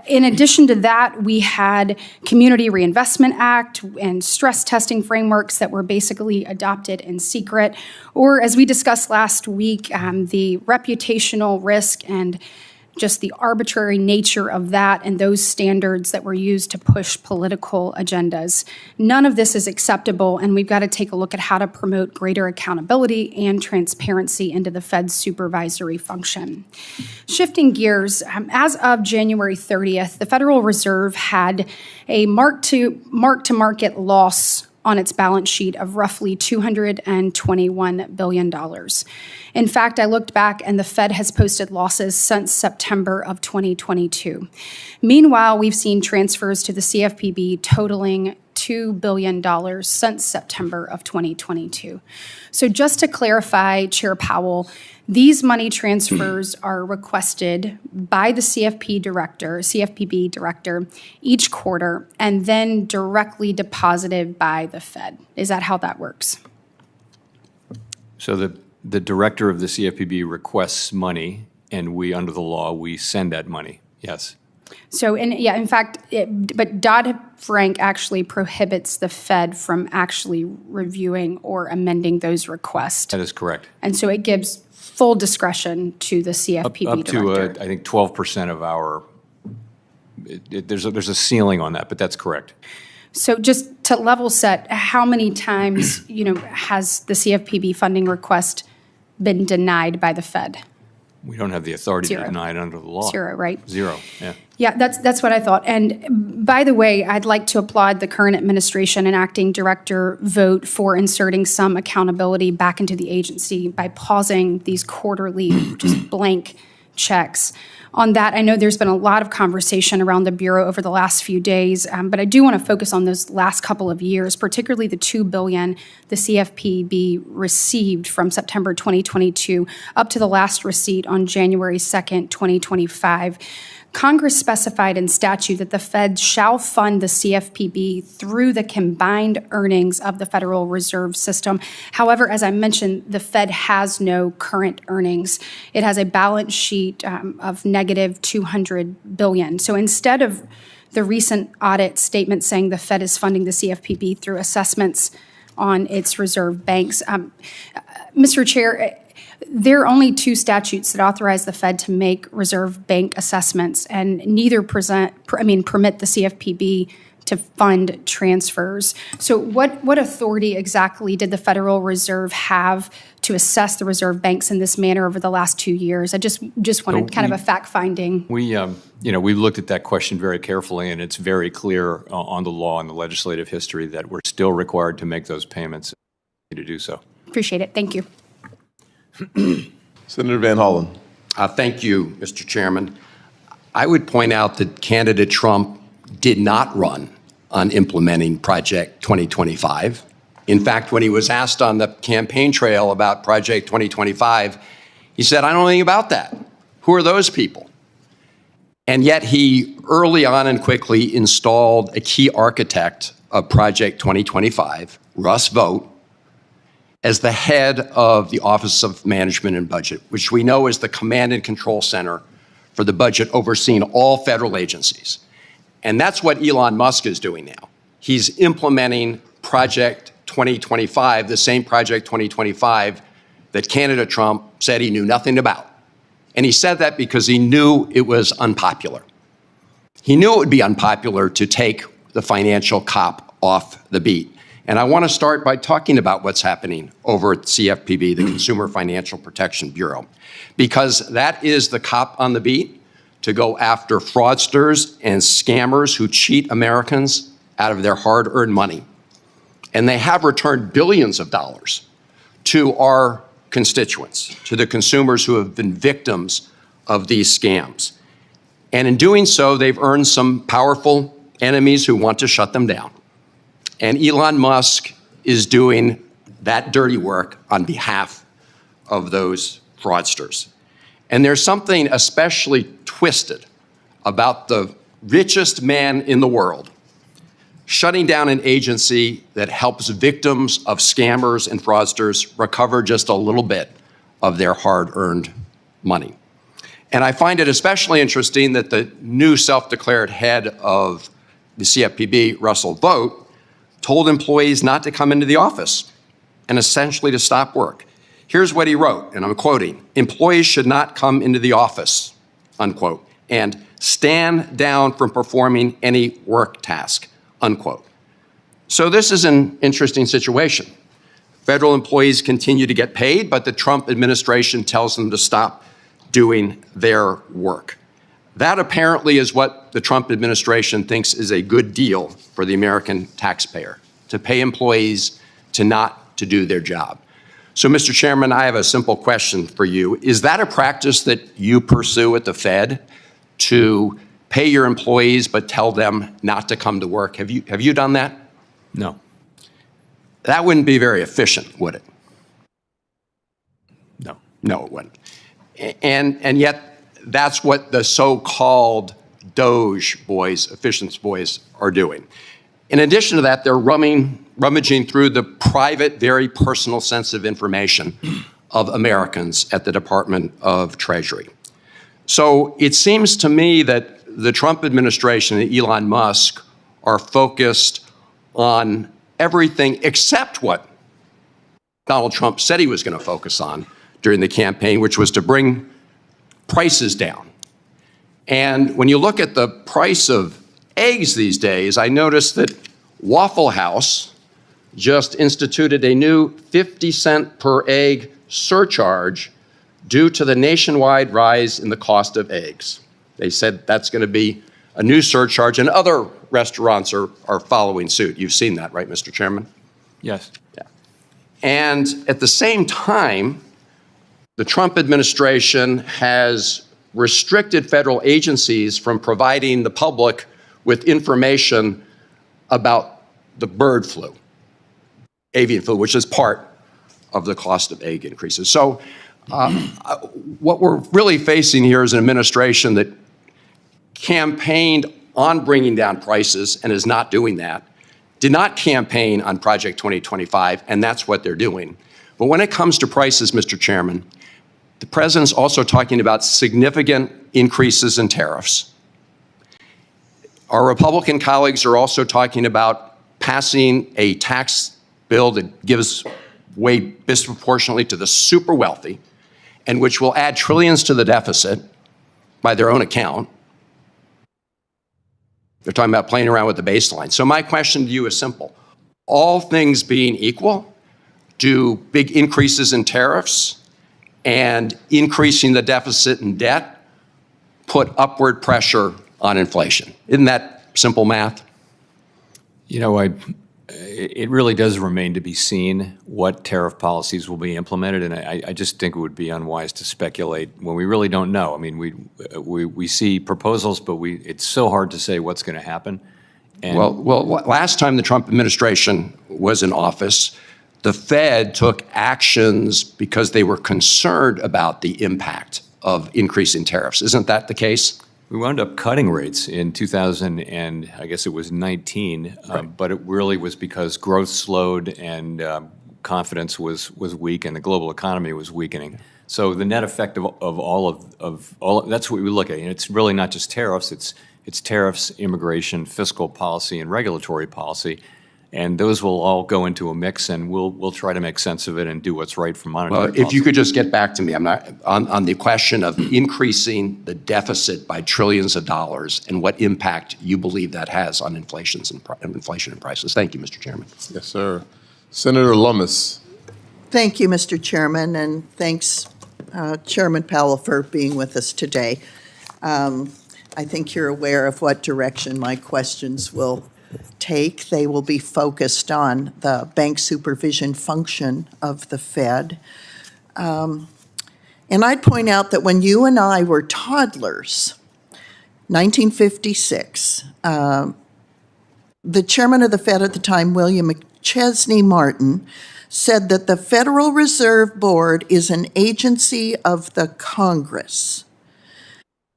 Speaker 10: In addition to that, we had Community Reinvestment Act and stress testing frameworks that were basically adopted in secret. Or as we discussed last week, the reputational risk and just the arbitrary nature of that and those standards that were used to push political agendas. None of this is acceptable, and we've got to take a look at how to promote greater accountability and transparency into the Fed's supervisory function. Shifting gears, as of January 30th, the Federal Reserve had a mark-to-market loss on its balance sheet of roughly $221 billion. In fact, I looked back and the Fed has posted losses since September of 2022. Meanwhile, we've seen transfers to the CFPB totaling $2 billion since September of 2022. So just to clarify, Chair Powell, these money transfers are requested by the CFPB director each quarter and then directly deposited by the Fed. Is that how that works?
Speaker 3: So the director of the CFPB requests money, and we, under the law, we send that money. Yes.
Speaker 10: So, in fact, but Dodd-Frank actually prohibits the Fed from actually reviewing or amending those requests.
Speaker 3: That is correct.
Speaker 10: And so it gives full discretion to the CFPB director.
Speaker 3: Up to, I think, 12% of our, there's a ceiling on that, but that's correct.
Speaker 10: So just to level set, how many times, has the CFPB funding request been denied by the Fed?
Speaker 3: We don't have the authority
Speaker 10: Zero.
Speaker 3: to deny it under the law.
Speaker 10: Zero, right?
Speaker 3: Zero, yeah.
Speaker 10: Yeah, that's what I thought. And by the way, I'd like to applaud the current administration and acting director vote for inserting some accountability back into the agency by pausing these quarterly just blank checks. On that, I know there's been a lot of conversation around the Bureau over the last few days, but I do want to focus on those last couple of years, particularly the $2 billion the CFPB received from September 2022 up to the last receipt on January 2nd, 2025. Congress specified in statute that the Fed shall fund the CFPB through the combined earnings of the Federal Reserve System. However, as I mentioned, the Fed has no current earnings. It has a balance sheet of negative $200 billion. So instead of the recent audit statement saying the Fed is funding the CFPB through assessments on its reserve banks, Mr. Chair, there are only 2 statutes that authorize the Fed to make reserve bank assessments, and neither permit the CFPB to fund transfers. So what authority exactly did the Federal Reserve have to assess the reserve banks in this manner over the last 2 years? I just wanted kind of a fact-finding.
Speaker 3: We looked at that question very carefully, and it's very clear on the law and the legislative history that we're still required to make those payments to do so.
Speaker 10: Appreciate it. Thank you.
Speaker 1: Senator Van Hollen.
Speaker 11: Thank you, Mr. Chairman. I would point out that candidate Trump did not run on implementing Project 2025. In fact, when he was asked on the campaign trail about Project 2025, he said, I don't know anything about that. Who are those people? And yet he early on and quickly installed a key architect of Project 2025, Russ Vought, as the head of the Office of Management and Budget, which we know is the command and control center for the budget overseeing all federal agencies. And that's what Elon Musk is doing now. He's implementing Project 2025, the same Project 2025 that candidate Trump said he knew nothing about. And he said that because he knew it was unpopular. He knew it would be unpopular to take the financial cop off the beat. And I want to start by talking about what's happening over at CFPB, the Consumer Financial Protection Bureau, because that is the cop on the beat to go after fraudsters and scammers who cheat Americans out of their hard-earned money. And they have returned billions of dollars to our constituents, to the consumers who have been victims of these scams. And in doing so, they've earned some powerful enemies who want to shut them down. And Elon Musk is doing that dirty work on behalf of those fraudsters. And there's something especially twisted about the richest man in the world shutting down an agency that helps victims of scammers and fraudsters recover just a little bit of their hard-earned money. And I find it especially interesting that the new self-declared head of the CFPB, Russell Vought, told employees not to come into the office and essentially to stop work. Here's what he wrote, and I'm quoting, "Employees should not come into the office," unquote, and stand down from performing any work task, unquote. So this is an interesting situation. Federal employees continue to get paid, but the Trump administration tells them to stop doing their work. That apparently is what the Trump administration thinks is a good deal for the American taxpayer, to pay employees to not to do their job. So, Mr. Chairman, I have a simple question for you. Is that a practice that you pursue at the Fed, to pay your employees but tell them not to come to work? Have you done that?
Speaker 3: No.
Speaker 11: That wouldn't be very efficient, would it?
Speaker 3: No.
Speaker 11: No, it wouldn't. And yet, that's what the so-called Doge boys, efficiency boys, are doing. In addition to that, they're rummaging through the private, very personal, sensitive information of Americans at the Department of Treasury. So it seems to me that the Trump administration and Elon Musk are focused on everything except what Donald Trump said he was going to focus on during the campaign, which was to bring prices down. And when you look at the price of eggs these days, I noticed that Waffle House just instituted a new 50-cent per egg surcharge due to the nationwide rise in the cost of eggs. They said that's going to be a new surcharge, and other restaurants are following suit. You've seen that, right, Mr. Chairman?
Speaker 3: Yes.
Speaker 11: Yeah. And at the same time, the Trump administration has restricted federal agencies from providing the public with information about the bird flu, avian flu, which is part of the cost of egg increases. So what we're really facing here is an administration that campaigned on bringing down prices and is not doing that, did not campaign on Project 2025, and that's what they're doing. But when it comes to prices, Mr. Chairman, the president's also talking about significant increases in tariffs. Our Republican colleagues are also talking about passing a tax bill that gives weight disproportionately to the super wealthy and which will add trillions to the deficit by their own account. They're talking about playing around with the baseline. So my question to you is simple. All things being equal, do big increases in tariffs and increasing the deficit and debt put upward pressure on inflation? Isn't that simple math?
Speaker 3: You know, it really does remain to be seen what tariff policies will be implemented, and I just think it would be unwise to speculate when we really don't know. I mean, we see proposals, but it's so hard to say what's going to happen. And
Speaker 11: well, last time the Trump administration was in office, the Fed took actions because they were concerned about the impact of increasing tariffs. Isn't that the case?
Speaker 3: We wound up cutting rates in 2000 and I guess it was 19, right. But it really was because growth slowed and confidence was weak and the global economy was weakening. So the net effect of all that's what we look at. And it's really not just tariffs. It's tariffs, immigration, fiscal policy, and regulatory policy. And those will all go into a mix, and we'll try to make sense of it and do what's right for monetary policy.
Speaker 11: If you could just get back to me, I'm not on the question of increasing the deficit by trillions of dollars and what impact you believe that has on inflation and prices. Thank you, Mr. Chairman.
Speaker 1: Yes, sir. Senator Lummis.
Speaker 12: Thank you, Mr. Chairman, and thanks, Chairman Powell, for being with us today. I think you're aware of what direction my questions will take. They will be focused on the bank supervision function of the Fed. And I'd point out that when you and I were toddlers, 1956, the chairman of the Fed at the time, William McChesney Martin, said that the Federal Reserve Board is an agency of the Congress.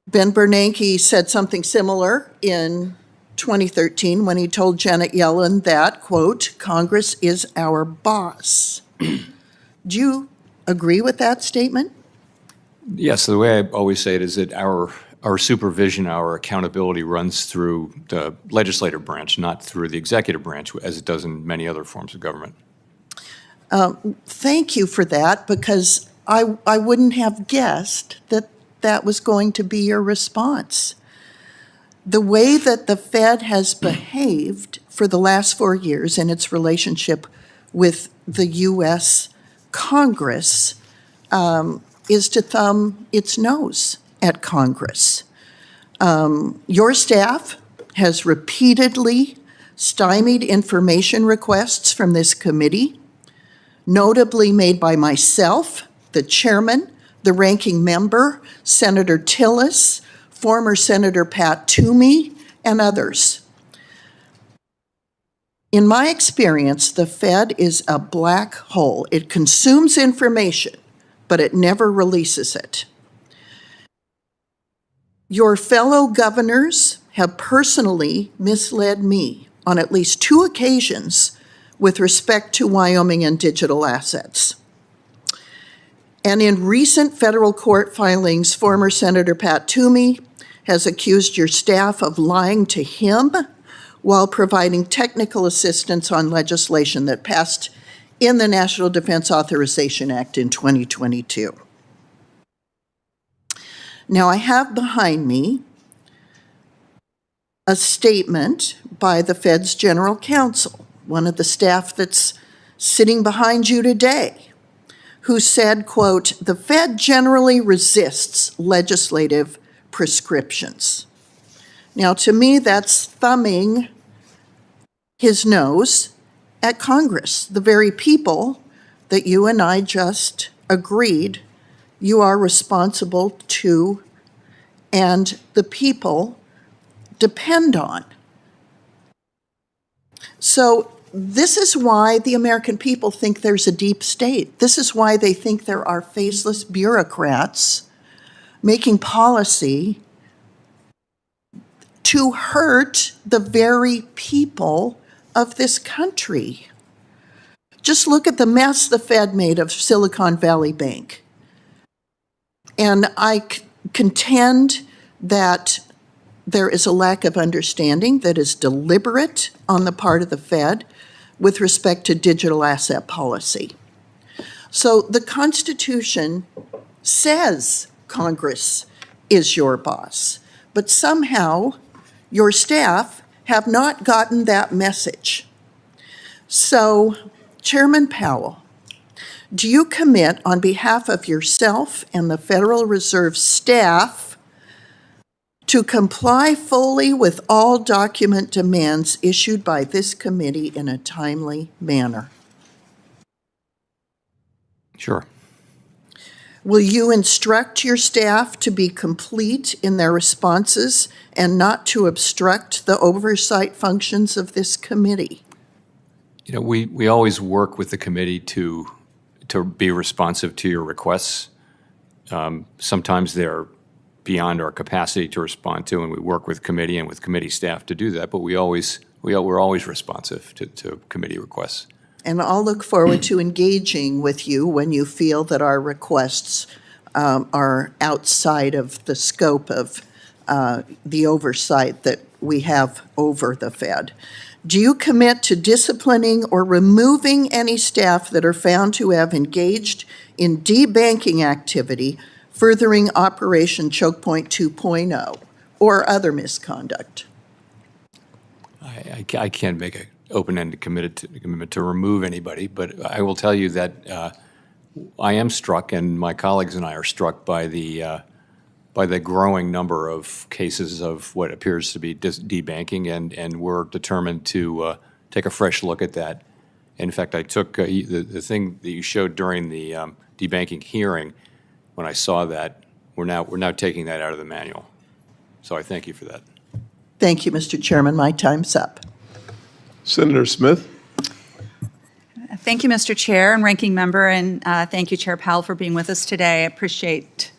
Speaker 12: Ben Bernanke said something similar in 2013 when he told Janet Yellen that, quote, Congress is our boss. Do you agree with that statement?
Speaker 3: Yes, the way I always say it is that our supervision, our accountability runs through the legislative branch, not through the executive branch, as it does in many other forms of government.
Speaker 12: Thank you for that, because I wouldn't have guessed that that was going to be your response. The way that the Fed has behaved for the last 4 years in its relationship with the U.S. Congress is to thumb its nose at Congress. Your staff has repeatedly stymied information requests from this committee, notably made by myself, the chairman, the ranking member, Senator Tillis, former Senator Pat Toomey, and others. In my experience, the Fed is a black hole. It consumes information, but it never releases it. Your fellow governors have personally misled me on at least 2 occasions with respect to Wyoming and digital assets. And in recent federal court filings, former Senator Pat Toomey has accused your staff of lying to him while providing technical assistance on legislation that passed in the National Defense Authorization Act in 2022. Now, I have behind me a statement by the Fed's General Counsel, one of the staff that's sitting behind you today, who said, quote, the Fed generally resists legislative prescriptions. Now, to me, that's thumbing his nose at Congress, the very people that you and I just agreed you are responsible to and the people depend on. So this is why the American people think there's a deep state. This is why they think there are faceless bureaucrats making policy to hurt the very people of this country. Just look at the mess the Fed made of Silicon Valley Bank. And I contend that there is a lack of understanding that is deliberate on the part of the Fed with respect to digital asset policy. So the Constitution says Congress is your boss, but somehow your staff have not gotten that message. So, Chairman Powell, do you commit on behalf of yourself and the Federal Reserve staff to comply fully with all document demands issued by this committee in a timely manner?
Speaker 3: Sure.
Speaker 12: Will you instruct your staff to be complete in their responses and not to obstruct the oversight functions of this committee?
Speaker 3: You know, we always work with the committee to be responsive to your requests. Sometimes they're beyond our capacity to respond to, and we work with committee and with committee staff to do that, but we're always responsive to committee requests.
Speaker 12: And I'll look forward to engaging with you when you feel that our requests are outside of the scope of the oversight that we have over the Fed. Do you commit to disciplining or removing any staff that are found to have engaged in debanking activity furthering Operation Choke Point 2.0 or other misconduct?
Speaker 3: I can't make an open-ended commitment to remove anybody, but I will tell you that I am struck, and my colleagues and I are struck by the growing number of cases of what appears to be debanking, and we're determined to take a fresh look at that. In fact, I took the thing that you showed during the debanking hearing. When I saw that, we're now taking that out of the manual. So I thank you for that.
Speaker 12: Thank you, Mr. Chairman. My time's up.
Speaker 1: Senator Smith.
Speaker 13: Thank you, Mr. Chair and Ranking Member, and thank you, Chair Powell, for being with us today. I appreciate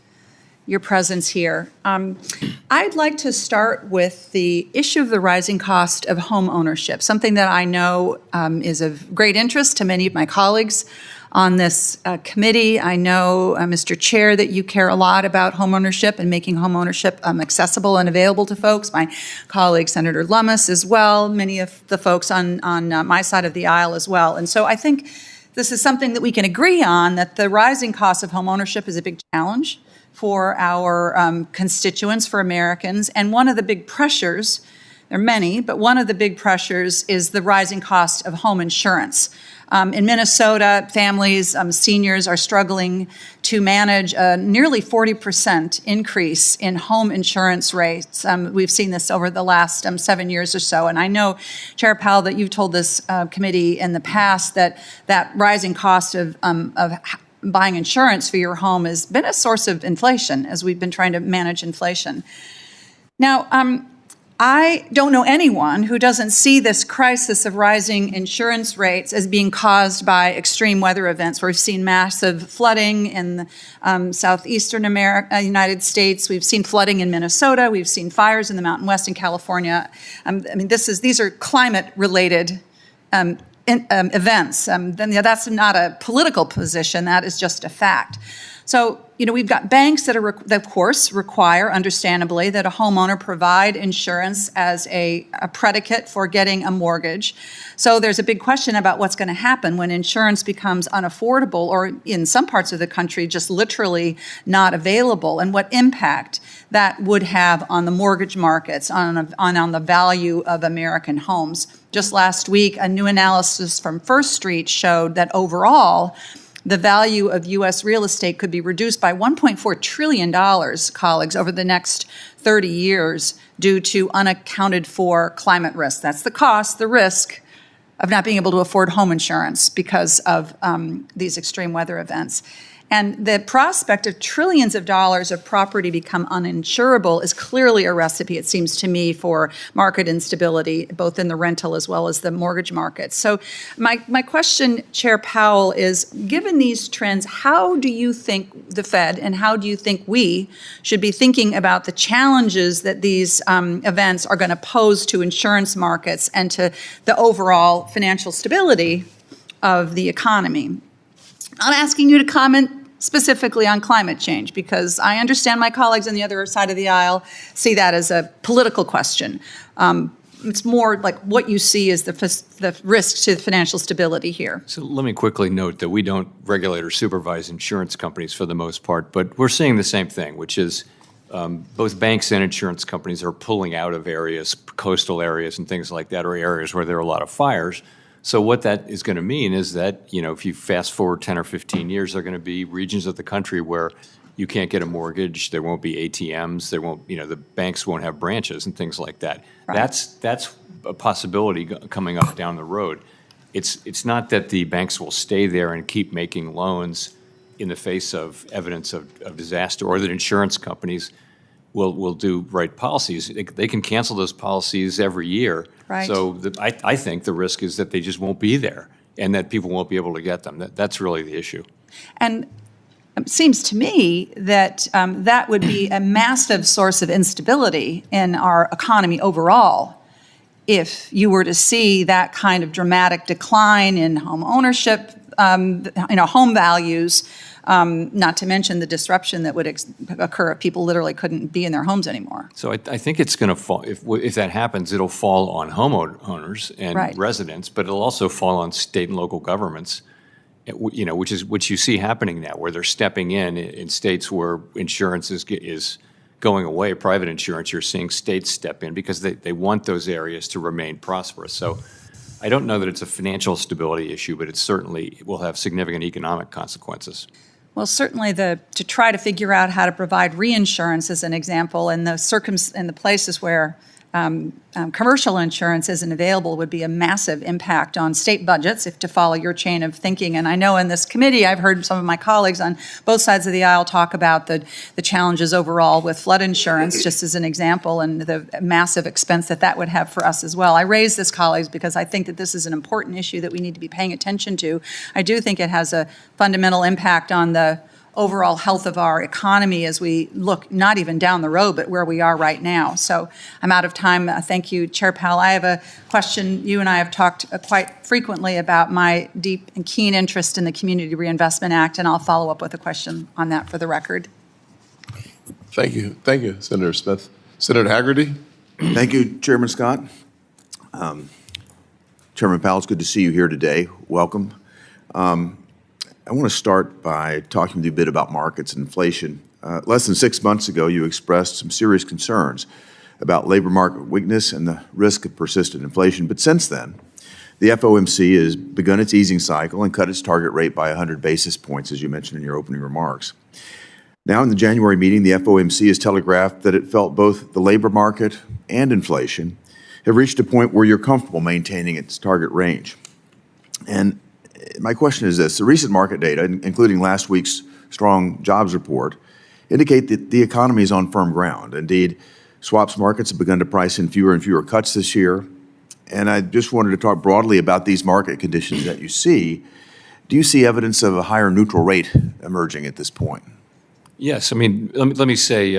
Speaker 13: your presence here. I'd like to start with the issue of the rising cost of home ownership, something that I know is of great interest to many of my colleagues on this committee. I know, Mr. Chair, that you care a lot about home ownership and making home ownership accessible and available to folks. My colleague, Senator Lummis, as well, many of the folks on my side of the aisle as well. And so I think this is something that we can agree on, that the rising cost of home ownership is a big challenge for our constituents, for Americans. And one of the big pressures, there are many, but one of the big pressures is the rising cost of home insurance. In Minnesota, families, seniors are struggling to manage a nearly 40% increase in home insurance rates. We've seen this over the last 7 years or so. And I know, Chair Powell, that you've told this committee in the past that that rising cost of buying insurance for your home has been a source of inflation as we've been trying to manage inflation. Now, I don't know anyone who doesn't see this crisis of rising insurance rates as being caused by extreme weather events. We've seen massive flooding in the southeastern United States. We've seen flooding in Minnesota. We've seen fires in the Mountain West in California. These are climate-related events. That's not a political position. That is just a fact. So, we've got banks that of course, require, understandably, that a homeowner provide insurance as a predicate for getting a mortgage. So there's a big question about what's going to happen when insurance becomes unaffordable, or in some parts of the country, just literally not available, and what impact that would have on the mortgage markets, on the value of American homes. Just last week, a new analysis from First Street showed that overall, the value of U.S. real estate could be reduced by $1.4 trillion, colleagues, over the next 30 years due to unaccounted for climate risk. That's the cost, the risk of not being able to afford home insurance because of these extreme weather events. And the prospect of trillions of dollars of property become uninsurable is clearly a recipe, it seems to me, for market instability, both in the rental as well as the mortgage market. So my question, Chair Powell, is given these trends, how do you think the Fed and how do you think we should be thinking about the challenges that these events are going to pose to insurance markets and to the overall financial stability of the economy? I'm asking you to comment specifically on climate change because I understand my colleagues on the other side of the aisle see that as a political question. It's more like what you see as the risk to financial stability here.
Speaker 3: So let me quickly note that we don't regulate or supervise insurance companies for the most part, but we're seeing the same thing, which is both banks and insurance companies are pulling out of areas, coastal areas and things like that, or areas where there are a lot of fires. So what that is going to mean is that, if you fast forward 10 or 15 years, there are going to be regions of the country where you can't get a mortgage, there won't be ATMs, there won't, the banks won't have branches and things like that. Right. That's a possibility coming up down the road. It's not that the banks will stay there and keep making loans in the face of evidence of disaster, or that insurance companies will do right policies. They can cancel those policies every year.
Speaker 13: Right.
Speaker 3: So I think the risk is that they just won't be there and that people won't be able to get them. That's really the issue.
Speaker 13: And it seems to me that that would be a massive source of instability in our economy overall if you were to see that kind of dramatic decline in home ownership, home values, not to mention the disruption that would occur if people literally couldn't be in their homes anymore.
Speaker 3: So I think it's going to fall, if that happens, it'll fall on homeowners and
Speaker 13: right.
Speaker 3: residents, but it'll also fall on state and local governments, which you see happening now, where they're stepping in states where insurance is going away, private insurance. You're seeing states step in because they want those areas to remain prosperous. So I don't know that it's a financial stability issue, but it certainly will have significant economic consequences.
Speaker 13: Well, certainly to try to figure out how to provide reinsurance, as an example, in the places where commercial insurance isn't available would be a massive impact on state budgets, if to follow your chain of thinking. And I know in this committee, I've heard some of my colleagues on both sides of the aisle talk about the challenges overall with flood insurance, just as an example, and the massive expense that would have for us as well. I raise this, colleagues, because I think that this is an important issue that we need to be paying attention to. I do think it has a fundamental impact on the overall health of our economy as we look not even down the road, but where we are right now. So I'm out of time. Thank you, Chair Powell. I have a question. You and I have talked quite frequently about my deep and keen interest in the Community Reinvestment Act, and I'll follow up with a question on that for the record.
Speaker 1: Thank you. Thank you, Senator Smith. Senator Haggerty.
Speaker 14: Thank you, Chairman Scott. Chairman Powell, it's good to see you here today. Welcome. I want to start by talking with you a bit about markets and inflation. Less than 6 months ago, you expressed some serious concerns about labor market weakness and the risk of persistent inflation. But since then, the FOMC has begun its easing cycle and cut its target rate by 100 basis points, as you mentioned in your opening remarks. Now, in the January meeting, the FOMC has telegraphed that it felt both the labor market and inflation have reached a point where you're comfortable maintaining its target range. And my question is this: the recent market data, including last week's strong jobs report, indicate that the economy is on firm ground. Indeed, swaps markets have begun to price in fewer and fewer cuts this year. And I just wanted to talk broadly about these market conditions that you see. Do you see evidence of a higher neutral rate emerging at this point?
Speaker 3: Yes. I mean, let me say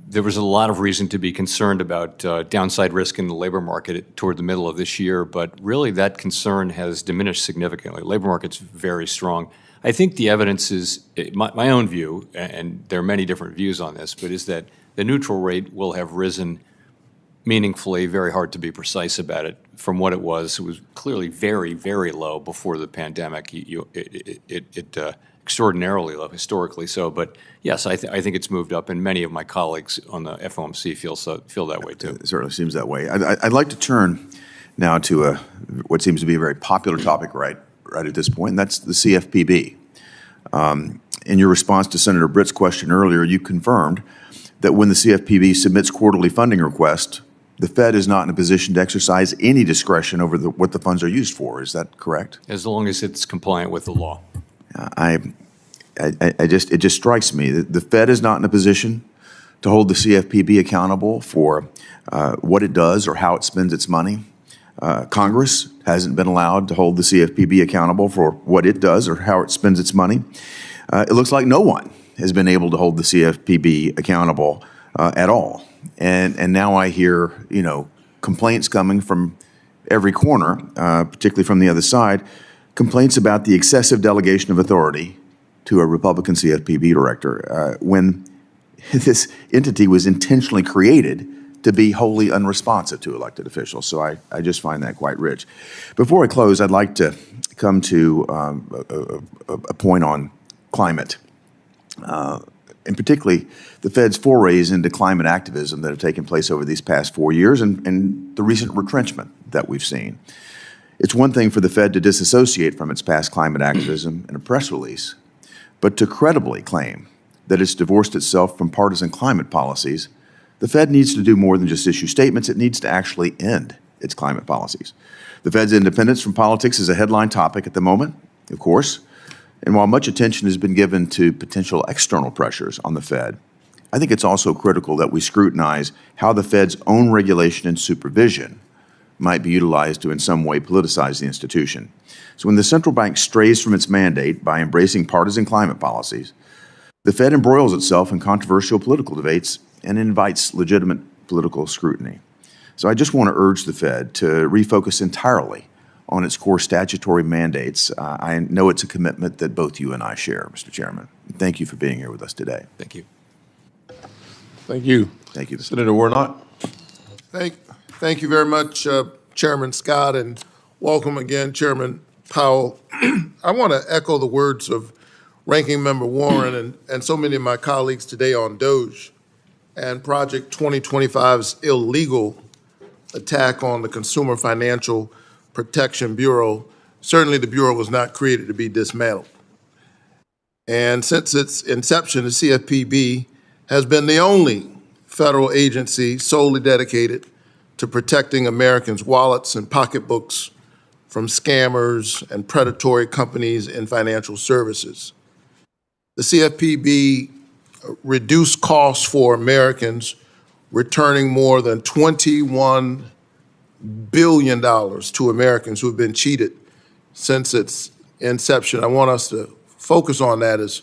Speaker 3: there was a lot of reason to be concerned about downside risk in the labor market toward the middle of this year, but really that concern has diminished significantly. Labor market's very strong. I think the evidence is, my own view, and there are many different views on this, but is that the neutral rate will have risen meaningfully. Very hard to be precise about it. From what it was clearly very, very low before the pandemic. Extraordinarily low, historically so. But yes, I think it's moved up, and many of my colleagues on the FOMC feel that way too.
Speaker 14: It certainly seems that way. I'd like to turn now to what seems to be a very popular topic right at this point, and that's the CFPB. In your response to Senator Britt's question earlier, you confirmed that when the CFPB submits quarterly funding requests, the Fed is not in a position to exercise any discretion over what the funds are used for. Is that correct?
Speaker 3: As long as it's compliant with the law.
Speaker 14: it just strikes me that the Fed is not in a position to hold the CFPB accountable for what it does or how it spends its money. Congress hasn't been allowed to hold the CFPB accountable for what it does or how it spends its money. It looks like no one has been able to hold the CFPB accountable at all. And now I hear, complaints coming from every corner, particularly from the other side, complaints about the excessive delegation of authority to a Republican CFPB director when this entity was intentionally created to be wholly unresponsive to elected officials. So I just find that quite rich. Before I close, I'd like to come to a point on climate, and particularly the Fed's forays into climate activism that have taken place over these past 4 years and the recent retrenchment that we've seen. It's one thing for the Fed to disassociate from its past climate activism in a press release, but to credibly claim that it's divorced itself from partisan climate policies, the Fed needs to do more than just issue statements. It needs to actually end its climate policies. The Fed's independence from politics is a headline topic at the moment, of course, and while much attention has been given to potential external pressures on the Fed, I think it's also critical that we scrutinize how the Fed's own regulation and supervision might be utilized to in some way politicize the institution. So when the central bank strays from its mandate by embracing partisan climate policies, the Fed embroils itself in controversial political debates and invites legitimate political scrutiny. So I just want to urge the Fed to refocus entirely on its core statutory mandates. I know it's a commitment that both you and I share, Mr. Chairman. Thank you for being here with us today.
Speaker 3: Thank you.
Speaker 1: Thank you.
Speaker 14: Thank you.
Speaker 1: Senator Warnock. Thank you very much, Chairman Scott, and welcome again, Chairman Powell. I want to echo the words of Ranking Member Warren and so many of my colleagues today on Doge and Project 2025's illegal attack on the Consumer Financial Protection Bureau. Certainly the Bureau was not created to be dismantled. And since its inception, the CFPB has been the only federal agency solely dedicated to protecting Americans' wallets and pocketbooks from scammers and predatory companies in financial services. The CFPB reduced costs for Americans, returning more than $21 billion to Americans who have been cheated since its inception. I want us to focus on that as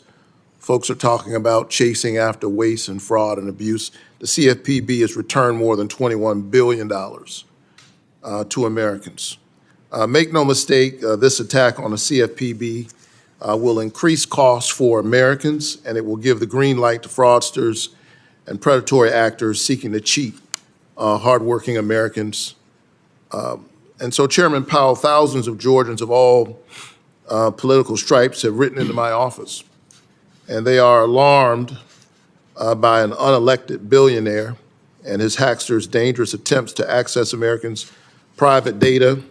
Speaker 1: folks are talking about chasing after waste and fraud and abuse. The CFPB has returned more than $21 billion to Americans. Make no mistake, this attack on the CFPB will increase costs for Americans, and it will give the green light to fraudsters and predatory actors seeking to cheat hardworking Americans. And so, Chairman Powell, thousands of Georgians of all political stripes have written into my office, and they are alarmed by an unelected billionaire and his hacksters' dangerous attempts to access Americans' private data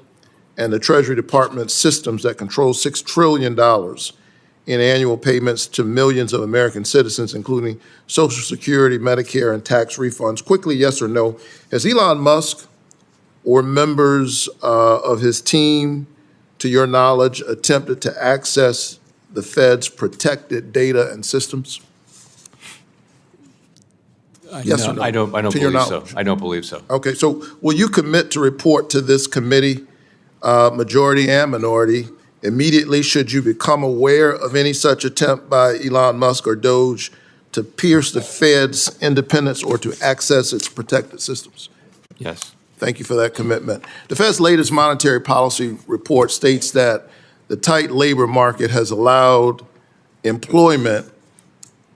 Speaker 1: and the Treasury Department's systems that control $6 trillion in annual payments to millions of American citizens, including Social Security, Medicare, and tax refunds. Quickly, yes or no, has Elon Musk or members of his team, to your knowledge, attempted to access the Fed's protected data and systems? Yes or no?
Speaker 3: I don't believe so. I don't believe so.
Speaker 1: Okay, so will you commit to report to this committee, majority and minority, immediately should you become aware of any such attempt by Elon Musk or Doge to pierce the Fed's independence or to access its protected systems?
Speaker 3: Yes.
Speaker 1: Thank you for that commitment. The Fed's latest monetary policy report states that the tight labor market has allowed employment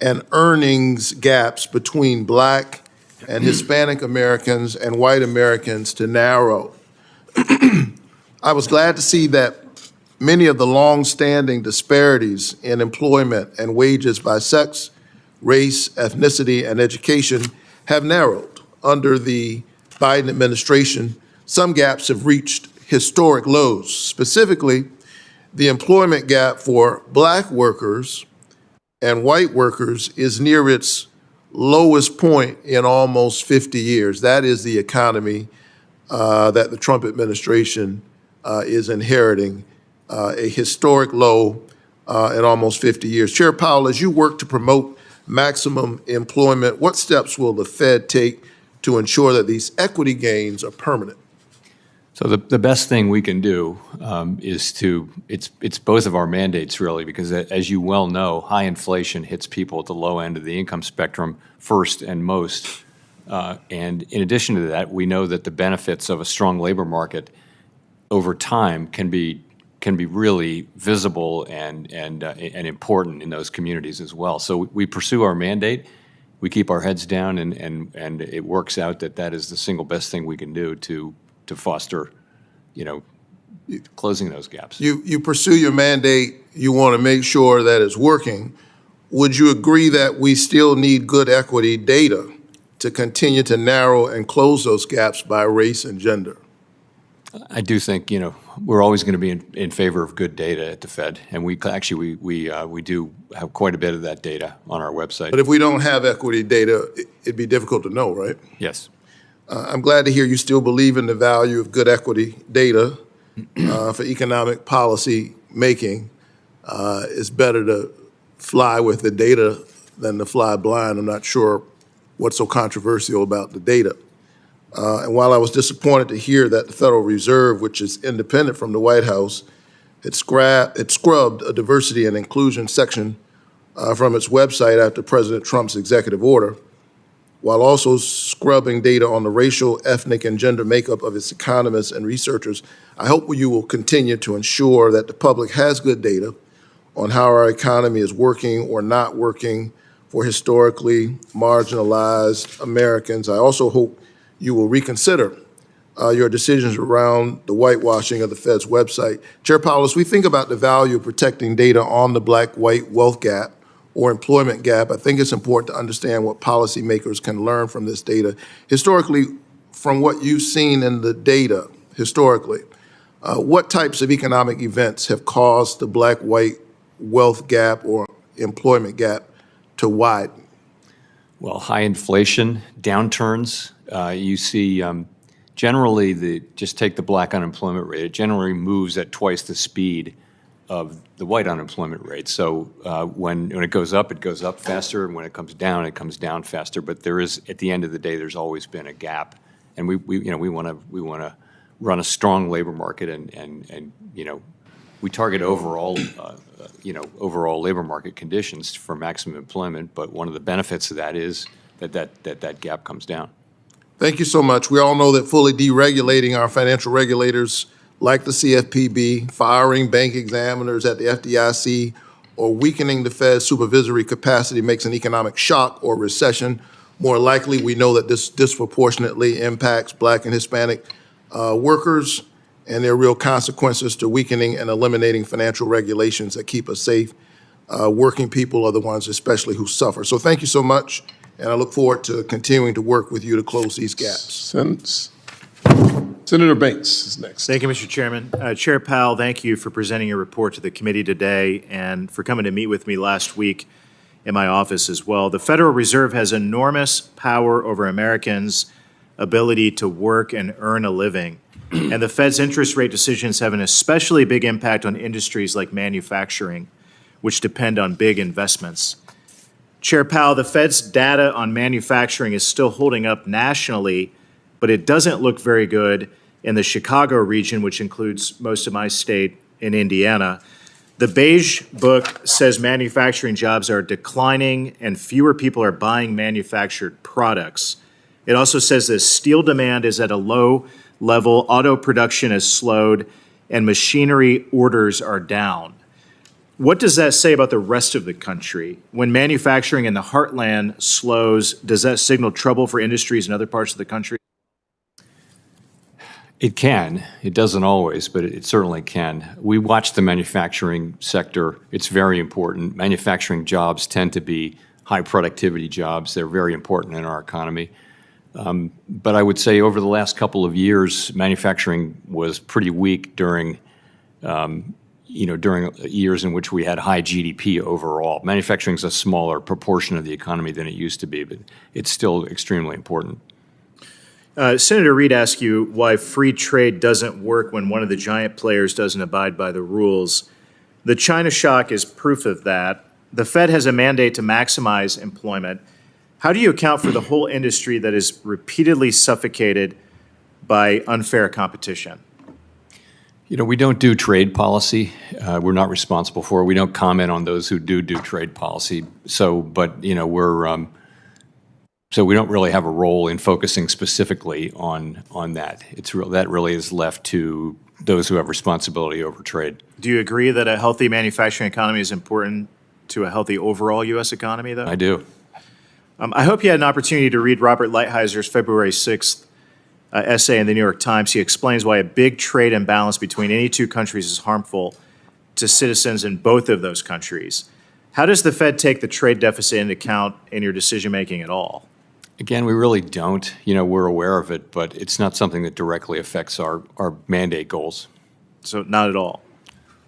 Speaker 1: and earnings gaps between Black and Hispanic Americans and white Americans to narrow. I was glad to see that many of the long-standing disparities in employment and wages by sex, race, ethnicity, and education have narrowed under the Biden administration. Some gaps have reached historic lows. Specifically, the employment gap for Black workers and white workers is near its lowest point in almost 50 years. That is the economy that the Trump administration is inheriting, a historic low in almost 50 years. Chair Powell, as you work to promote maximum employment, what steps will the Fed take to ensure that these equity gains are permanent?
Speaker 3: So the best thing we can do it's both of our mandates, really, because as you well know, high inflation hits people at the low end of the income spectrum first and most. And in addition to that, we know that the benefits of a strong labor market over time can be really visible and important in those communities as well. So we pursue our mandate, we keep our heads down, and it works out that is the single best thing we can do to foster, closing those gaps.
Speaker 1: You pursue your mandate, you want to make sure that it's working. Would you agree that we still need good equity data to continue to narrow and close those gaps by race and gender?
Speaker 3: I do think, we're always going to be in favor of good data at the Fed, and we do have quite a bit of that data on our website.
Speaker 1: But if we don't have equity data, it'd be difficult to know, right?
Speaker 3: Yes.
Speaker 1: I'm glad to hear you still believe in the value of good equity data for economic policy making. It's better to fly with the data than to fly blind. I'm not sure what's so controversial about the data. And while I was disappointed to hear that the Federal Reserve, which is independent from the White House, it scrubbed a diversity and inclusion section from its website after President Trump's executive order, while also scrubbing data on the racial, ethnic, and gender makeup of its economists and researchers, I hope you will continue to ensure that the public has good data on how our economy is working or not working for historically marginalized Americans. I also hope you will reconsider your decisions around the whitewashing of the Fed's website. Chair Powell, as we think about the value of protecting data on the black-white wealth gap or employment gap, I think it's important to understand what policymakers can learn from this data. Historically, from what you've seen in the data, historically, what types of economic events have caused the black-white wealth gap or employment gap to widen?
Speaker 3: Well, high inflation, downturns, you see generally just take the black unemployment rate, it generally moves at twice the speed of the white unemployment rate. So when it goes up faster, and when it comes down faster. But there is, at the end of the day, there's always been a gap, and we want to run a strong labor market, and we target overall labor market conditions for maximum employment. But one of the benefits of that is that gap comes down.
Speaker 1: Thank you so much. We all know that fully deregulating our financial regulators like the CFPB, firing bank examiners at the FDIC, or weakening the Fed's supervisory capacity makes an economic shock or recession more likely. We know that this disproportionately impacts Black and Hispanic workers, and there are real consequences to weakening and eliminating financial regulations that keep us safe. Working people are the ones especially who suffer. So thank you so much, and I look forward to continuing to work with you to close these gaps. Senator Banks is next.
Speaker 15: Thank you, Mr. Chairman. Chair Powell, thank you for presenting your report to the committee today and for coming to meet with me last week in my office as well. The Federal Reserve has enormous power over Americans' ability to work and earn a living. And the Fed's interest rate decisions have an especially big impact on industries like manufacturing, which depend on big investments. Chair Powell, the Fed's data on manufacturing is still holding up nationally, but it doesn't look very good in the Chicago region, which includes most of my state in Indiana. The Beige Book says manufacturing jobs are declining and fewer people are buying manufactured products. It also says that steel demand is at a low level, auto production has slowed, and machinery orders are down. What does that say about the rest of the country? When manufacturing in the heartland slows, does that signal trouble for industries in other parts of the country?
Speaker 3: It can. It doesn't always, but it certainly can. We watch the manufacturing sector. It's very important. Manufacturing jobs tend to be high productivity jobs. They're very important in our economy. But I would say over the last couple of years, manufacturing was pretty weak during years in which we had high GDP overall. Manufacturing is a smaller proportion of the economy than it used to be, but it's still extremely important.
Speaker 15: Senator Reid asked you why free trade doesn't work when one of the giant players doesn't abide by the rules. The China shock is proof of that. The Fed has a mandate to maximize employment. How do you account for the whole industry that is repeatedly suffocated by unfair competition?
Speaker 3: You know, we don't do trade policy. We're not responsible for it. We don't comment on those who do trade policy. But you know, so we don't really have a role in focusing specifically on that. That really is left to those who have responsibility over trade.
Speaker 15: Do you agree that a healthy manufacturing economy is important to a healthy overall U.S. economy, though?
Speaker 3: I do.
Speaker 15: I hope you had an opportunity to read Robert Lighthizer February 6th essay in the New York Times. He explains why a big trade imbalance between any two countries is harmful to citizens in both of those countries. How does the Fed take the trade deficit into account in your decision-making at all?
Speaker 3: Again, we really don't. You know, we're aware of it, but it's not something that directly affects our mandate goals.
Speaker 15: So not at all?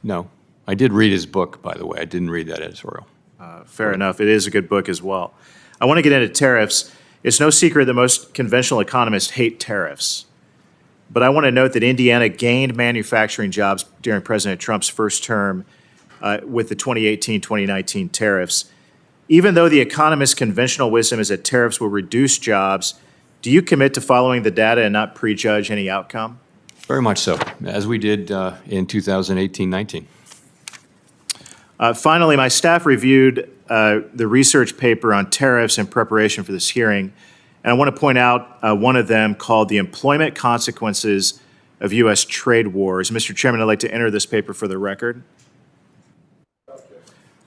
Speaker 3: No. I did read his book, by the way. I didn't read that editorial.
Speaker 15: Fair enough. It is a good book as well. I want to get into tariffs. It's no secret that most conventional economists hate tariffs. But I want to note that Indiana gained manufacturing jobs during President Trump's first term with the 2018-2019 tariffs. Even though the economist's conventional wisdom is that tariffs will reduce jobs, do you commit to following the data and not prejudge any outcome?
Speaker 3: Very much so, as we did in 2018-19.
Speaker 15: Finally, my staff reviewed the research paper on tariffs in preparation for this hearing, and I want to point out one of them called The Employment Consequences of U.S. Trade Wars. Mr. Chairman, I'd like to enter this paper for the record.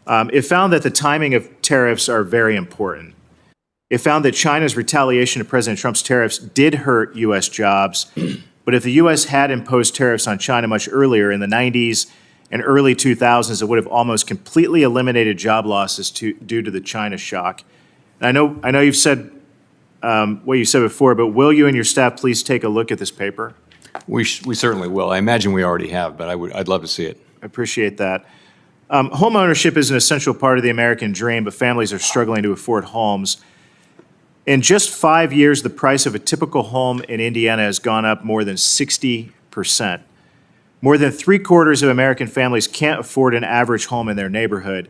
Speaker 15: It found that the timing of tariffs are very important. It found that China's retaliation to President Trump's tariffs did hurt U.S. jobs, but if the U.S. had imposed tariffs on China much earlier in the 90s and early 2000s, it would have almost completely eliminated job losses due to the China shock. And I know you've said what you said before, but will you and your staff please take a look at this paper?
Speaker 3: We certainly will. I imagine we already have, but I'd love to see it.
Speaker 15: I appreciate that. Home ownership is an essential part of the American dream, but families are struggling to afford homes. In just 5 years, the price of a typical home in Indiana has gone up more than 60%. More than 3/4 of American families can't afford an average home in their neighborhood.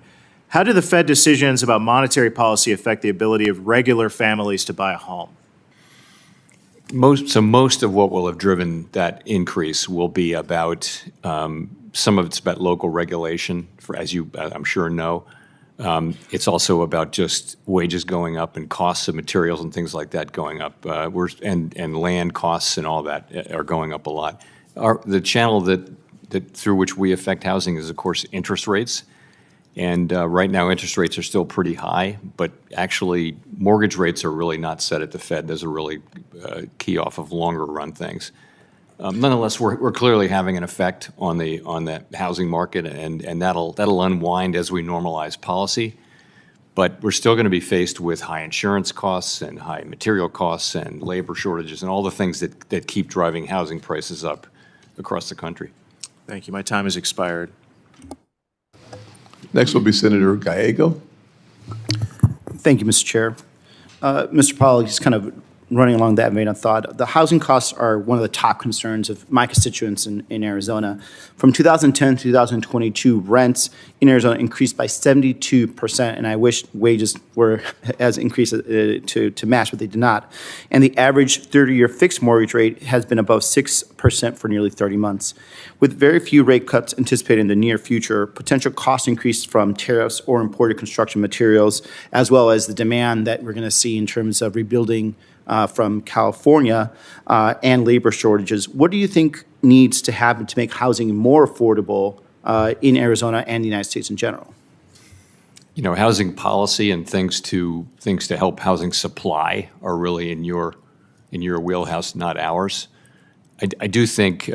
Speaker 15: How do the Fed decisions about monetary policy affect the ability of regular families to buy a home?
Speaker 3: Most of what will have driven that increase will be about, some of it's about local regulation, as you, I'm sure, know. It's also about just wages going up and costs of materials and things like that going up. And land costs and all that are going up a lot. The channel that through which we affect housing is, of course, interest rates. And right now, interest rates are still pretty high, but actually, mortgage rates are really not set at the Fed. Those are really key off of longer run things. Nonetheless, we're clearly having an effect on the housing market, and that'll unwind as we normalize policy. But we're still going to be faced with high insurance costs and high material costs and labor shortages and all the things that keep driving housing prices up across the country.
Speaker 15: Thank you. My time has expired.
Speaker 1: Next will be Senator Gallego.
Speaker 16: Thank you, Mr. Chair. Mr. Powell, just kind of running along that vein of thought, the housing costs are one of the top concerns of my constituents in Arizona. From 2010 to 2022, rents in Arizona increased by 72%, and I wish wages were as increased to match, but they did not. And the average 30-year fixed mortgage rate has been above 6% for nearly 30 months. With very few rate cuts anticipated in the near future, potential cost increase from tariffs or imported construction materials, as well as the demand that we're going to see in terms of rebuilding from California and labor shortages. What do you think needs to happen to make housing more affordable in Arizona and the United States in general?
Speaker 3: You know, housing policy and things to help housing supply are really in your wheelhouse, not ours. I do think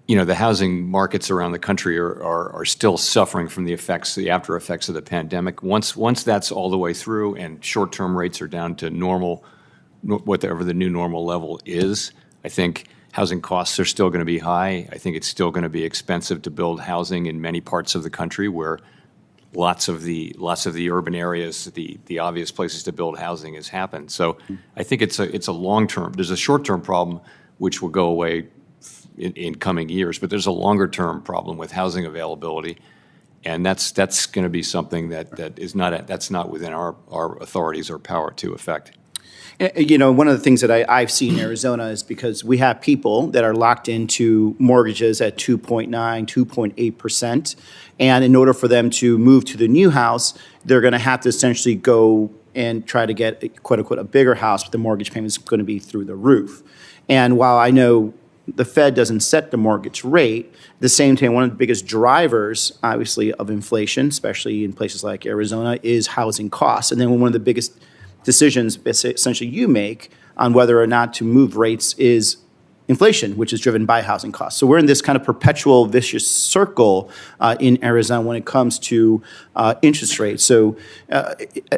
Speaker 3: you know, the housing markets around the country are still suffering from the after effects of the pandemic. Once that's all the way through and short-term rates are down to normal, whatever the new normal level is, I think housing costs are still going to be high. I think it's still going to be expensive to build housing in many parts of the country where lots of the urban areas, the obvious places to build housing has happened. So I think it's a long-term. There's a short-term problem which will go away in coming years. But there's a longer-term problem with housing availability, and that's going to be something that's not within our authorities or power to affect.
Speaker 16: You know, one of the things that I've seen in Arizona is because we have people that are locked into mortgages at 2.9, 2.8%. And in order for them to move to the new house, they're going to have to essentially go and try to get, quote unquote, a bigger house, but the mortgage payment is going to be through the roof. And while I know the Fed doesn't set the mortgage rate, at the same time, one of the biggest drivers, obviously, of inflation, especially in places like Arizona, is housing costs. And then one of the biggest decisions essentially you make on whether or not to move rates is inflation, which is driven by housing costs. So we're in this kind of perpetual vicious circle in Arizona when it comes to interest rates. So I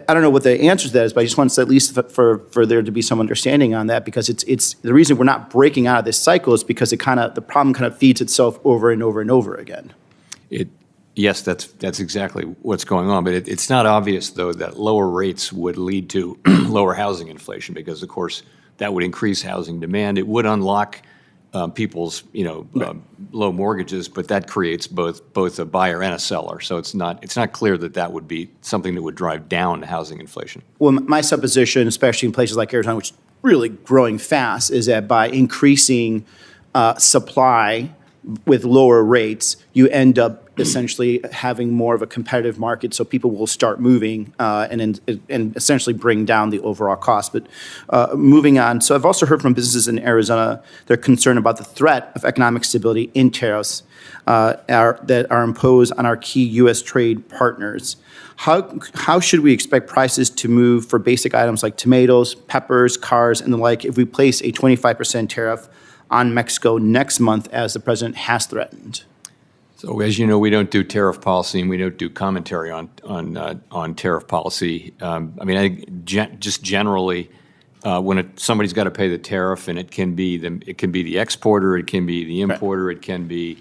Speaker 16: don't know what the answer to that is, but I just want to say at least for there to be some understanding on that, because it's the reason we're not breaking out of this cycle is because the problem kind of feeds itself over and over and over again.
Speaker 3: Yes, that's exactly what's going on. But it's not obvious, though, that lower rates would lead to lower housing inflation because, of course, that would increase housing demand. It would unlock people's, low mortgages, but that creates both a buyer and a seller. So it's not clear that would be something that would drive down housing inflation.
Speaker 16: Well, my supposition, especially in places like Arizona, which is really growing fast, is that by increasing supply with lower rates, you end up essentially having more of a competitive market, so people will start moving and essentially bring down the overall cost. But moving on, so I've also heard from businesses in Arizona, they're concerned about the threat of economic stability in tariffs that are imposed on our key U.S. trade partners. How should we expect prices to move for basic items like tomatoes, peppers, cars, and the like if we place a 25% tariff on Mexico next month, as the president has threatened?
Speaker 3: So, as you know, we don't do tariff policy, and we don't do commentary on tariff policy. I think just generally, when somebody's got to pay the tariff, and it can be the exporter, it can be the importer, it can be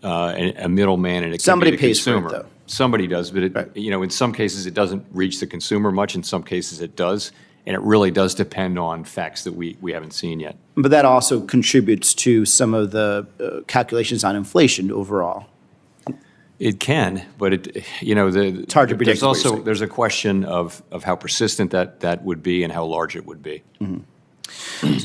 Speaker 3: a middleman, and it can be the consumer.
Speaker 16: For it, though.
Speaker 3: Somebody does, but in some cases it doesn't reach the consumer much. In some cases it does. And it really does depend on facts that we haven't seen yet.
Speaker 16: But that also contributes to some of the calculations on inflation overall.
Speaker 3: It can, but it's
Speaker 16: hard to predict.
Speaker 3: There's a question of how persistent that would be and how large it would be.
Speaker 16: Mm-hmm.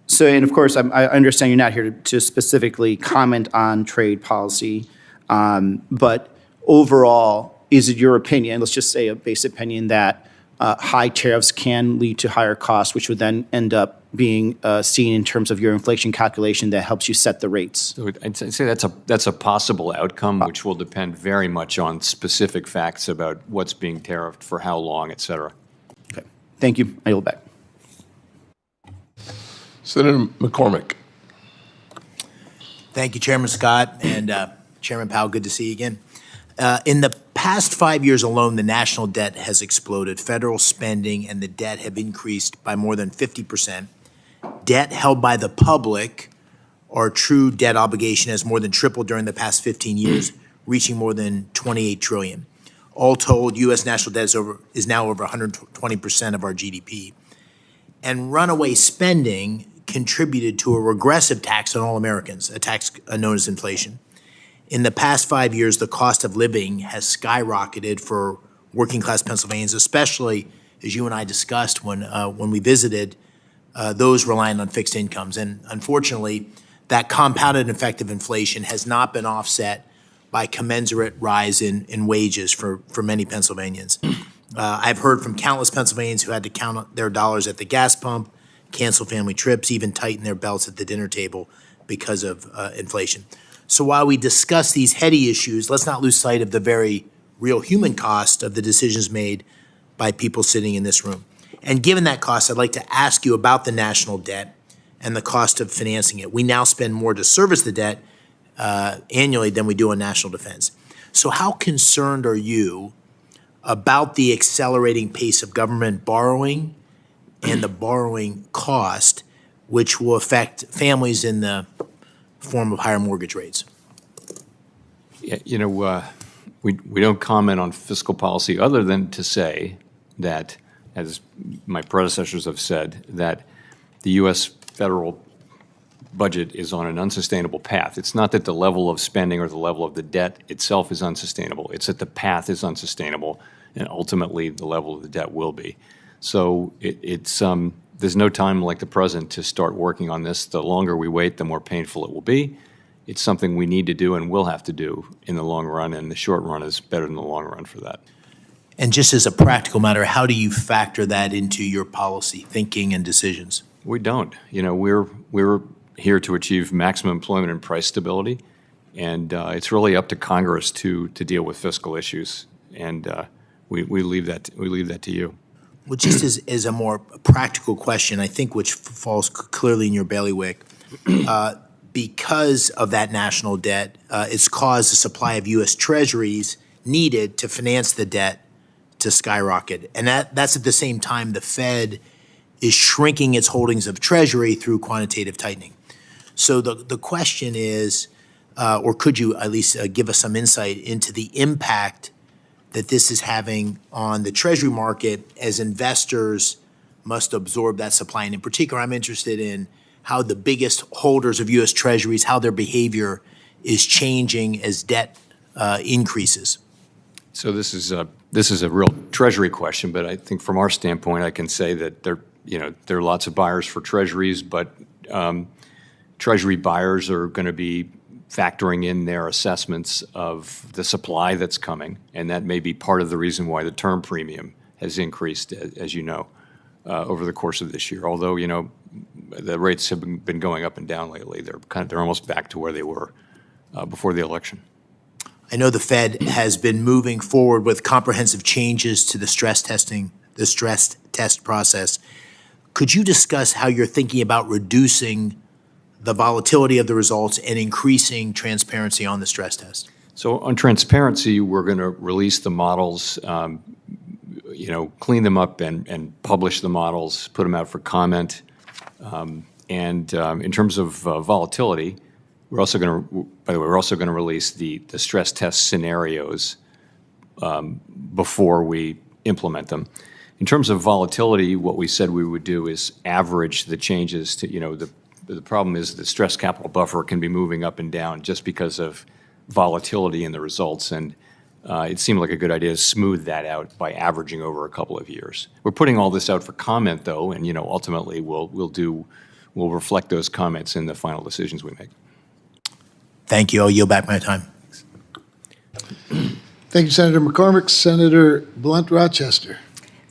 Speaker 16: So, and of course, I understand you're not here to specifically comment on trade policy, but overall, is it your opinion, let's just say a base opinion, that high tariffs can lead to higher costs, which would then end up being seen in terms of your inflation calculation that helps you set the rates?
Speaker 3: So I'd say that's a possible outcome, which will depend very much on specific facts about what's being tariffed for how long, et cetera.
Speaker 16: Okay. Thank you. I yield back.
Speaker 1: Senator McCormick.
Speaker 17: Thank you, Chairman Scott, and Chairman Powell, good to see you again. In the past 5 years alone, the national debt has exploded. Federal spending and the debt have increased by more than 50%. Debt held by the public, or true debt obligation, has more than tripled during the past 15 years, reaching more than $28 trillion. All told, U.S. national debt is now over 120% of our GDP. And runaway spending contributed to a regressive tax on all Americans, a tax known as inflation. In the past 5 years, the cost of living has skyrocketed for working-class Pennsylvanians, especially, as you and I discussed when we visited, those relying on fixed incomes. And unfortunately, that compounded effect of inflation has not been offset by commensurate rise in wages for many Pennsylvanians. I've heard from countless Pennsylvanians who had to count their dollars at the gas pump, cancel family trips, even tighten their belts at the dinner table because of inflation. So while we discuss these heady issues, let's not lose sight of the very real human cost of the decisions made by people sitting in this room. And given that cost, I'd like to ask you about the national debt and the cost of financing it. We now spend more to service the debt annually than we do on national defense. So how concerned are you about the accelerating pace of government borrowing and the borrowing cost, which will affect families in the form of higher mortgage rates?
Speaker 3: Yeah, we don't comment on fiscal policy other than to say that, as my predecessors have said, that the U.S. federal budget is on an unsustainable path. It's not that the level of spending or the level of the debt itself is unsustainable. It's that the path is unsustainable, and ultimately the level of the debt will be. So there's no time like the present to start working on this. The longer we wait, the more painful it will be. It's something we need to do and will have to do in the long run, and the short run is better than the long run for that.
Speaker 17: And just as a practical matter, how do you factor that into your policy thinking and decisions?
Speaker 3: We don't. You know, we're here to achieve maximum employment and price stability, and it's really up to Congress to deal with fiscal issues, and we leave that to you.
Speaker 17: Well, just as a more practical question, I think which falls clearly in your bailiwick, because of that national debt, it's caused the supply of U.S. Treasuries needed to finance the debt to skyrocket. And that's at the same time the Fed is shrinking its holdings of Treasury through quantitative tightening. So the question is, or could you at least give us some insight into the impact that this is having on the Treasury market as investors must absorb that supply? And in particular, I'm interested in how the biggest holders of U.S. Treasuries, how their behavior is changing as debt increases.
Speaker 3: So this is a real Treasury question, but I think from our standpoint, I can say that there are lots of buyers for Treasuries, but Treasury buyers are going to be factoring in their assessments of the supply that's coming, and that may be part of the reason why the term premium has increased, as you know, over the course of this year. Although, you know, the rates have been going up and down lately. They're almost back to where they were before the election.
Speaker 17: I know the Fed has been moving forward with comprehensive changes to the stress test process. Could you discuss how you're thinking about reducing the volatility of the results and increasing transparency on the stress test?
Speaker 3: So on transparency, we're going to release the models, clean them up and publish the models, put them out for comment. In terms of volatility, we're also going to release the stress test scenarios before we implement them. In terms of volatility, what we said we would do is average the changes to, the problem is the stress capital buffer can be moving up and down just because of volatility in the results, and it seemed like a good idea to smooth that out by averaging over a couple of years. We're putting all this out for comment, though, and ultimately we'll reflect those comments in the final decisions we make.
Speaker 17: Thank you. I'll yield back my time.
Speaker 18: Thank you, Senator McCormick. Senator Blunt Rochester.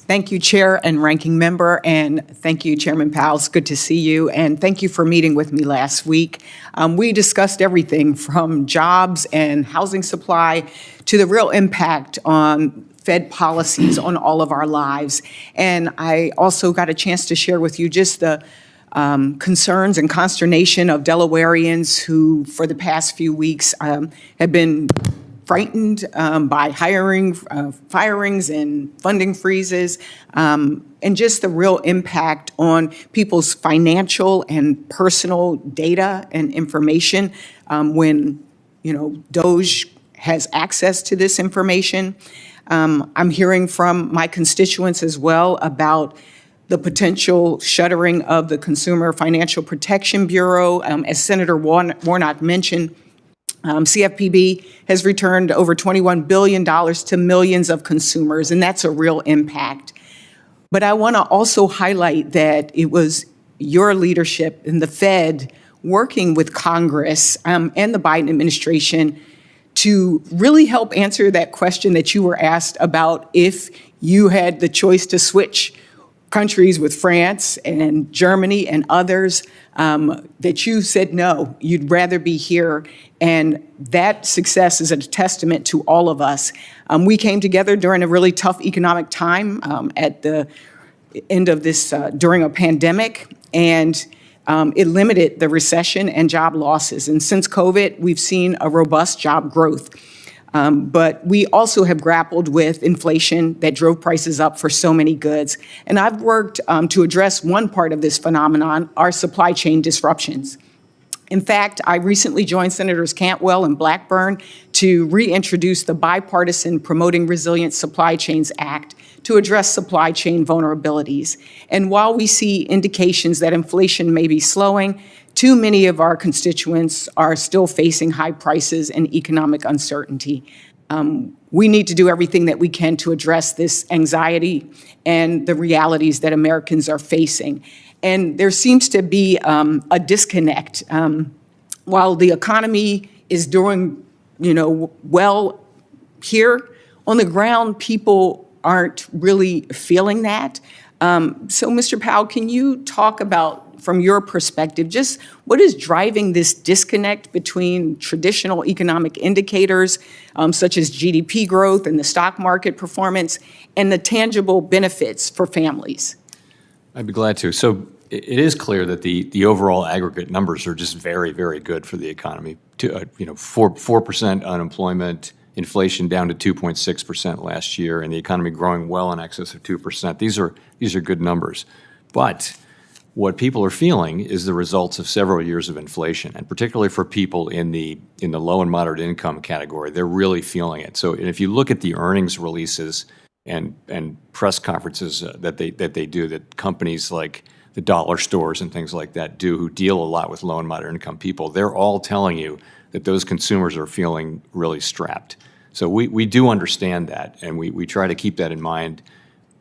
Speaker 19: Thank you, Chair and Ranking Member, and thank you, Chairman Powell. It's good to see you, and thank you for meeting with me last week. We discussed everything from jobs and housing supply to the real impact on Fed policies on all of our lives. And I also got a chance to share with you just the concerns and consternation of Delawareans who, for the past few weeks, have been frightened by firings and funding freezes, and just the real impact on people's financial and personal data and information when, Doge has access to this information. I'm hearing from my constituents as well about the potential shuttering of the Consumer Financial Protection Bureau. As Senator Warnock mentioned, CFPB has returned over $21 billion to millions of consumers, and that's a real impact. But I want to also highlight that it was your leadership in the Fed working with Congress and the Biden administration to really help answer that question that you were asked about if you had the choice to switch countries with France and Germany and others, that you said no, you'd rather be here. And that success is a testament to all of us. We came together during a really tough economic time at the end of this, during a pandemic, and it limited the recession and job losses. And since COVID, we've seen a robust job growth. But we also have grappled with inflation that drove prices up for so many goods. And I've worked to address one part of this phenomenon, our supply chain disruptions. In fact, I recently joined Senators Cantwell and Blackburn to reintroduce the bipartisan Promoting Resilient Supply Chains Act to address supply chain vulnerabilities. And while we see indications that inflation may be slowing, Too many of our constituents are still facing high prices and economic uncertainty. We need to do everything that we can to address this anxiety and the realities that Americans are facing. And there seems to be a disconnect. While the economy is doing, well here, on the ground, people aren't really feeling that. So, Mr. Powell, can you talk about, from your perspective, just what is driving this disconnect between traditional economic indicators, such as GDP growth and the stock market performance, and the tangible benefits for families?
Speaker 3: I'd be glad to. So it is clear that the overall aggregate numbers are just very, very good for the economy. 4% unemployment, inflation down to 2.6% last year, and the economy growing well in excess of 2%. These are good numbers. But what people are feeling is the results of several years of inflation, and particularly for people in the low and moderate income category, they're really feeling it. So if you look at the earnings releases and press conferences that they do, that companies like the dollar stores and things like that do, who deal a lot with low and moderate income people, they're all telling you that those consumers are feeling really strapped. So we do understand that, and we try to keep that in mind.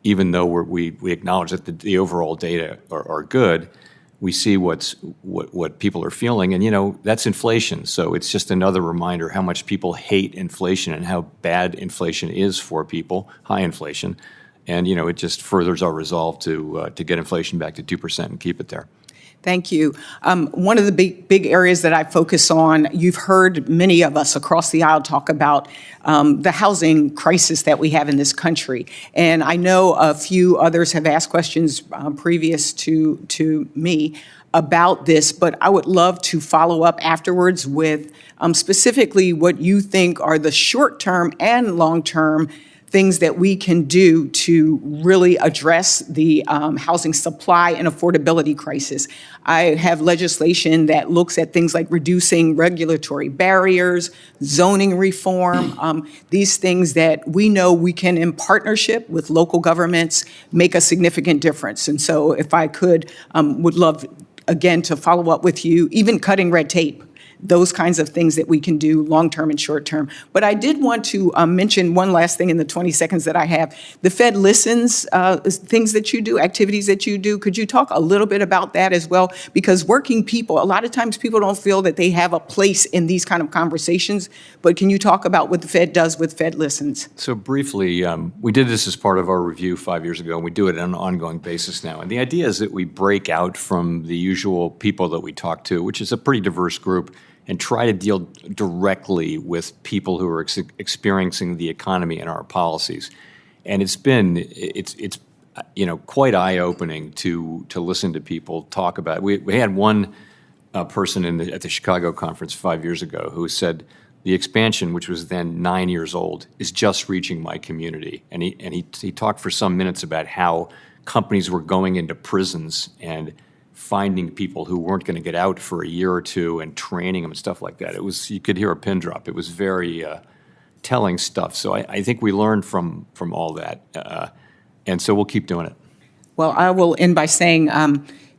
Speaker 3: Even though we acknowledge that the overall data are good, we see what people are feeling, and that's inflation. So it's just another reminder how much people hate inflation and how bad inflation is for people, high inflation, and it just furthers our resolve to get inflation back to 2% and keep it there.
Speaker 19: Thank you. One of the big areas that I focus on, you've heard many of us across the aisle talk about the housing crisis that we have in this country. And I know a few others have asked questions previous to me about this, but I would love to follow up afterwards with specifically what you think are the short-term and long-term things that we can do to really address the housing supply and affordability crisis. I have legislation that looks at things like reducing regulatory barriers, zoning reform, these things that we know we can, in partnership with local governments, make a significant difference. And so if I could, would love, again, to follow up with you, even cutting red tape, those kinds of things that we can do long-term and short-term. But I did want to mention one last thing in the 20 seconds that I have. The Fed listens, things that you do, activities that you do. Could you talk a little bit about that as well? Because working people, a lot of times people don't feel that they have a place in these kind of conversations. But can you talk about what the Fed does with Fed listens?
Speaker 3: So briefly, we did this as part of our review 5 years ago, and we do it on an ongoing basis now. And the idea is that we break out from the usual people that we talk to, which is a pretty diverse group, and try to deal directly with people who are experiencing the economy and our policies. And it's quite eye-opening to listen to people talk about it. We had one person at the Chicago conference 5 years ago who said the expansion, which was then 9 years old, is just reaching my community. And he talked for some minutes about how companies were going into prisons and finding people who weren't going to get out for a year or two and training them and stuff like that. You could hear a pin drop. It was very telling stuff. So I think we learned from all that. And so we'll keep doing it.
Speaker 19: Well, I will end by saying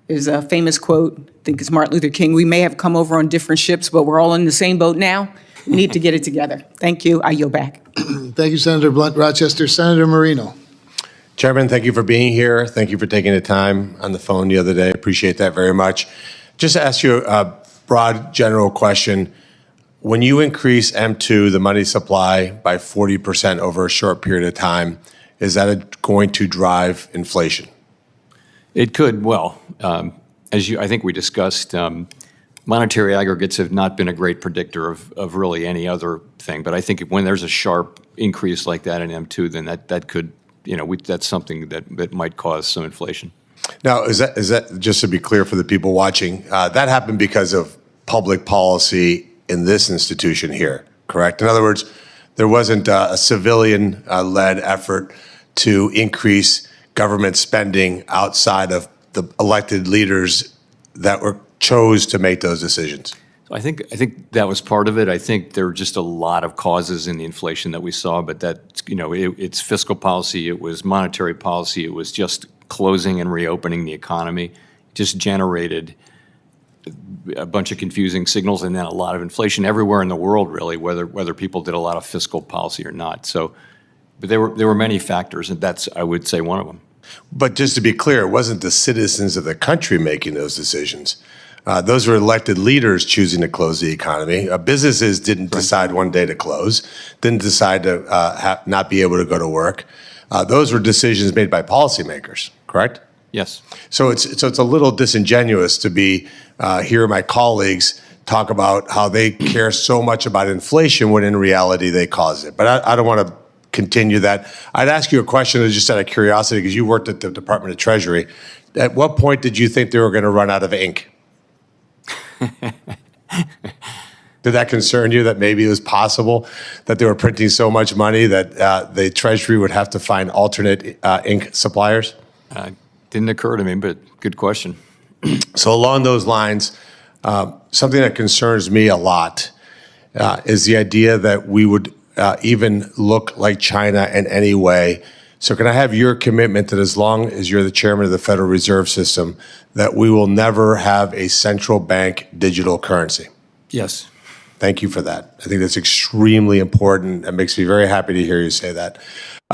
Speaker 19: there's a famous quote, I think it's Martin Luther King, we may have come over on different ships, but we're all in the same boat now. We need to get it together. Thank you. I yield back.
Speaker 18: Thank you, Senator Blunt Rochester. Senator Marino.
Speaker 20: Chairman, thank you for being here. Thank you for taking the time on the phone the other day. Appreciate that very much. Just to ask you a broad general question. When you increase M2, the money supply, by 40% over a short period of time, is that going to drive inflation?
Speaker 3: It could. Well, as I think we discussed, monetary aggregates have not been a great predictor of really any other thing. But I think when there's a sharp increase like that in M2, then that could, that's something that might cause some inflation.
Speaker 20: Now, is that just to be clear for the people watching, that happened because of public policy in this institution here, correct? In other words, there wasn't a civilian-led effort to increase government spending outside of the elected leaders that chose to make those decisions.
Speaker 3: I think that was part of it. I think there were just a lot of causes in the inflation that we saw, but that, it's fiscal policy, it was monetary policy, it was just closing and reopening the economy, just generated a bunch of confusing signals and then a lot of inflation everywhere in the world, really, whether people did a lot of fiscal policy or not. So, but there were many factors, and that's, I would say, one of them.
Speaker 20: But just to be clear, it wasn't the citizens of the country making those decisions. Those were elected leaders choosing to close the economy. Businesses didn't decide one day to close, didn't decide to not be able to go to work. Those were decisions made by policymakers, correct?
Speaker 3: Yes.
Speaker 20: So it's a little disingenuous to be hear my colleagues talk about how they care so much about inflation when in reality they cause it. But I don't want to continue that. I'd ask you a question just out of curiosity, because you worked at the Department of Treasury. At what point did you think they were going to run out of ink? Did that concern you, that maybe it was possible that they were printing so much money that the Treasury would have to find alternate ink suppliers?
Speaker 3: Didn't occur to me, but good question.
Speaker 20: So along those lines, something that concerns me a lot is the idea that we would even look like China in any way. So can I have your commitment that as long as you're the chairman of the Federal Reserve System, that we will never have a central bank digital currency?
Speaker 3: Yes.
Speaker 20: Thank you for that. I think that's extremely important. It makes me very happy to hear you say that.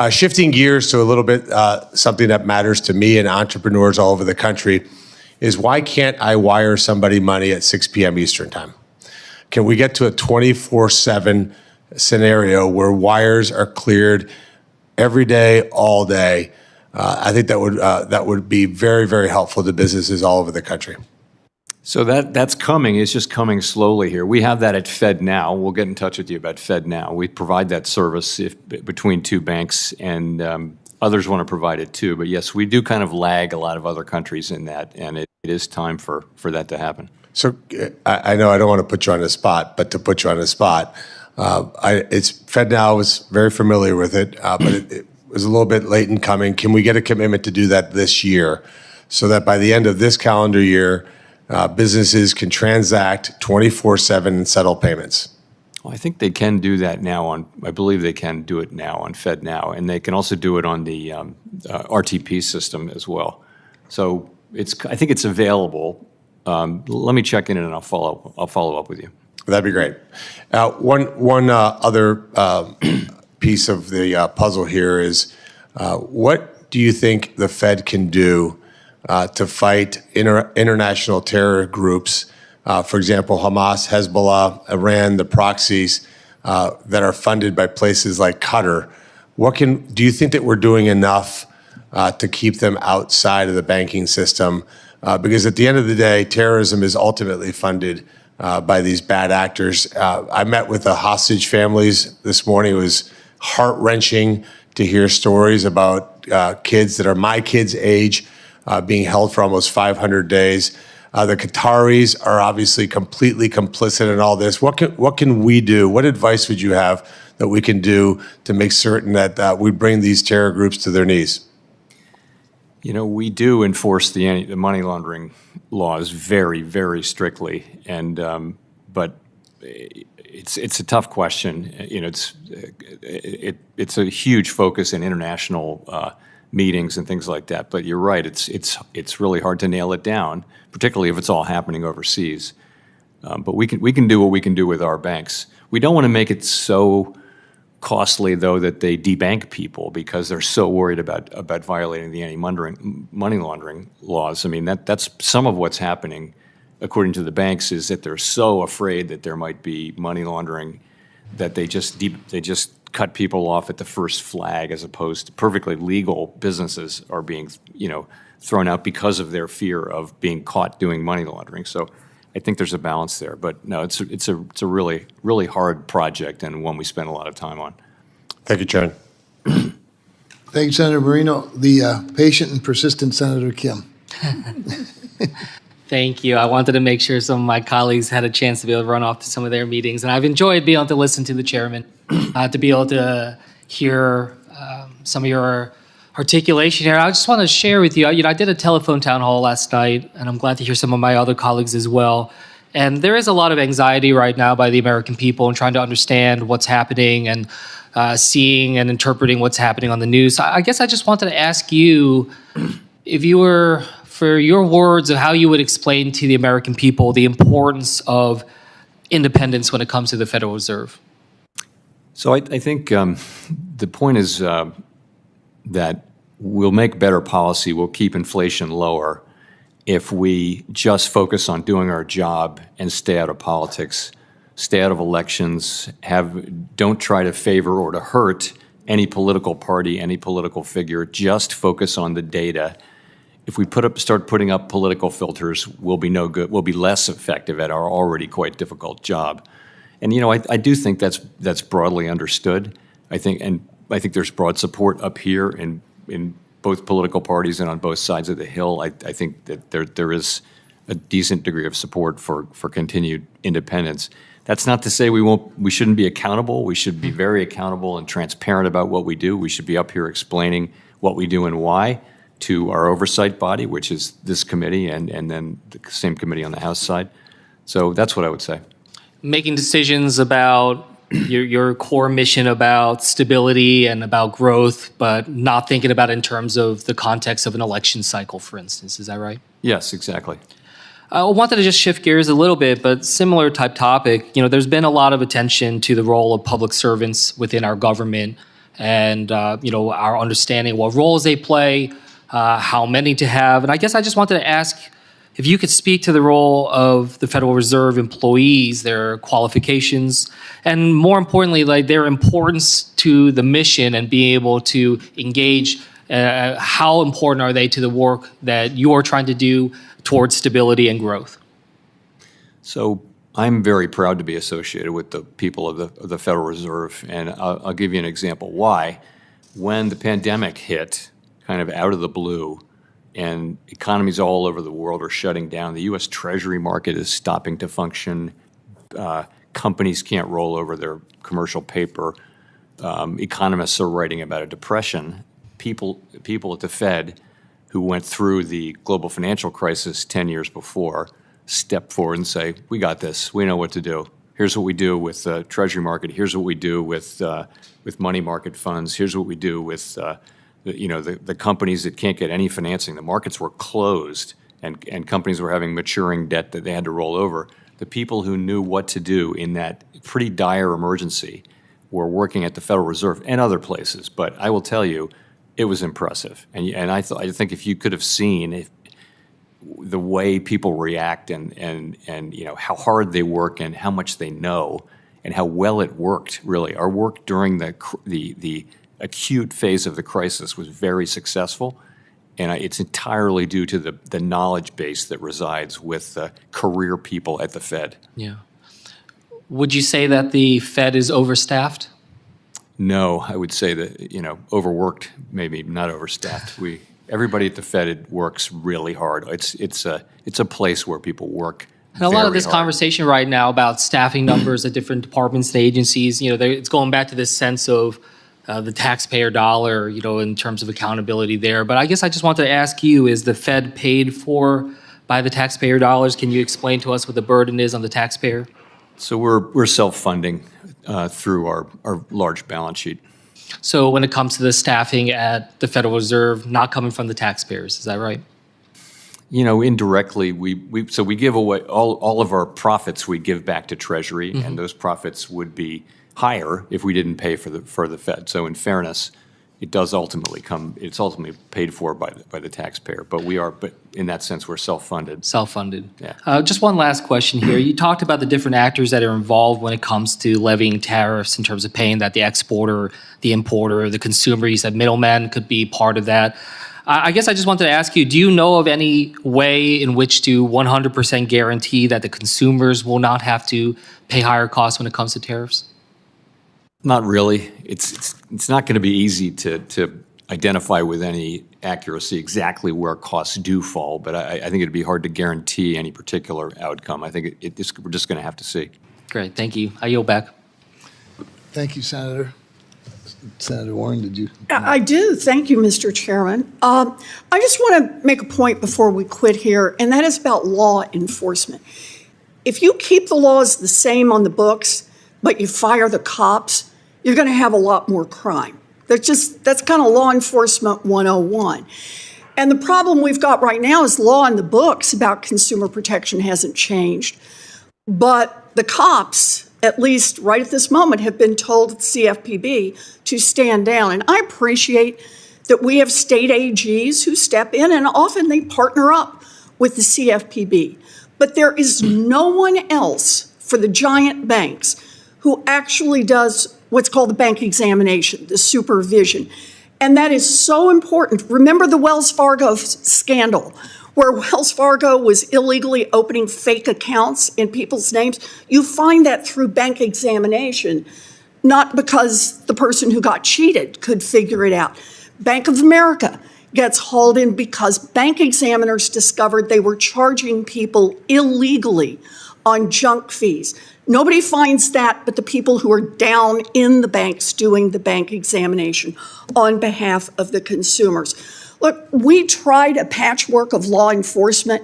Speaker 20: Shifting gears to a little bit something that matters to me and entrepreneurs all over the country is, why can't I wire somebody money at 6 p.m. Eastern time? Can we get to a 24/7 scenario where wires are cleared every day, all day? I think that would be very, very helpful to businesses all over the country.
Speaker 3: So that's coming. It's just coming slowly here. We have that at FedNow. We'll get in touch with you about FedNow. We provide that service between two banks, and others want to provide it too. But yes, we do kind of lag a lot of other countries in that, and it is time for that to happen.
Speaker 20: So I know I don't want to put you on the spot, but to put you on the spot, FedNow. I was very familiar with it, but it was a little bit late in coming. Can we get a commitment to do that this year, so that by the end of this calendar year, businesses can transact 24/7 and settle payments?
Speaker 3: Well, I think they can do that now I believe they can do it now on FedNow, and they can also do it on the RTP system as well. So I think it's available. Let me check in and I'll follow up with you.
Speaker 20: That'd be great. One other piece of the puzzle here is, what do you think the Fed can do to fight international terror groups? For example, Hamas, Hezbollah, Iran, the proxies that are funded by places like Qatar. Do you think that we're doing enough to keep them outside of the banking system? Because at the end of the day, terrorism is ultimately funded by these bad actors. I met with the hostage families this morning. It was heart-wrenching to hear stories about kids that are my kids' age being held for almost 500 days. The Qataris are obviously completely complicit in all this. What can we do? What advice would you have that we can do to make certain that we bring these terror groups to their knees?
Speaker 3: You know, we do enforce the money laundering laws very, very strictly, and but it's a tough question. You know, it's a huge focus in international meetings and things like that. But you're right; it's really hard to nail it down, particularly if it's all happening overseas. But we can do what we can do with our banks. We don't want to make it so costly, though, that they debank people because they're so worried about violating the anti-money laundering laws. I mean, that's some of what's happening, according to the banks, is that they're so afraid that there might be money laundering that they just cut people off at the first flag, as opposed to perfectly legal businesses are being, thrown out because of their fear of being caught doing money laundering. So I think there's a balance there, but no, it's a really, really hard project and one we spend a lot of time on.
Speaker 20: Thank you, Chairman.
Speaker 18: Thank you, Senator Marino. The patient and persistent Senator Kim.
Speaker 19: Thank you. I wanted to make sure some of my colleagues had a chance to be able to run off to some of their meetings, and I've enjoyed being able to listen to the chairman, to be able to hear some of your articulation here. I just want to share with you, I did a telephone town hall last night, and I'm glad to hear some of my other colleagues as well. And there is a lot of anxiety right now by the American people in trying to understand what's happening and seeing and interpreting what's happening on the news. I guess I just wanted to ask you, if you were,
Speaker 21: for your words of how you would explain to the American people the importance of independence when it comes to the Federal Reserve.
Speaker 3: So I think the point is that we'll make better policy, we'll keep inflation lower if we just focus on doing our job and stay out of politics, stay out of elections, don't try to favor or to hurt any political party, any political figure, just focus on the data. If we start putting up political filters, we'll be no good, we'll be less effective at our already quite difficult job. And I do think that's broadly understood. I think there's broad support up here in both political parties and on both sides of the Hill. I think that there is a decent degree of support for continued independence. That's not to say we shouldn't be accountable. We should be very accountable and transparent about what we do. We should be up here explaining what we do and why to our oversight body, which is this committee and then the same committee on the House side. So that's what I would say.
Speaker 21: Making decisions about your core mission about stability and about growth, but not thinking about it in terms of the context of an election cycle, for instance. Is that right?
Speaker 3: Yes, exactly.
Speaker 21: I wanted to just shift gears a little bit, but similar type topic. There's been a lot of attention to the role of public servants within our government and, our understanding what roles they play, how many to have. And I guess I just wanted to ask if you could speak to the role of the Federal Reserve employees, their qualifications, and more importantly, like their importance to the mission and being able to engage. How important are they to the work that you're trying to do towards stability and growth?
Speaker 3: So I'm very proud to be associated with the people of the Federal Reserve, and I'll give you an example why. When the pandemic hit, kind of out of the blue, and economies all over the world are shutting down, the U.S. Treasury market is stopping to function, companies can't roll over their commercial paper, economists are writing about a depression. People at the Fed who went through the global financial crisis 10 years before step forward and say, we got this, we know what to do. Here's what we do with the Treasury market, here's what we do with money market funds, here's what we do with the companies that can't get any financing. The markets were closed and companies were having maturing debt that they had to roll over. The people who knew what to do in that pretty dire emergency were working at the Federal Reserve and other places. But I will tell you, it was impressive. And I think if you could have seen the way people react and how hard they work and how much they know and how well it worked, really. Our work during the acute phase of the crisis was very successful, and it's entirely due to the knowledge base that resides with career people at the Fed.
Speaker 21: Yeah. Would you say that the Fed is overstaffed?
Speaker 3: No, I would say that, overworked, maybe not overstaffed. Everybody at the Fed works really hard. It's a place where people work.
Speaker 21: And a lot of this conversation right now about staffing numbers at different departments and agencies, it's going back to this sense of the taxpayer dollar, in terms of accountability there. But I guess I just wanted to ask you, is the Fed paid for by the taxpayer dollars? Can you explain to us what the burden is on the taxpayer?
Speaker 3: So we're self-funding through our large balance sheet.
Speaker 21: So when it comes to the staffing at the Federal Reserve, not coming from the taxpayers, is that right?
Speaker 3: Indirectly, we give away all of our profits. We give back to Treasury, and those profits would be higher if we didn't pay for the Fed. So in fairness, it's ultimately paid for by the taxpayer. But in that sense, we're self-funded.
Speaker 21: Self-funded.
Speaker 3: Yeah.
Speaker 21: Just one last question here. You talked about the different actors that are involved when it comes to levying tariffs in terms of paying that, the exporter, the importer, the consumer. You said middlemen could be part of that. I guess I just wanted to ask you, do you know of any way in which to 100% guarantee that the consumers will not have to pay higher costs when it comes to tariffs?
Speaker 3: Not really. It's not going to be easy to identify with any accuracy exactly where costs do fall, but I think it'd be hard to guarantee any particular outcome. I think we're just going to have to see.
Speaker 21: Great, thank you. I yield back.
Speaker 18: Thank you, Senator. Senator Warren, did you?
Speaker 2: I do. Thank you, Mr. Chairman. I just want to make a point before we quit here, and that is about law enforcement. If you keep the laws the same on the books, but you fire the cops, you're going to have a lot more crime. That's kind of law enforcement 101. And the problem we've got right now is law in the books about consumer protection hasn't changed. But the cops, at least right at this moment, have been told at CFPB to stand down. And I appreciate that we have state AGs who step in, and often they partner up with the CFPB. But there is no one else for the giant banks who actually does what's called the bank examination, the supervision. And that is so important. Remember the Wells Fargo scandal, where Wells Fargo was illegally opening fake accounts in people's names? You find that through bank examination, not because the person who got cheated could figure it out. Bank of America gets hauled in because bank examiners discovered they were charging people illegally on junk fees. Nobody finds that but the people who are down in the banks doing the bank examination on behalf of the consumers. Look, we tried a patchwork of law enforcement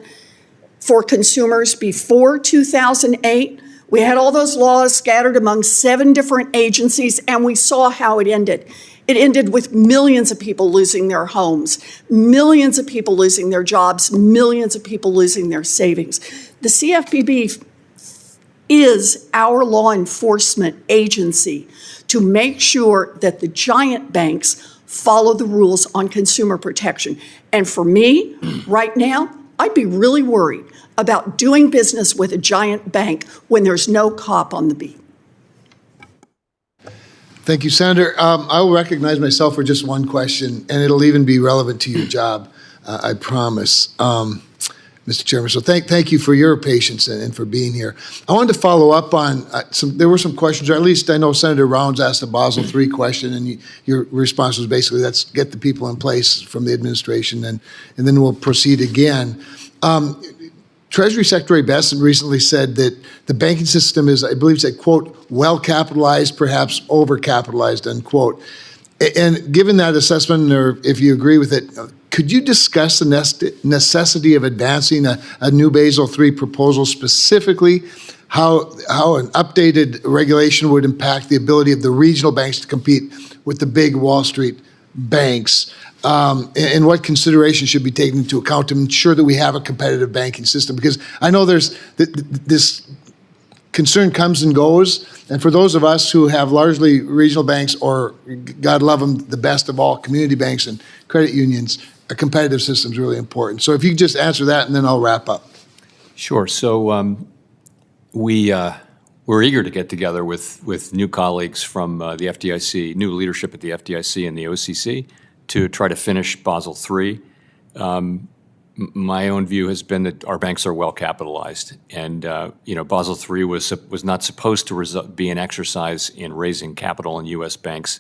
Speaker 2: for consumers before 2008. We had all those laws scattered among 7 different agencies, and we saw how it ended. It ended with millions of people losing their homes, millions of people losing their jobs, millions of people losing their savings. The CFPB is our law enforcement agency to make sure that the giant banks follow the rules on consumer protection. And for me, right now, I'd be really worried about doing business with a giant bank when there's no cop on the beat.
Speaker 18: Thank you, Senator. I will recognize myself for just one question, and it'll even be relevant to your job, I promise, Mr. Chairman. So thank you for your patience and for being here. I wanted to follow up on there were some questions, or at least I know Senator Rounds asked a Basel III question, and your response was basically, let's get the people in place from the administration, and then we'll proceed again. Treasury Secretary Besson recently said that the banking system is, I believe, said, quote, well-capitalized, perhaps over-capitalized, unquote. And given that assessment, or if you agree with it, could you discuss the necessity of advancing a new Basel III proposal, specifically how an updated regulation would impact the ability of the regional banks to compete with the big Wall Street banks? And what considerations should be taken into account to ensure that we have a competitive banking system? Because I know there's this concern comes and goes, and for those of us who have largely regional banks, or God love them, the best of all, community banks and credit unions, a competitive system is really important. So if you could just answer that, and then I'll wrap up.
Speaker 3: Sure. So we're eager to get together with new colleagues from the FDIC, new leadership at the FDIC and the OCC, to try to finish Basel III. My own view has been that our banks are well capitalized, and Basel III was not supposed to be an exercise in raising capital in U.S. banks.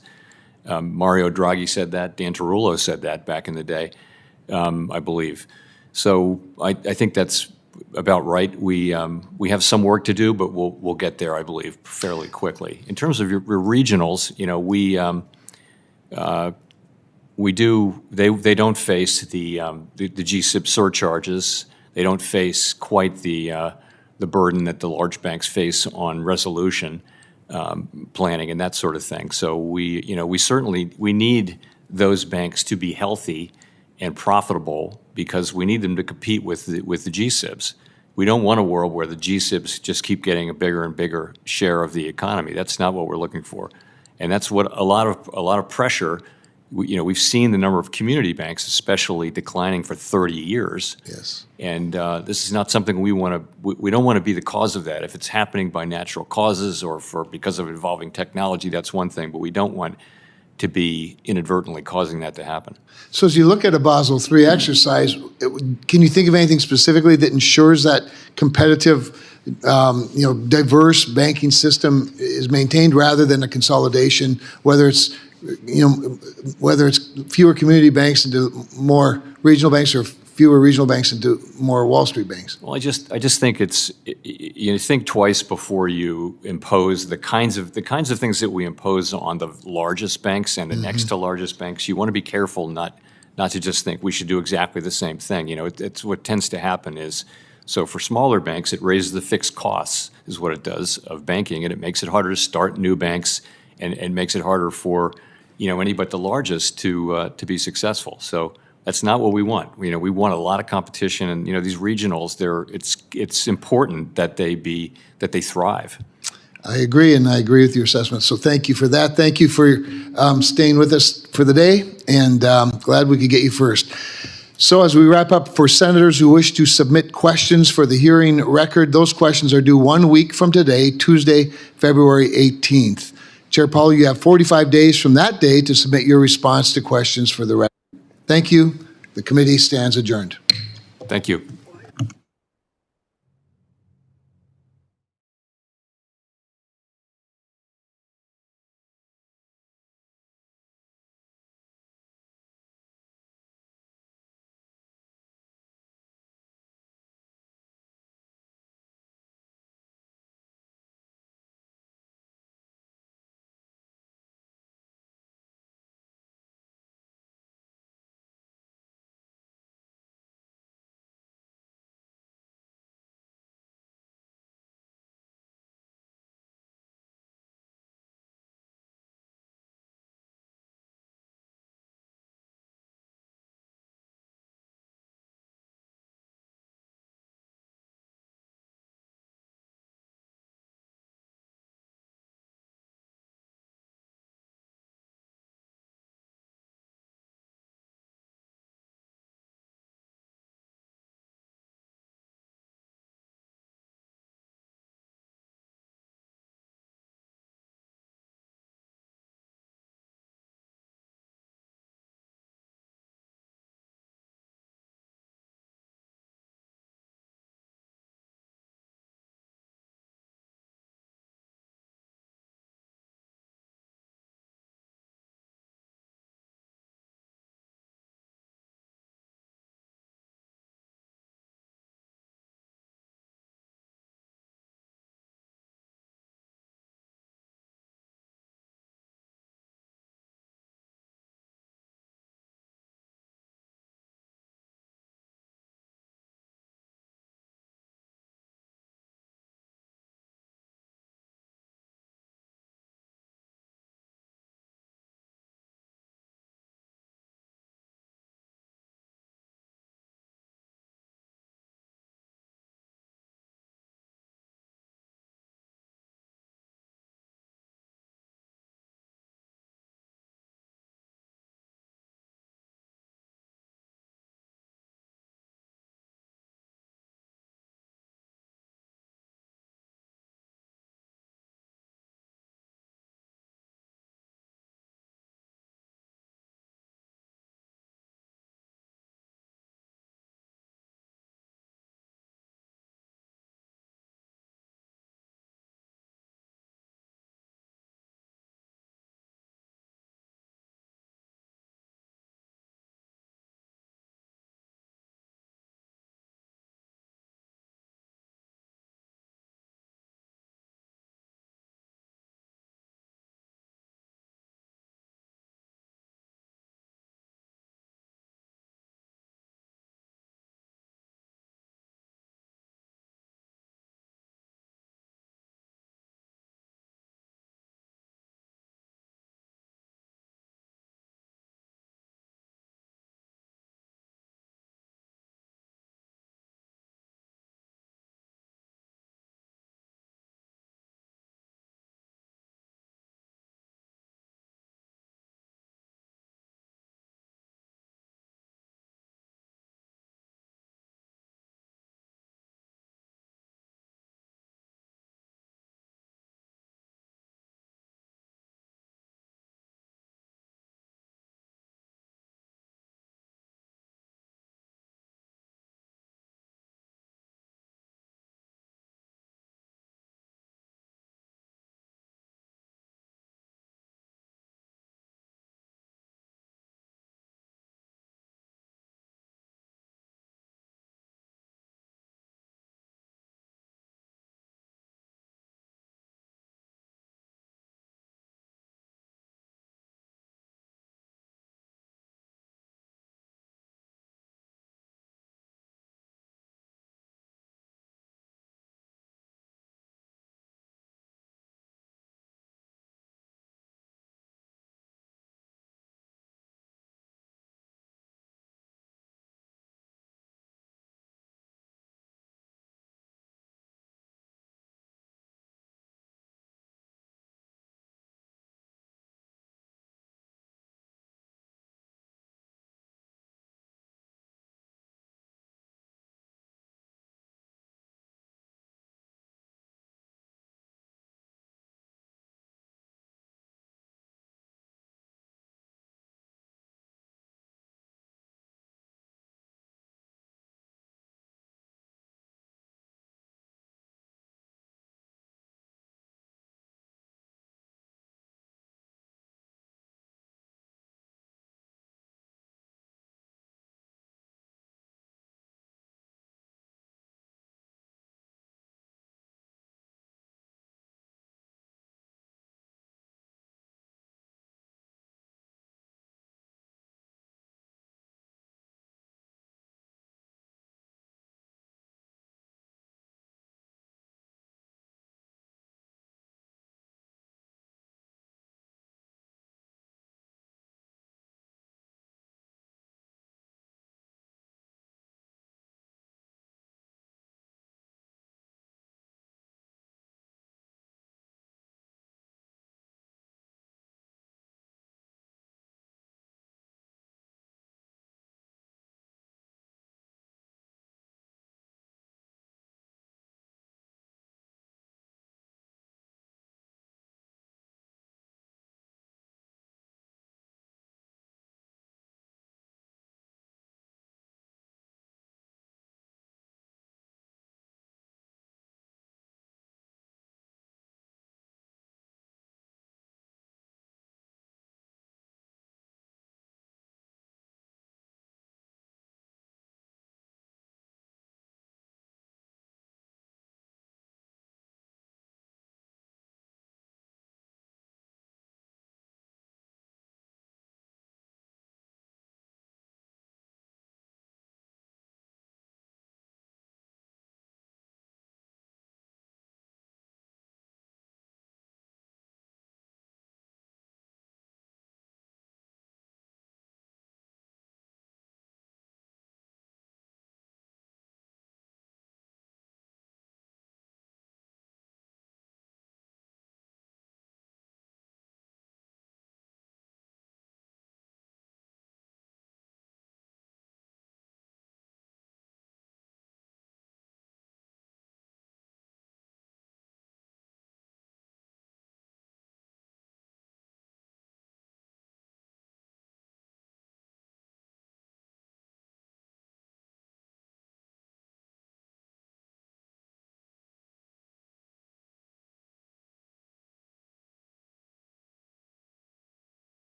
Speaker 3: Mario Draghi said that. Dan Tarullo said that back in the day, I believe. So I think that's about right. We have some work to do, but we'll get there, I believe, fairly quickly. In terms of your regionals, they don't face the GSIB surcharges. They don't face quite the burden that the large banks face on resolution planning and that sort of thing. So we need those banks to be healthy and profitable, because we need them to compete with the GSIBs. We don't want a world where the GSIBs just keep getting a bigger and bigger share of the economy. That's not what we're looking for, and that's what a lot of pressure. We've seen the number of community banks, especially, declining for 30 years.
Speaker 18: Yes.
Speaker 3: And this is not something we want to. We don't want to be the cause of that. If it's happening by natural causes or because of evolving technology, that's one thing. But we don't want to be inadvertently causing that to happen.
Speaker 18: So as you look at a Basel III exercise, can you think of anything specifically that ensures that competitive, diverse banking system is maintained rather than a consolidation, whether it's fewer community banks into more regional banks, or fewer regional banks into more Wall Street banks?
Speaker 3: Well, I just think you think twice before you impose the kinds of things that we impose on the largest banks and the next to largest banks. You want to be careful not to just think we should do exactly the same thing. It's what tends to happen is, so for smaller banks, it raises the fixed costs, is what it does, of banking, and it makes it harder to start new banks, and makes it harder for any but the largest to be successful. So That's not what we want. We want a lot of competition, and these regionals. It's important that they thrive.
Speaker 18: I agree, and I agree with your assessment. So thank you for that. Thank you for staying with us for the day, and glad we could get you first. So as we wrap up, for senators who wish to submit questions for the hearing record, those questions are due 1 week from today, Tuesday, February 18th. Chair Powell, you have 45 days from that day to submit your response to questions for the record. Thank you. The committee stands adjourned.
Speaker 3: Thank you.